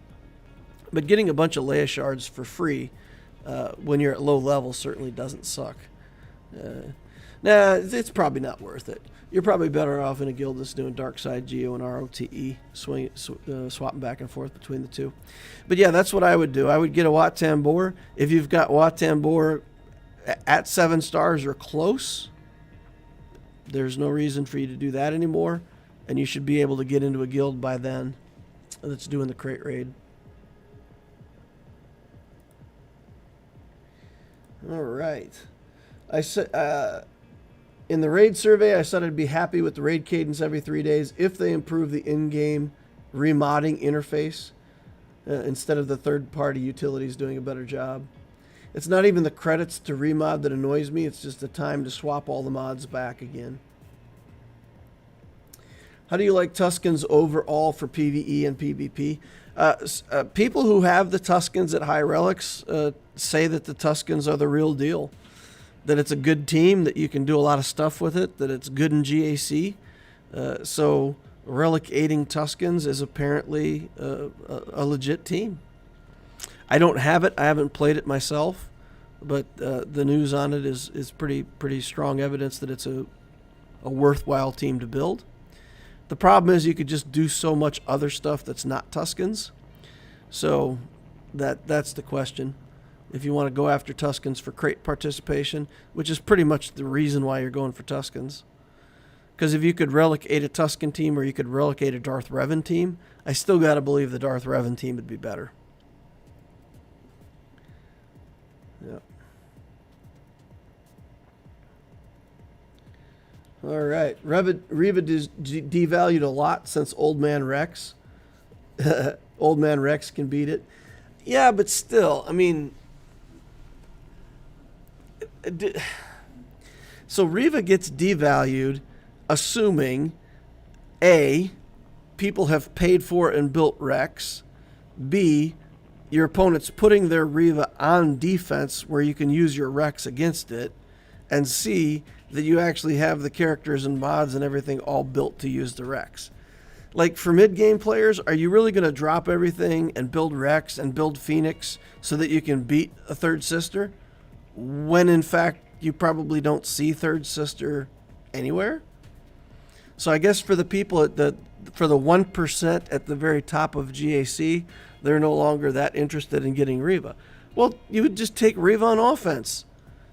A: But getting a bunch of Leia shards for free when you're at low level certainly doesn't suck. It's probably not worth it. You're probably better off in a guild that's doing Dark Side Geo and ROTE, swapping back and forth between the two. But yeah, that's what I would do. I would get a Wat Tambor. If you've got Wat Tambor at 7 stars or close, there's no reason for you to do that anymore, and you should be able to get into a guild by then that's doing the crate raid. All right. I said in the raid survey, I said I'd be happy with the raid cadence every 3 days if they improve the in-game remodding interface instead of the third-party utilities doing a better job. It's not even the credits to remod that annoys me. It's just the time to swap all the mods back again. How do you like Tuskens overall for PvE and PvP? People who have the Tuskens at high relics say that the Tuskens are the real deal. That it's a good team, that you can do a lot of stuff with it, that it's good in GAC. So relic aiding Tuskens is apparently a legit team. I don't have it. I haven't played it myself, but the news on it is pretty strong evidence that it's a worthwhile team to build. The problem is you could just do so much other stuff that's not Tuskens. So that's the question. If you want to go after Tuskens for crate participation, which is pretty much the reason why you're going for Tuskens. Because if you could relic aid a Tusken team or you could relic aid a Darth Revan team, I still got to believe the Darth Revan team would be better. Yep. All right. Reva devalued a lot since Old Man Rex. Old Man Rex can beat it. Yeah, but still, I mean... So Reva gets devalued, assuming A, people have paid for and built Rex, B, your opponent's putting their Reva on defense where you can use your Rex against it, and C, that you actually have the characters and mods and everything all built to use the Rex. Like, for mid-game players, are you really going to drop everything and build Rex and build Phoenix so that you can beat a Third Sister? When, in fact, you probably don't see Third Sister anywhere? So I guess for the people for the 1% at the very top of GAC, they're no longer that interested in getting Reva. Well, you would just take Reva on offense.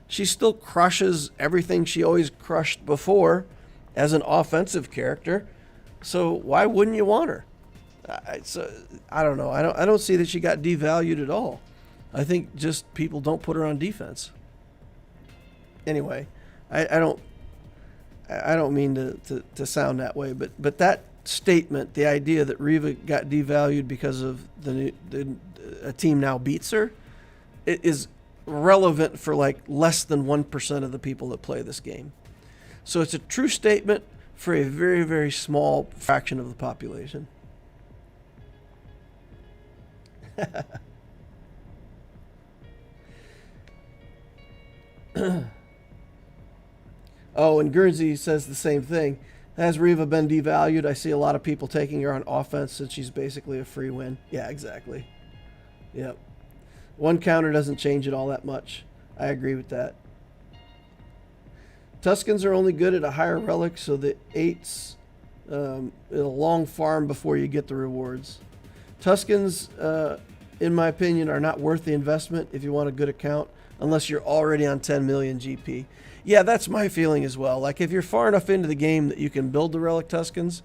A: She still crushes everything she always crushed before as an offensive character. So why wouldn't you want her? I don't know. I don't see that she got devalued at all. I think just people don't put her on defense. Anyway, I don't mean to sound that way, but that statement, the idea that Reva got devalued because of a team now beats her, it is relevant for like less than 1% of the people that play this game. So it's a true statement for a very, very small fraction of the population. Oh, and Guernsey says the same thing. Has Reva been devalued? I see a lot of people taking her on offense since she's basically a free win. Yeah, exactly. Yep. One counter doesn't change it all that much. I agree with that. Tuskens are only good at a higher relic, so the 8s a long farm before you get the rewards. Tuskens, in my opinion, are not worth the investment if you want a good account, unless you're already on 10 million GP. Yeah, that's my feeling as well. Like, if you're far enough into the game that you can build the relic Tuskens,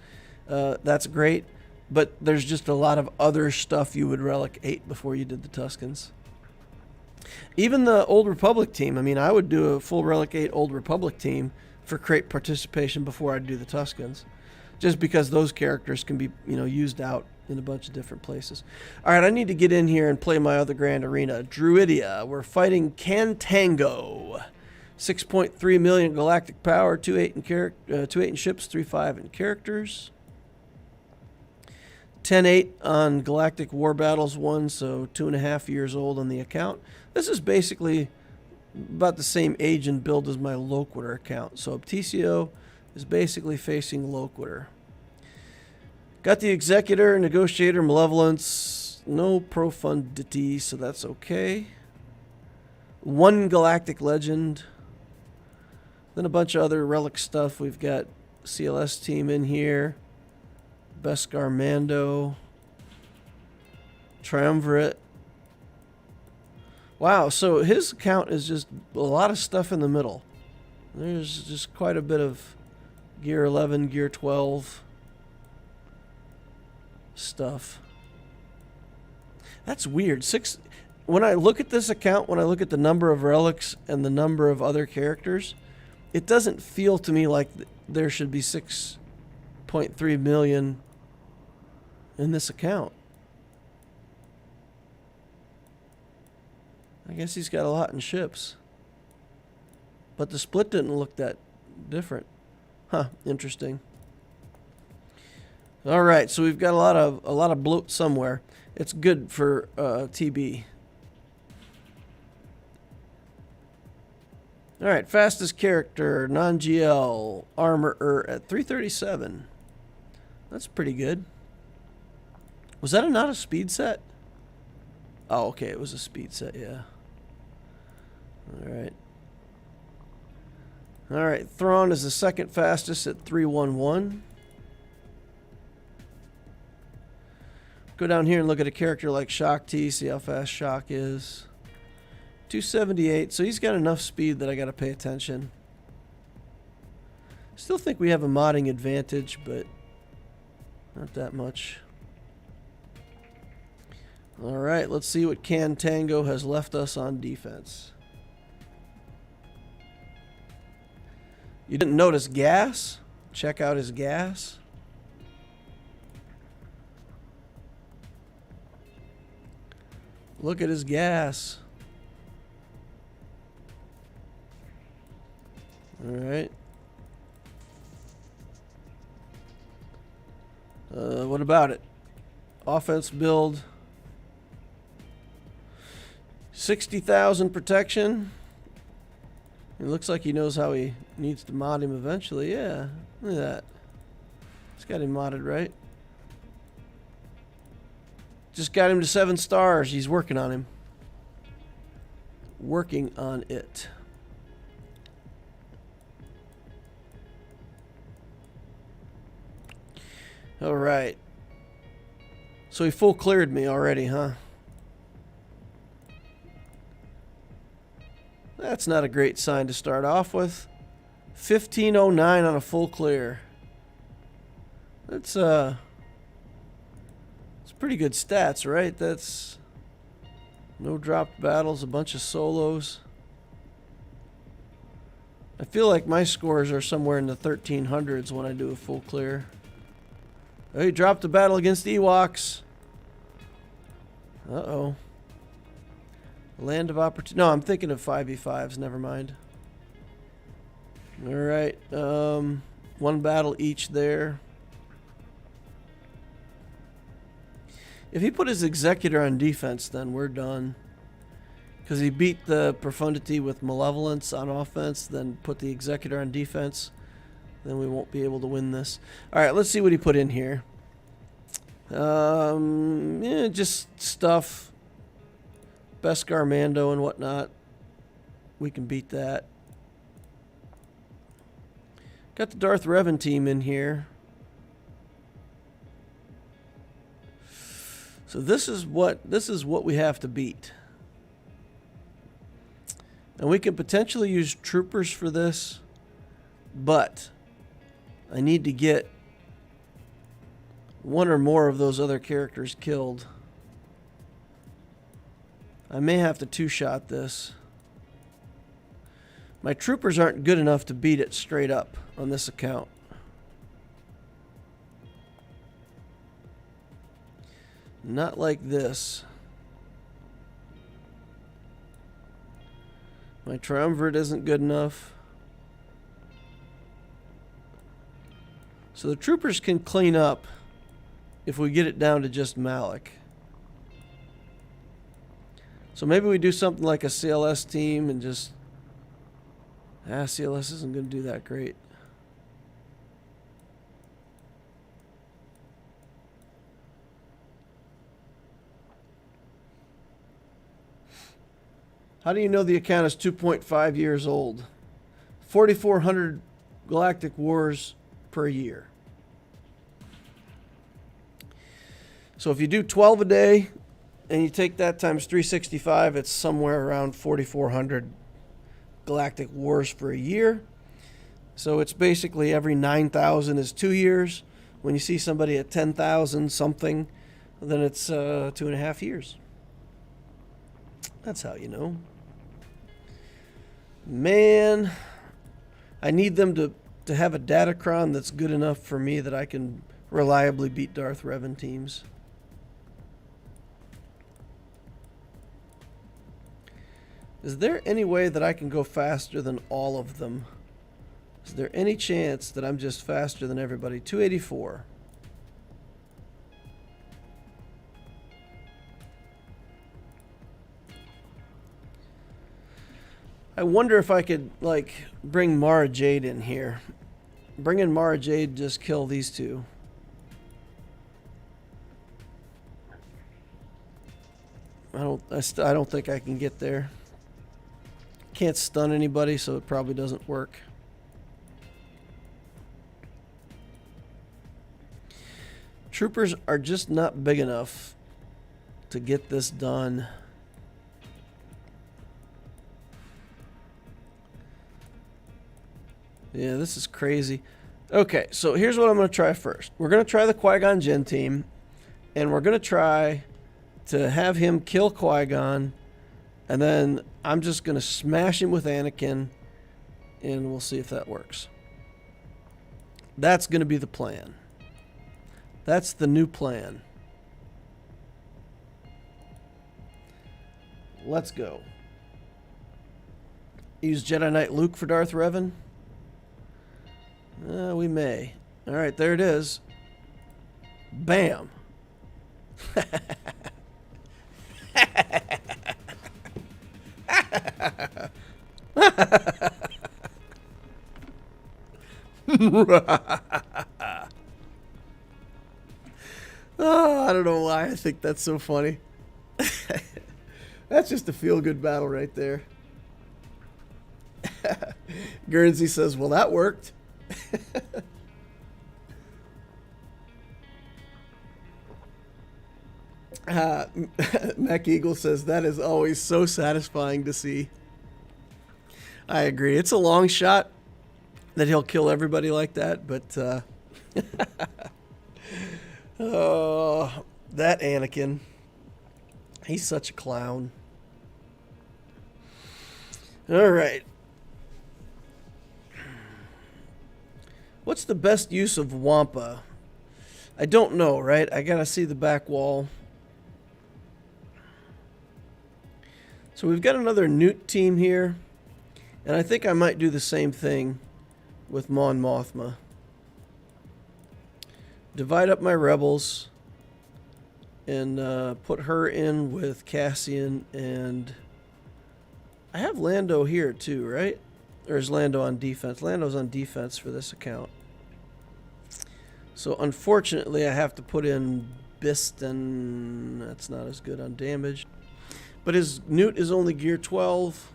A: that's great. But there's just a lot of other stuff you would relic 8 before you did the Tuskens. Even the Old Republic team, I mean, I would do a full relic 8 Old Republic team for crate participation before I'd do the Tuskens. Just because those characters can be, used out in a bunch of different places. All right, I need to get in here and play my other grand arena. Druidia, we're fighting Cantango. 6.3 million galactic power, 2/8 in ships, 3/5 in characters. 10/8 on Galactic War Battles 1, so 2.5 years old on the account. This is basically about the same age and build as my Loquitur account. So Obtisio is basically facing Loquitur. Got the Executor, Negotiator, Malevolence, no profundity, so that's okay. One Galactic Legend. Then a bunch of other relic stuff. We've got CLS team in here. Beskar Mando. Triumvirate. Wow, so his account is just a lot of stuff in the middle. There's just quite a bit of Gear 11, Gear 12 stuff. That's weird. When I look at this account, when I look at the number of relics and the number of other characters, it doesn't feel to me like there should be 6.3 million in this account. I guess he's got a lot in ships. But the split didn't look that different. Huh, interesting. All right, so we've got a lot of bloat somewhere. It's good for TB. All right, fastest character, non-GL, armor at 337. That's pretty good. Was that not a speed set? Oh, okay, it was a speed set, yeah. All right. All right, Thrawn is the second fastest at 311. Go down here and look at a character like Shock T, see how fast Shock is. 278, so he's got enough speed that I got to pay attention. Still think we have a modding advantage, but not that much. All right, let's see what Can Tango has left us on defense. You didn't notice gas? Check out his gas. Look at his gas. All right. What about it? Offense build. 60,000 protection. It looks like he knows how he needs to mod him eventually. Yeah, look at that. It's got him modded, right? Just got him to 7 stars. He's working on him. Working on it. All right. So he full cleared me already, huh? That's not a great sign to start off with. 1509 on a full clear. That's pretty good stats, right? That's no dropped battles, a bunch of solos. I feel like my scores are somewhere in the 1300s when I do a full clear. Oh, he dropped a battle against Ewoks. Uh-oh. Land of Opportunity. No, I'm thinking of 5v5s. Never mind. All right. One battle each there. If he put his Executor on defense, then we're done. Because he beat the Profundity with Malevolence on offense, then put the Executor on defense. Then we won't be able to win this. All right, let's see what he put in here. Yeah, just stuff. Beskar Mando and whatnot. We can beat that. Got the Darth Revan team in here. So this is what we have to beat. And we can potentially use troopers for this, but I need to get one or more of those other characters killed. I may have to two-shot this. My troopers aren't good enough to beat it straight up on this account. Not like this. My Triumvirate isn't good enough. So the troopers can clean up if we get it down to just Malik. So maybe we do something like a CLS team and just CLS isn't going to do that great. How do you know the account is 2.5 years old? 4,400 galactic wars per year. So if you do 12 a day and you take that times 365, it's somewhere around 4,400 galactic wars for a year. So it's basically every 9,000 is 2 years. When you see somebody at 10,000 something, then it's 2.5 years. That's how you know. Man, I need them to have a datacron that's good enough for me that I can reliably beat Darth Revan teams. Is there any way that I can go faster than all of them? Is there any chance that I'm just faster than everybody? 284. I wonder if I could, like, bring Mara Jade in here. Bringing Mara Jade just kill these two. I don't think I can get there. Can't stun anybody, so it probably doesn't work. Troopers are just not big enough to get this done. Yeah, this is crazy. Okay, so here's what I'm going to try first. We're going to try the Qui-Gon Jinn team, and we're going to try to have him kill Qui-Gon, and then I'm just going to smash him with Anakin, and we'll see if that works. That's going to be the plan. That's the new plan. Let's go. Use Jedi Knight Luke for Darth Revan? We may. Alright, there it is. Bam. Oh, I don't know why I think that's so funny. That's just a feel-good battle right there. Guernsey says, well, that worked. Mac Eagle says, that is always so satisfying to see. I agree. It's a long shot that he'll kill everybody like that, but oh, that Anakin. He's such a clown. All right. What's the best use of Wampa? I don't know, right? I gotta see the back wall. So we've got another Newt team here. And I think I might do the same thing with Mon Mothma. Divide up my rebels and put her in with Cassian, and I have Lando here too, right? Or is Lando on defense? Lando's on defense for this account. So unfortunately I have to put in Biston. That's not as good on damage. But his Newt is only gear 12.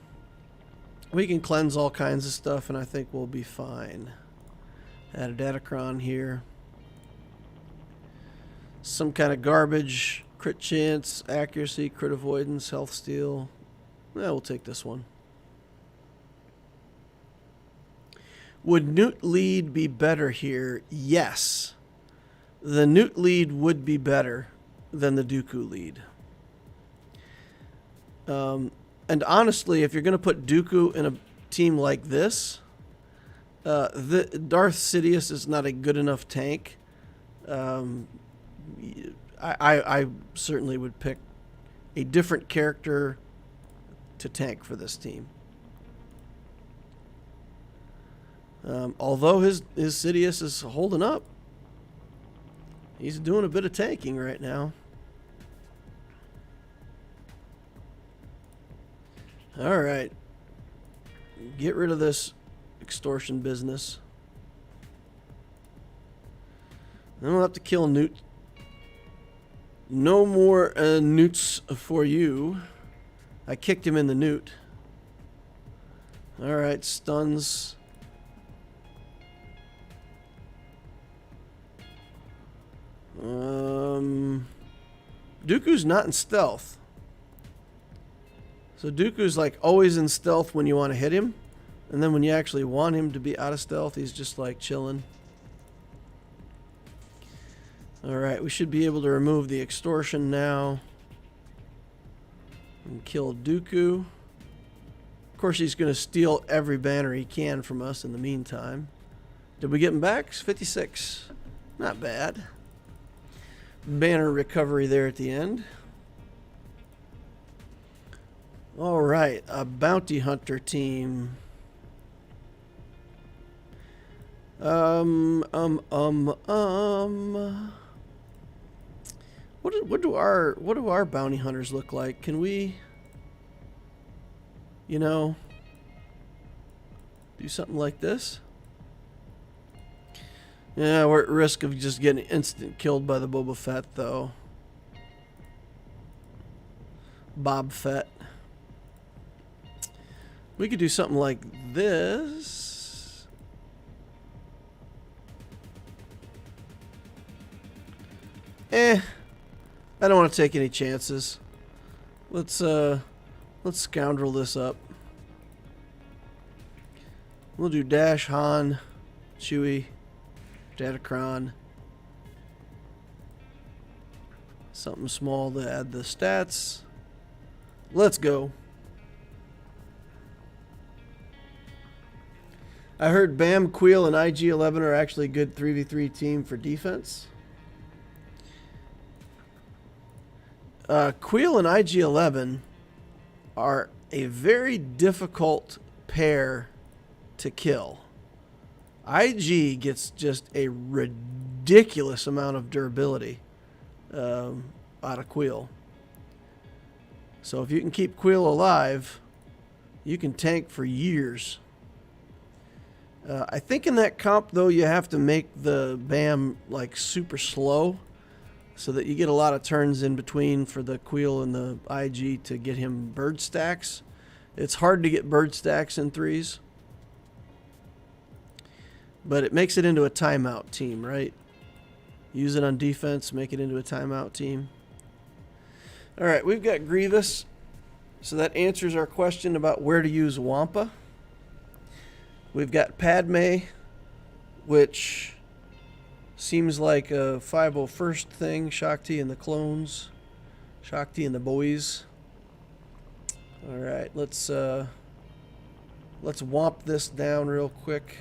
A: We can cleanse all kinds of stuff and I think we'll be fine. Add a Datacron here. Some kind of garbage. Crit chance, accuracy, crit avoidance, health steal. Yeah, we'll take this one. Would Newt lead be better here? Yes. The Newt lead would be better than the Dooku lead. And honestly, if you're going to put Dooku in a team like this, the Darth Sidious is not a good enough tank. I certainly would pick a different character to tank for this team. Although his Sidious is holding up, he's doing a bit of tanking right now. All right, get rid of this extortion business. Then we'll have to kill Newt. No more Newts for you. I kicked him in the Newt. Alright, stuns. Dooku's not in stealth. So Dooku's like always in stealth when you want to hit him. And then when you actually want him to be out of stealth, he's just like chilling. Alright, we should be able to remove the extortion now. And kill Dooku. Of course, he's going to steal every banner he can from us in the meantime. Did we get him back? 56. Not bad. Banner recovery there at the end. Alright, a bounty hunter team. What do our bounty hunters look like? Can we, you know, do something like this? Yeah, we're at risk of just getting instant killed by the Boba Fett, though. Bob Fett. We could do something like this. I don't want to take any chances. Let's scoundrel this up. We'll do Dash, Han, Chewie, Datacron. Something small to add the stats. Let's go. I heard Bam, Queel, and IG-11 are actually a good 3v3 team for defense. Queel and IG-11 are a very difficult pair to kill. IG gets just a ridiculous amount of durability out of Queel. So if you can keep Queel alive, you can tank for years. I think in that comp, though, you have to make the BAM like super slow so that you get a lot of turns in between for the Queel and the IG to get him bird stacks. It's hard to get bird stacks in threes, but it makes it into a timeout team, right? Use it on defense, make it into a timeout team. All right, we've got Grievous, so that answers our question about where to use Wampa. We've got Padme, which seems like a 501st thing. Shakti and the clones. Shakti and the boys. All right, let's womp this down real quick.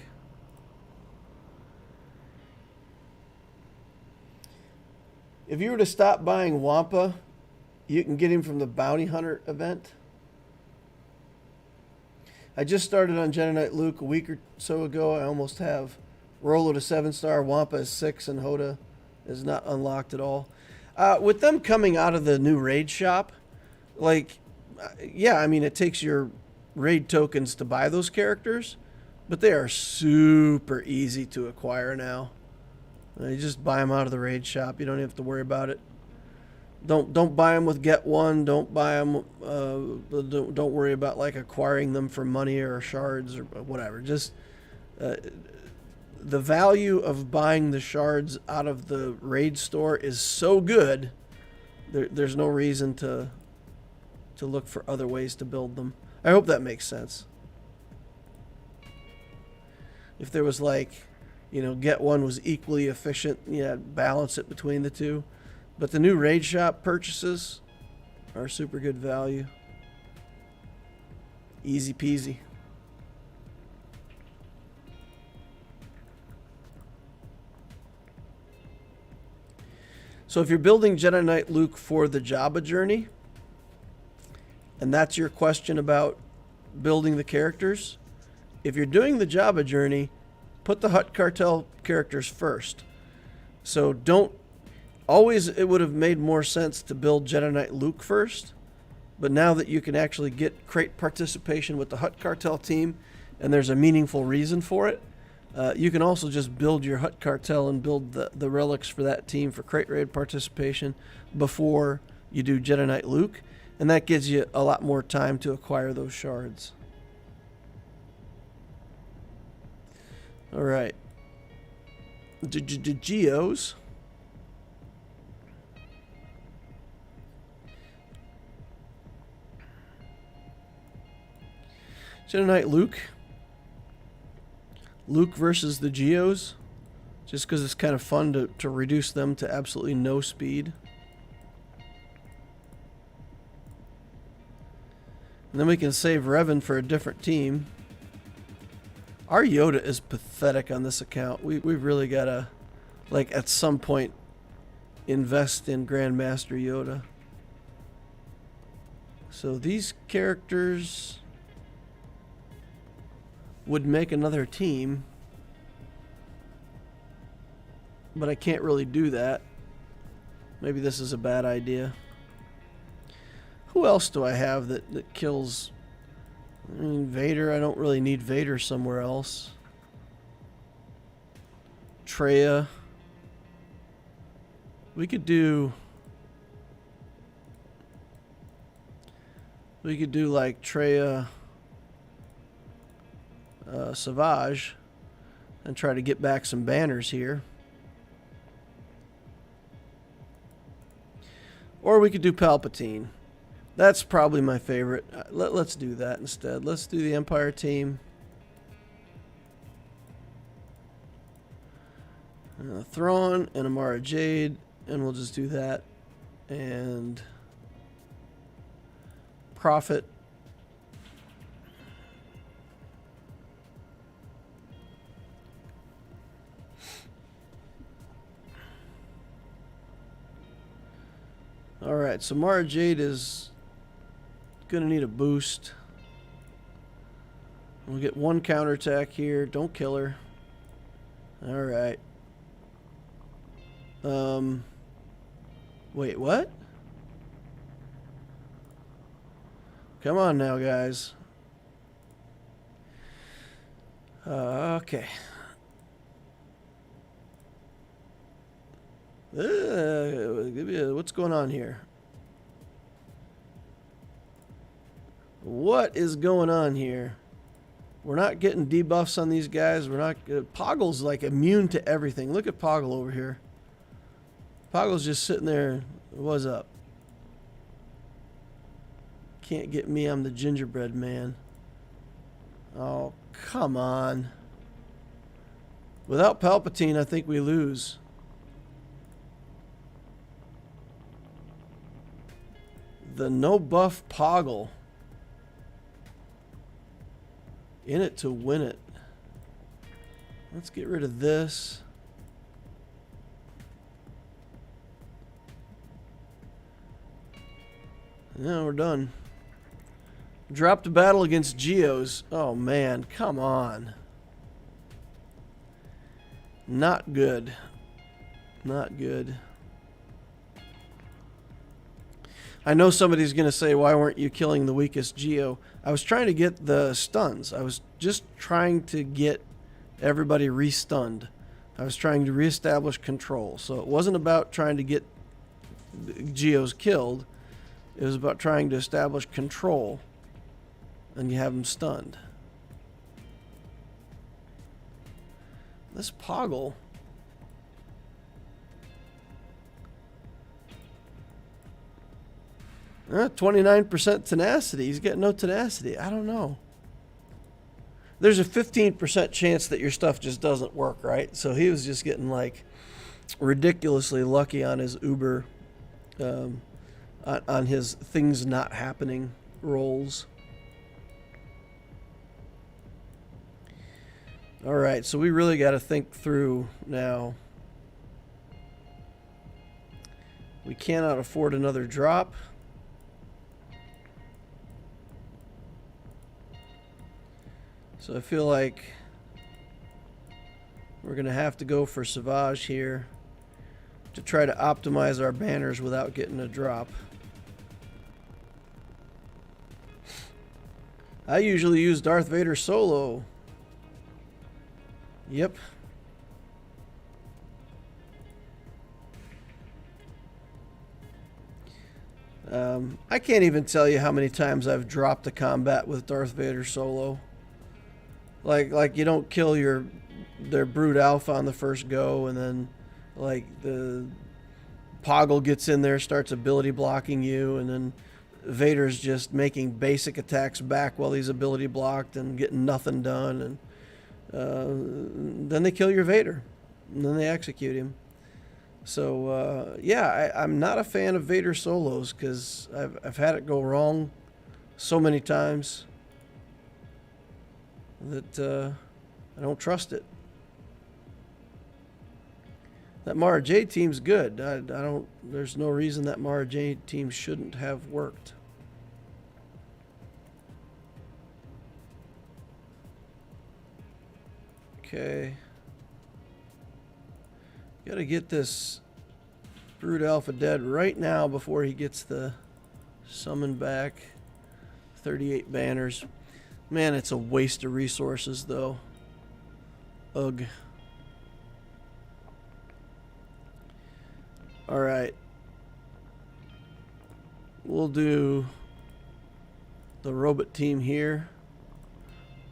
A: If you were to stop buying Wampa, you can get him from the Bounty Hunter event. I just started on Jedi Knight Luke a week or so ago. I almost have Rolo to 7-star, Wampa is 6, and Hoda is not unlocked at all. With them coming out of the new raid shop, like, yeah, I mean, it takes your raid tokens to buy those characters, but they are super easy to acquire now. You just buy them out of the raid shop. You don't have to worry about it. Don't buy them with get one. Don't buy them. Don't worry about like acquiring them for money or shards or whatever. Just the value of buying the shards out of the raid store is so good. There's no reason to look for other ways to build them. I hope that makes sense. If there was like, you know, get one was equally efficient, yeah, balance it between the two. But the new raid shop purchases are super good value. Easy peasy. So if you're building Jedi Knight Luke for the Jabba journey, and that's your question about building the characters, if you're doing the Jabba journey, put the Hutt Cartel characters first. So don't always, it would have made more sense to build Jedi Knight Luke first, but now that you can actually get crate participation with the Hutt Cartel team, and there's a meaningful reason for it, you can also just build your Hutt cartel and build the relics for that team for crate raid participation before you do Jedi Knight Luke, and that gives you a lot more time to acquire those shards. All right. Geos. Jedi Knight Luke. Luke versus the Geos. Just because it's kind of fun to reduce them to absolutely no speed. And then we can save Revan for a different team. Our Yoda is pathetic on this account. We've really got to, like, at some point, invest in Grandmaster Yoda. So these characters would make another team, but I can't really do that. Maybe this is a bad idea. Who else do I have that kills? I mean, Vader. I don't really need Vader somewhere else. Traya. We could do like Traya, Savage, and try to get back some banners here. Or we could do Palpatine. That's probably my favorite. Let's do that instead. Let's do the Empire team. Thrawn and Amara Jade, and we'll just do that. And Prophet. Alright, so Mara Jade is gonna need a boost. We'll get one counterattack here. Don't kill her. Alright. Wait, what? Come on now, guys. Okay. What's going on here? What is going on here? We're not getting debuffs on these guys. We're not. Poggle's like immune to everything. Look at Poggle over here. Poggle's just sitting there. What's up? Can't get me. I'm the gingerbread man. Oh, come on. Without Palpatine, I think we lose. The no buff Poggle. In it to win it. Let's get rid of this. Yeah, we're done. Dropped a battle against Geos. Oh man, come on. Not good. Not good. I know somebody's going to say, why weren't you killing the weakest Geo? I was trying to get the stuns. I was just trying to get everybody re-stunned. I was trying to reestablish control. So it wasn't about trying to get Geos killed. It was about trying to establish control. And you have them stunned. This Poggle... 29% tenacity. He's got no tenacity. I don't know. There's a 15% chance that your stuff just doesn't work, right? So he was just getting like ridiculously lucky on his Uber, on his things not happening rolls. All right, so we really got to think through now. We cannot afford another drop. So I feel like we're going to have to go for Savage here to try to optimize our banners without getting a drop. I usually use Darth Vader solo. Yep. I can't even tell you how many times I've dropped a combat with Darth Vader solo. Like you don't kill their Brood Alpha on the first go, and then like the Poggle gets in there, starts ability blocking you, and then Vader's just making basic attacks back while he's ability blocked and getting nothing done, and then they kill your Vader, and then they execute him. So yeah, I'm not a fan of Vader solos because I've had it go wrong so many times that I don't trust it. That Mara J team's good. I don't. There's no reason that Mara J team shouldn't have worked. Okay. Gotta get this Brood Alpha dead right now before he gets the summon back. 38 banners. Man, it's a waste of resources though. Ugh. Alright. We'll do the robot team here.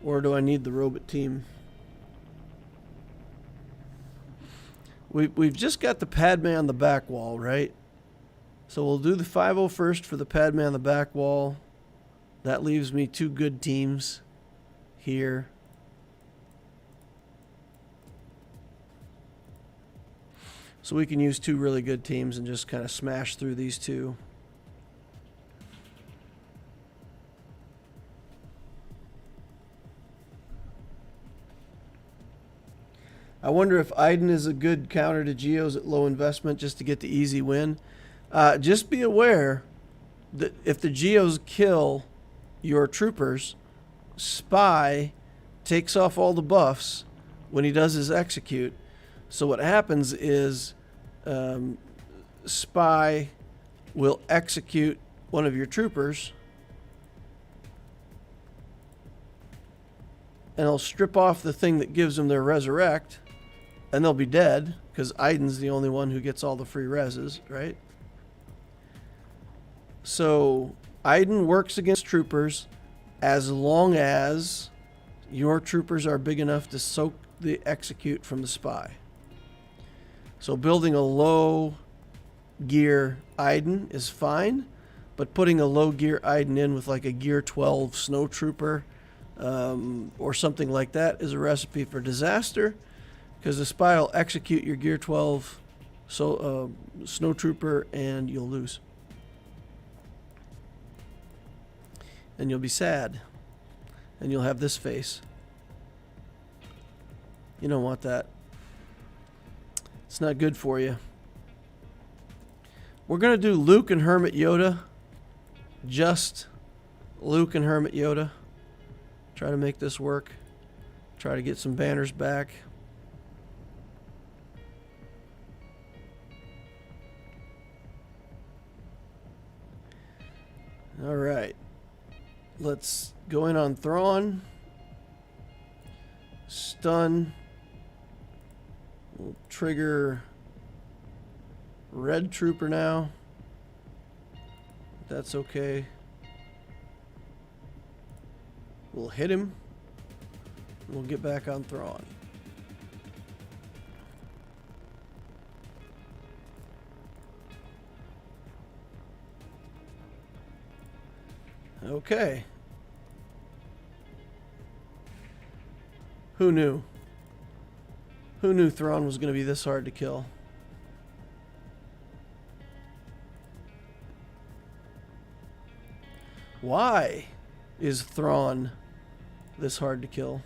A: Or do I need the robot team? We've just got the Padme on the back wall, right? So we'll do the 5-0 first for the Padme on the back wall. That leaves me 2 good teams here. So we can use 2 really good teams and just kind of smash through these 2. I wonder if Iden is a good counter to Geos at low investment just to get the easy win. Just be aware that if the Geos kill your troopers, Spy takes off all the buffs when he does his execute. So what happens is Spy will execute one of your troopers and he'll strip off the thing that gives them their resurrect, and they'll be dead because Iden's the only one who gets all the free reses, right? So Iden works against troopers as long as your troopers are big enough to soak the execute from the Spy. So building a low gear Iden is fine, but putting a low gear Iden in with like a gear 12 snow trooper or something like that is a recipe for disaster, because the Spy will execute your gear 12 snow trooper and you'll lose. And you'll be sad. And you'll have this face. You don't want that. It's not good for you. We're going to do Luke and Hermit Yoda. Just Luke and Hermit Yoda. Try to make this work. Try to get some banners back. All right. Let's go in on Thrawn. Stun. We'll trigger Red Trooper now. That's okay. We'll hit him. We'll get back on Thrawn. Okay. Who knew? Who knew Thrawn was going to be this hard to kill? Why is Thrawn this hard to kill?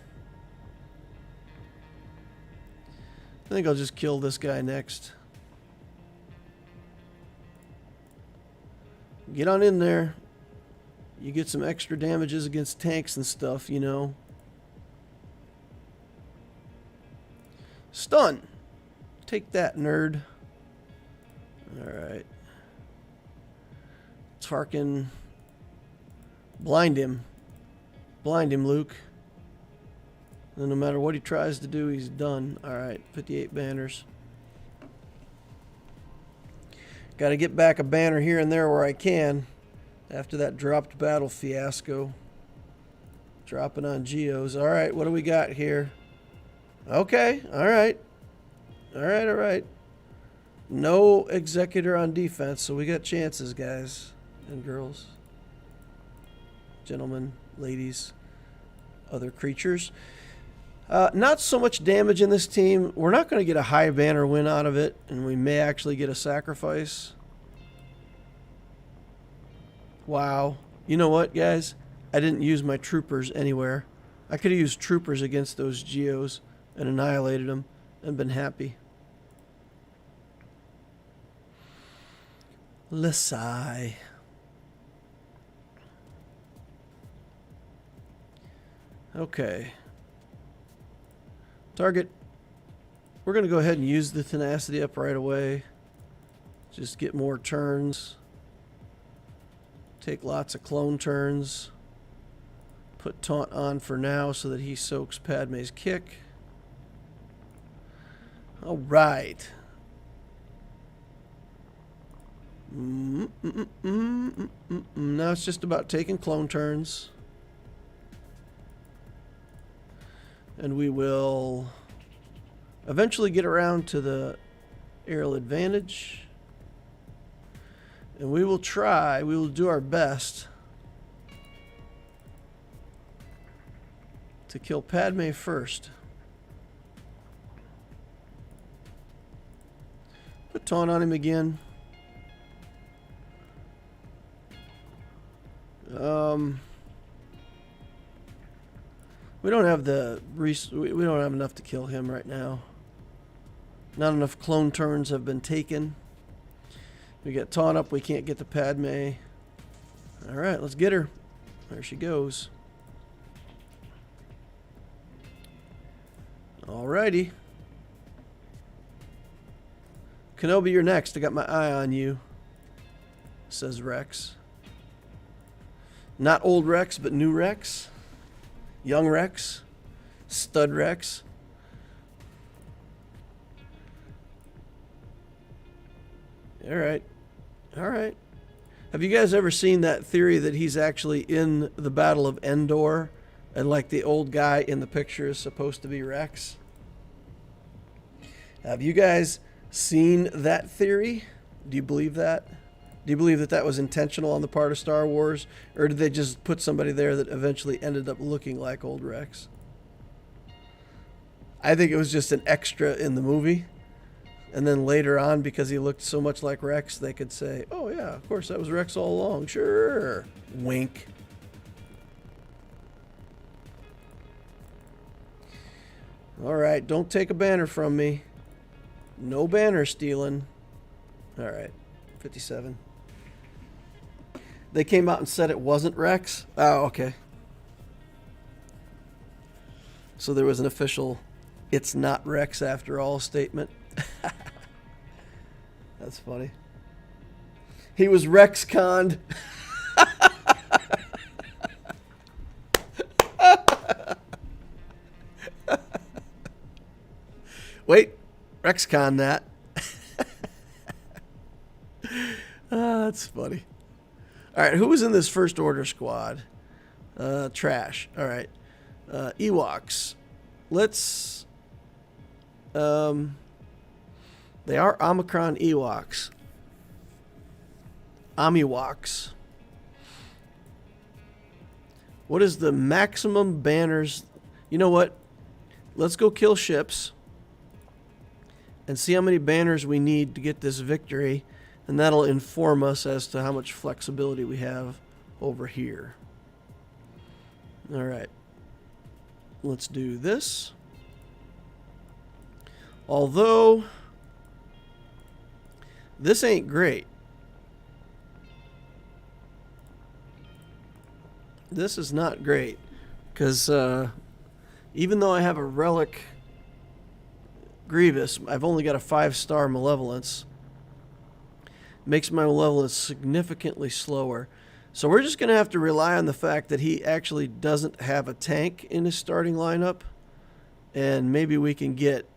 A: I think I'll just kill this guy next. Get on in there. You get some extra damages against tanks and stuff, you know. Stun. Take that, nerd. Alright. Tarkin. Blind him. Blind him, Luke. And no matter what he tries to do, he's done. Alright, 58 banners. Got to get back a banner here and there where I can. After that dropped battle fiasco. Dropping on Geos. Alright, what do we got here? Okay, alright. Alright, alright. No Executor on defense, so we got chances, guys and girls. Gentlemen, ladies, other creatures. Not so much damage in this team. We're not going to get a high banner win out of it, and we may actually get a sacrifice. Wow. You know what, guys? I didn't use my troopers anywhere. I could have used troopers against those Geos and annihilated them and been happy. Lesai. Okay. Target. We're going to go ahead and use the tenacity up right away. Just get more turns. Take lots of clone turns. Put taunt on for now so that he soaks Padme's kick. All right. Now it's just about taking clone turns. And we will eventually get around to the aerial advantage. And we will do our best to kill Padme first. Put taunt on him again. We don't have we don't have enough to kill him right now. Not enough clone turns have been taken. We get taunt up, we can't get the Padme. Alright, let's get her. There she goes. Alrighty. Kenobi, you're next. I got my eye on you, says Rex. Not old Rex, but new Rex. Young Rex. Stud Rex. Alright. Alright. Have you guys ever seen that theory that he's actually in the Battle of Endor and like the old guy in the picture is supposed to be Rex? Have you guys seen that theory? Do you believe that? Do you believe that that was intentional on the part of Star Wars? Or did they just put somebody there that eventually ended up looking like old Rex? I think it was just an extra in the movie. And then later on, because he looked so much like Rex, they could say, oh yeah, of course that was Rex all along. Sure. Wink. Alright, don't take a banner from me. No banner stealing. Alright, 57. They came out and said it wasn't Rex? Oh, okay. So there was an official, it's not Rex after all statement. That's funny. He was Rex-conned. Wait, Rex-conned that. That's funny. All right, who was in this First Order squad? Trash. All right. Ewoks. Let's... they are Omicron Ewoks. Omiwoks. What is the maximum banners? You know what? Let's go kill ships and see how many banners we need to get this victory, and that'll inform us as to how much flexibility we have over here. All right. Let's do this. Although this ain't great. This is not great because even though I have a relic Grievous, I've only got a 5-star Malevolence. Makes my Malevolence significantly slower. So we're just going to have to rely on the fact that he actually doesn't have a tank in his starting lineup. And maybe we can get...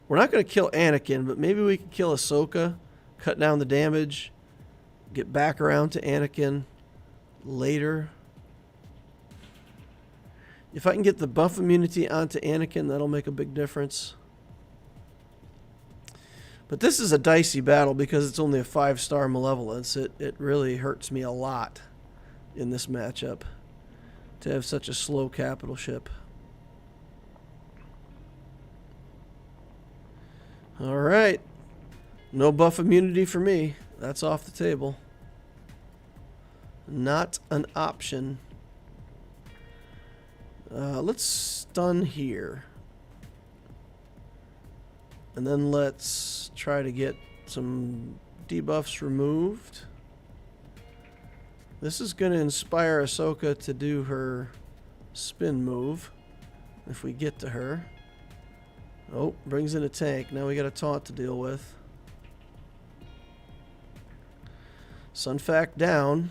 A: We're not going to kill Anakin, but maybe we can kill Ahsoka, cut down the damage, get back around to Anakin later. If I can get the buff immunity onto Anakin, that'll make a big difference. But this is a dicey battle because it's only a 5-star Malevolence. It really hurts me a lot in this matchup to have such a slow capital ship. Alright. No buff immunity for me. That's off the table. Not an option. Let's stun here. And then let's try to get some debuffs removed. This is going to inspire Ahsoka to do her spin move. If we get to her. Oh, brings in a tank. Now we got a taunt to deal with. Sunfac down.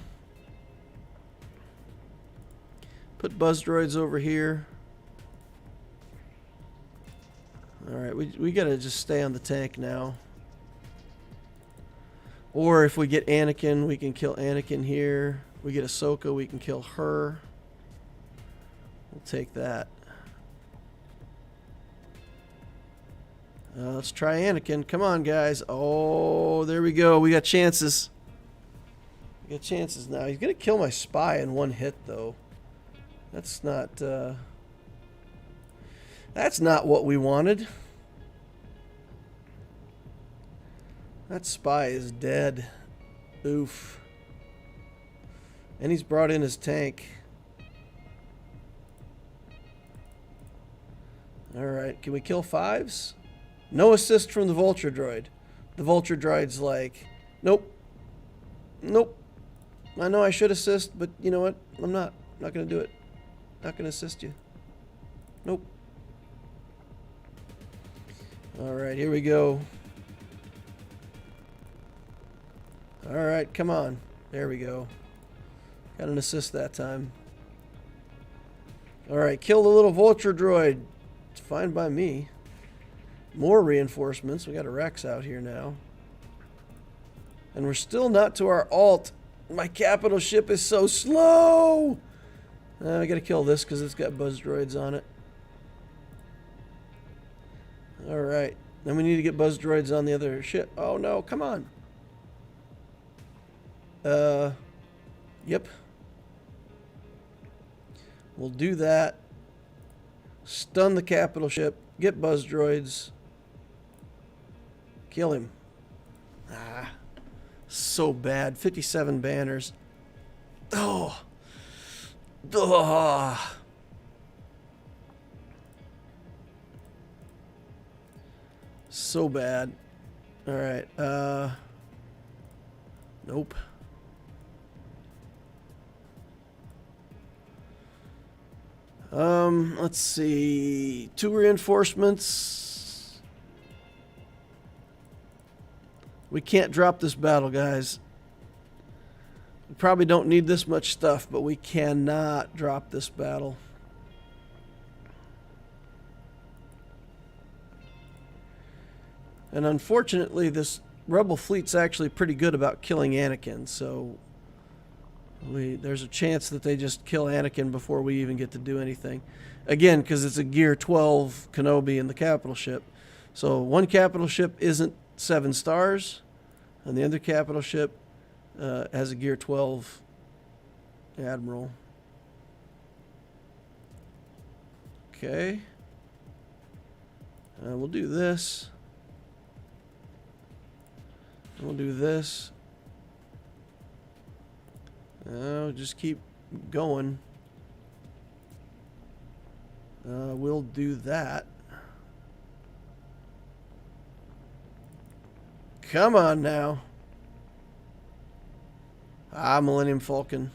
A: Put buzz droids over here. Alright, we gotta just stay on the tank now. Or if we get Anakin, we can kill Anakin here. We get Ahsoka, we can kill her. We'll take that. Let's try Anakin. Come on, guys. Oh, there we go. We got chances. We got chances now. He's gonna kill my spy in one hit, though. That's not what we wanted. That spy is dead. Oof. And he's brought in his tank. Alright, can we kill 5s? No assist from the Vulture Droid. The Vulture Droid's like, nope. Nope. I know I should assist, but you know what? I'm not gonna do it. Not gonna assist you. Nope. Alright, here we go. Alright, come on. There we go. Got an assist that time. Alright, kill the little Vulture Droid. It's fine by me. More reinforcements. We got a Rex out here now. And we're still not to our alt. My capital ship is so slow! I gotta kill this because it's got buzz droids on it. Alright. Then we need to get buzz droids on the other ship. Oh no, come on. Yep. We'll do that. Stun the capital ship. Get buzz droids. Kill him. Ah. So bad. 57 banners. Oh. Oh. So bad. Alright. Nope. Let's see. 2 reinforcements. We can't drop this battle, guys. We probably don't need this much stuff, but we cannot drop this battle. And unfortunately, this Rebel fleet's actually pretty good about killing Anakin, so there's a chance that they just kill Anakin before we even get to do anything. Again, because it's a Gear 12 Kenobi in the capital ship. So one capital ship isn't 7 stars, and the other capital ship has a Gear 12 Admiral. Okay. We'll do this. We'll do this. Just keep going. We'll do that. Come on now. Millennium Falcon.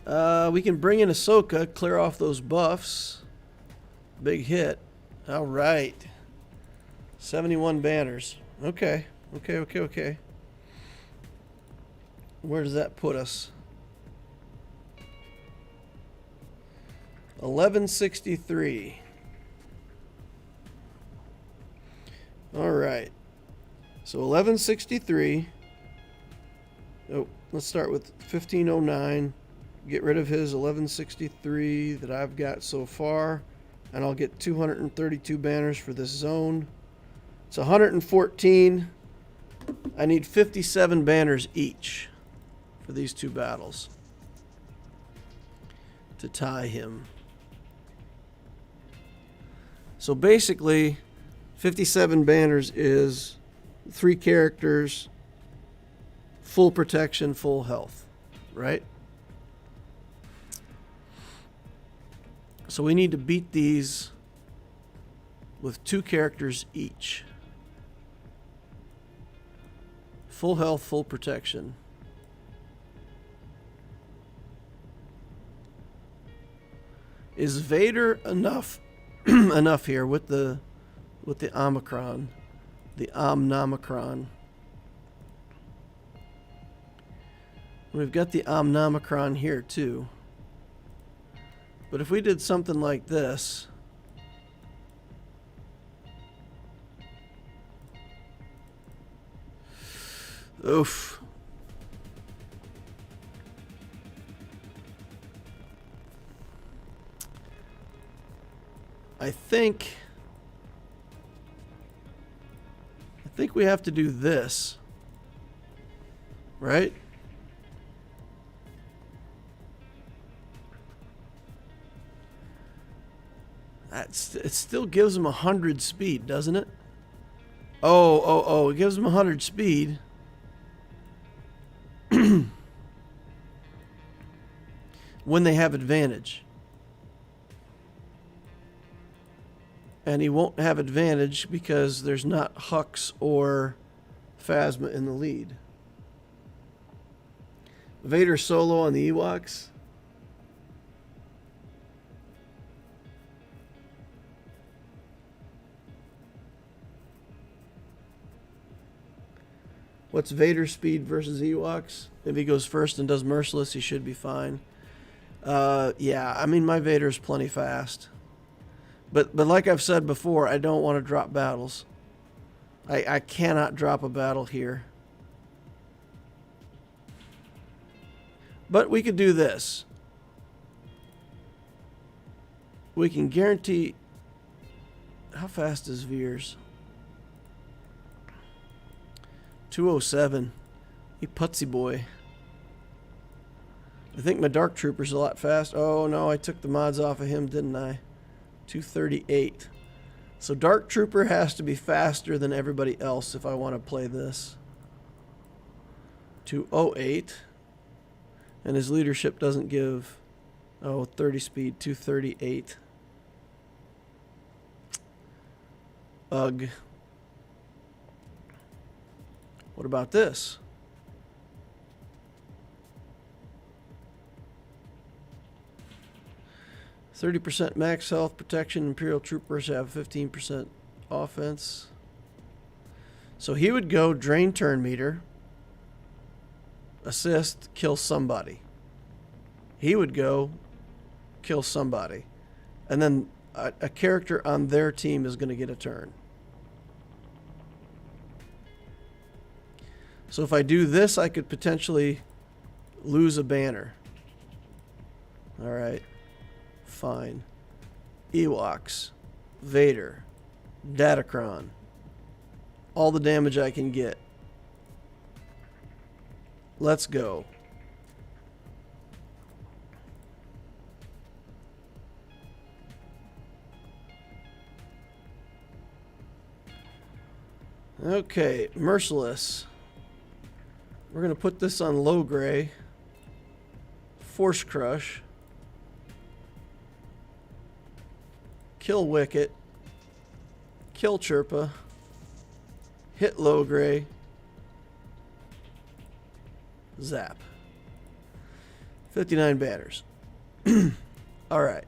A: We can bring in Ahsoka, clear off those buffs. Big hit. All right. 71 banners. Okay. Where does that put us? 1163. All right. So 1163. Oh, let's start with 1509. Get rid of his 1163 that I've got so far, and I'll get 232 banners for this zone. It's 114. I need 57 banners each for these two battles to tie him. So basically, 57 banners is 3 characters, full protection, full health, right? So we need to beat these with 2 characters each. Full health, full protection. Is Vader enough enough here with the Omicron, the Omnomicron? We've got the Omnomicron here too. But if we did something like this, oof. I think we have to do this, right? It still gives him 100 speed, doesn't it? Oh, it gives him 100 speed. When they have advantage. And he won't have advantage because there's not Hux or Phasma in the lead. Vader solo on the Ewoks. What's Vader's speed versus Ewoks? If he goes first and does Merciless, he should be fine. Yeah, I mean, my Vader's plenty fast. But like I've said before, I don't want to drop battles. I cannot drop a battle here. But we could do this. We can guarantee... How fast is Veers? 207. You putsy boy. I think my Dark Trooper's a lot fast. Oh no, I took the mods off of him, didn't I? 238. So Dark Trooper has to be faster than everybody else if I want to play this. 208. And his leadership doesn't give... Oh, 30 speed, 238. Ugh. What about this? 30% max health protection. Imperial troopers have 15% offense. So he would go drain turn meter, assist, kill somebody. He would go kill somebody. And then a character on their team is going to get a turn. So if I do this, I could potentially lose a banner. All right. Fine. Ewoks. Vader. Datacron. All the damage I can get. Let's go. Okay, Merciless. We're going to put this on low gray. Force Crush. Kill Wicket. Kill Chirpa. Hit low gray. Zap. 59 banners. Alright.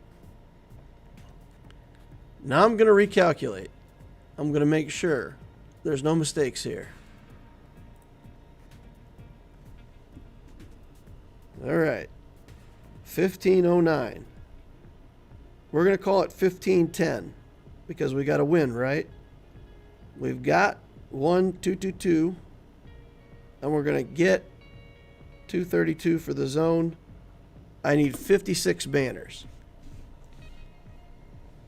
A: Now I'm going to recalculate. I'm going to make sure there's no mistakes here. All right. 1509. We're going to call it 1510 because we got a win, right? We've got 1222, and we're going to get 232 for the zone. I need 56 banners.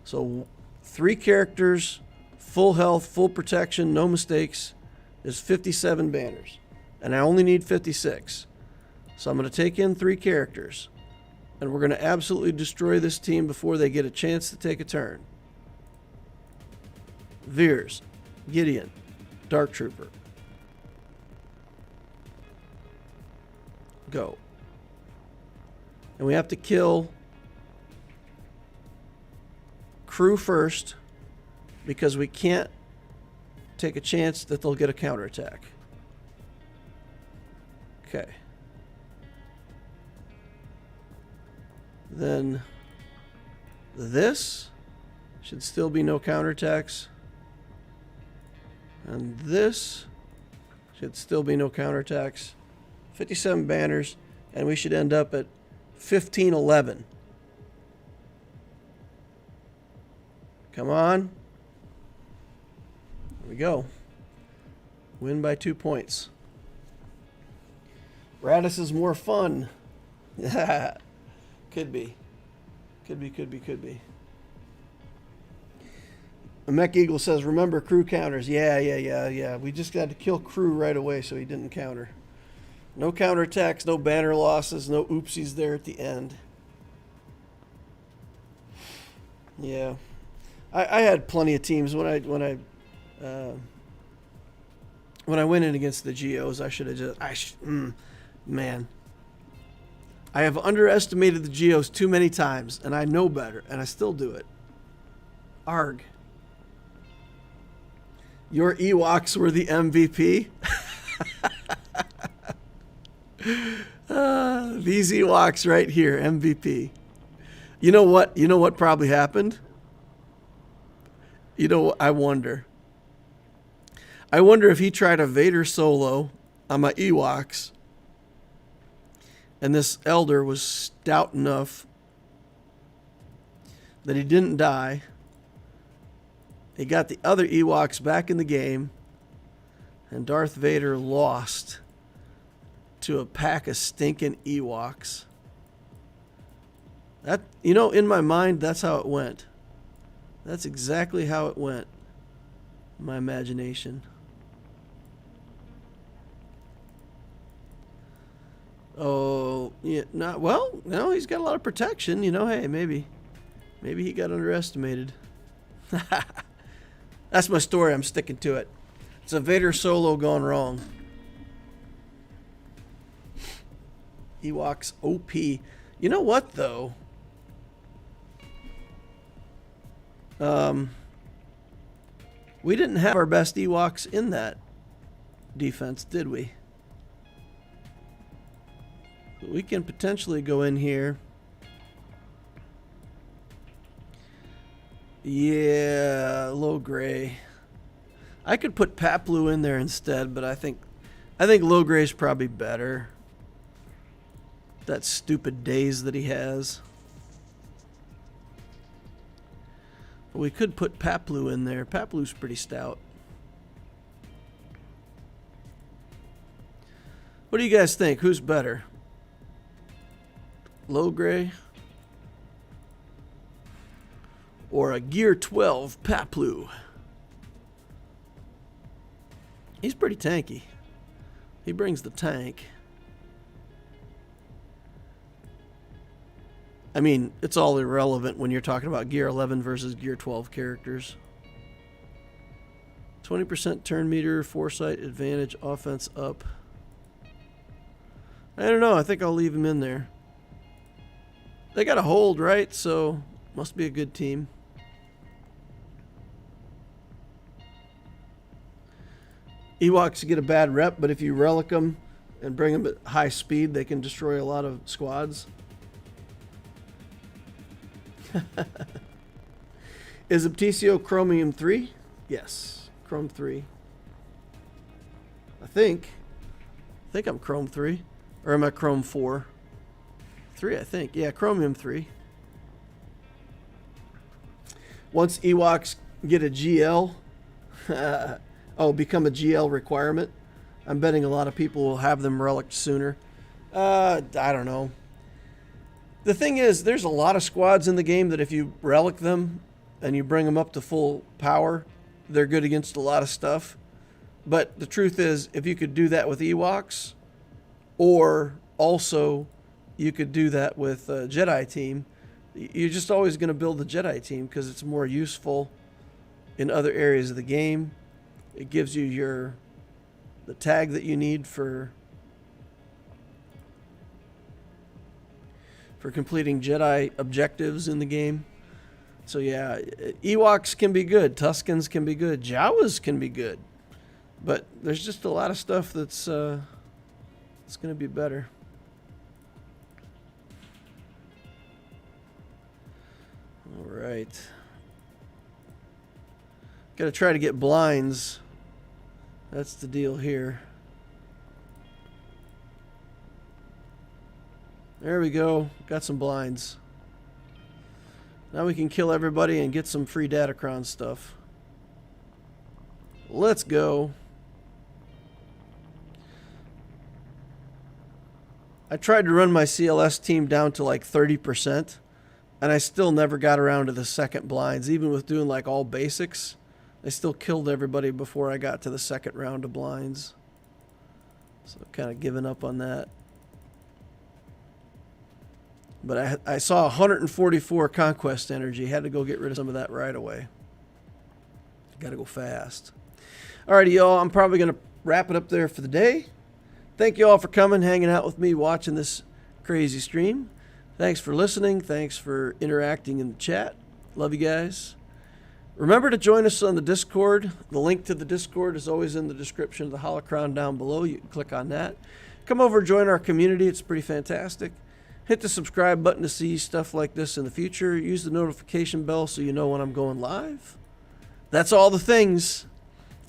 A: So 3 characters, full health, full protection, no mistakes is 57 banners. And I only need 56. So I'm going to take in 3 characters. And we're going to absolutely destroy this team before they get a chance to take a turn. Veers, Gideon, Dark Trooper. Go. And we have to kill crew first because we can't take a chance that they'll get a counterattack. Okay. Then this should still be no counterattacks. And this should still be no counterattacks. 57 banners, and we should end up at 1511. Come on. There we go. Win by 2 points. Radis is more fun. Could be. Could be. A Mech Eagle says, remember crew counters. Yeah. We just got to kill crew right away so he didn't counter. No counterattacks, no banner losses, no oopsies there at the end. Yeah. I had plenty of teams when I went in against the Geos. I should have just man. I have underestimated the Geos too many times, and I know better, and I still do it. Arg. Your Ewoks were the MVP? These Ewoks right here, MVP. You know what? You know what probably happened? You know, I wonder. I wonder if he tried a Vader solo on my Ewoks, and this Elder was stout enough that he didn't die. He got the other Ewoks back in the game, and Darth Vader lost to a pack of stinking Ewoks. That, you know, in my mind, that's how it went. That's exactly how it went. My imagination. Oh, yeah, not well. No, he's got a lot of protection. You know, hey, maybe he got underestimated. That's my story. I'm sticking to it. It's a Vader solo gone wrong. Ewoks OP. You know what, though? We didn't have our best Ewoks in that defense, did we? We can potentially go in here. Yeah, low gray. I could put Paplu in there instead, but I think low gray is probably better. That stupid daze that he has. But we could put Paplu in there. Paplu's pretty stout. What do you guys think? Who's better? Low gray or a Gear 12 Paplu? He's pretty tanky. He brings the tank. I mean, it's all irrelevant when you're talking about Gear 11 versus Gear 12 characters. 20% turn meter, foresight, advantage, offense up. I don't know. I think I'll leave him in there. They got a hold, right? So, must be a good team. Ewoks get a bad rep, but if you relic them and bring them at high speed, they can destroy a lot of squads. Is Aptitio Chromium 3? Yes, Chrome 3. I think I'm Chrome 3. Or am I Chrome 4? 3, I think. Yeah, Chromium 3. Once Ewoks get a GL, become a GL requirement, I'm betting a lot of people will have them relicked sooner. I don't know. The thing is, there's a lot of squads in the game that if you relic them and you bring them up to full power, they're good against a lot of stuff. But the truth is, if you could do that with Ewoks, or also you could do that with a Jedi team, you're just always going to build the Jedi team because it's more useful in other areas of the game. It gives you the tag that you need for completing Jedi objectives in the game. So yeah, Ewoks can be good, Tuskens can be good, Jawas can be good, but there's just a lot of stuff that's going to be better. All right, got to try to get blinds. That's the deal here. There we go. Got some blinds. Now we can kill everybody and get some free Datacron stuff. Let's go. I tried to run my CLS team down to like 30%, and I still never got around to the second blinds. Even with doing like all basics, I still killed everybody before I got to the second round of blinds. So kind of giving up on that. But I saw 144 conquest energy. Had to go get rid of some of that right away. Got to go fast. Alrighty, y'all. I'm probably going to wrap it up there for the day. Thank you all for coming, hanging out with me, watching this crazy stream. Thanks for listening. Thanks for interacting in the chat. Love you guys. Remember to join us on the Discord. The link to the Discord is always in the description of the holocron down below. You can click on that. Come over and join our community. It's pretty fantastic. Hit the subscribe button to see stuff like this in the future. Use the notification bell so you know when I'm going live. That's all the things.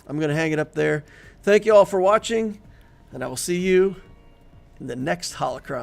A: I'm going to hang it up there. Thank you all for watching, and I will see you in the next holocron.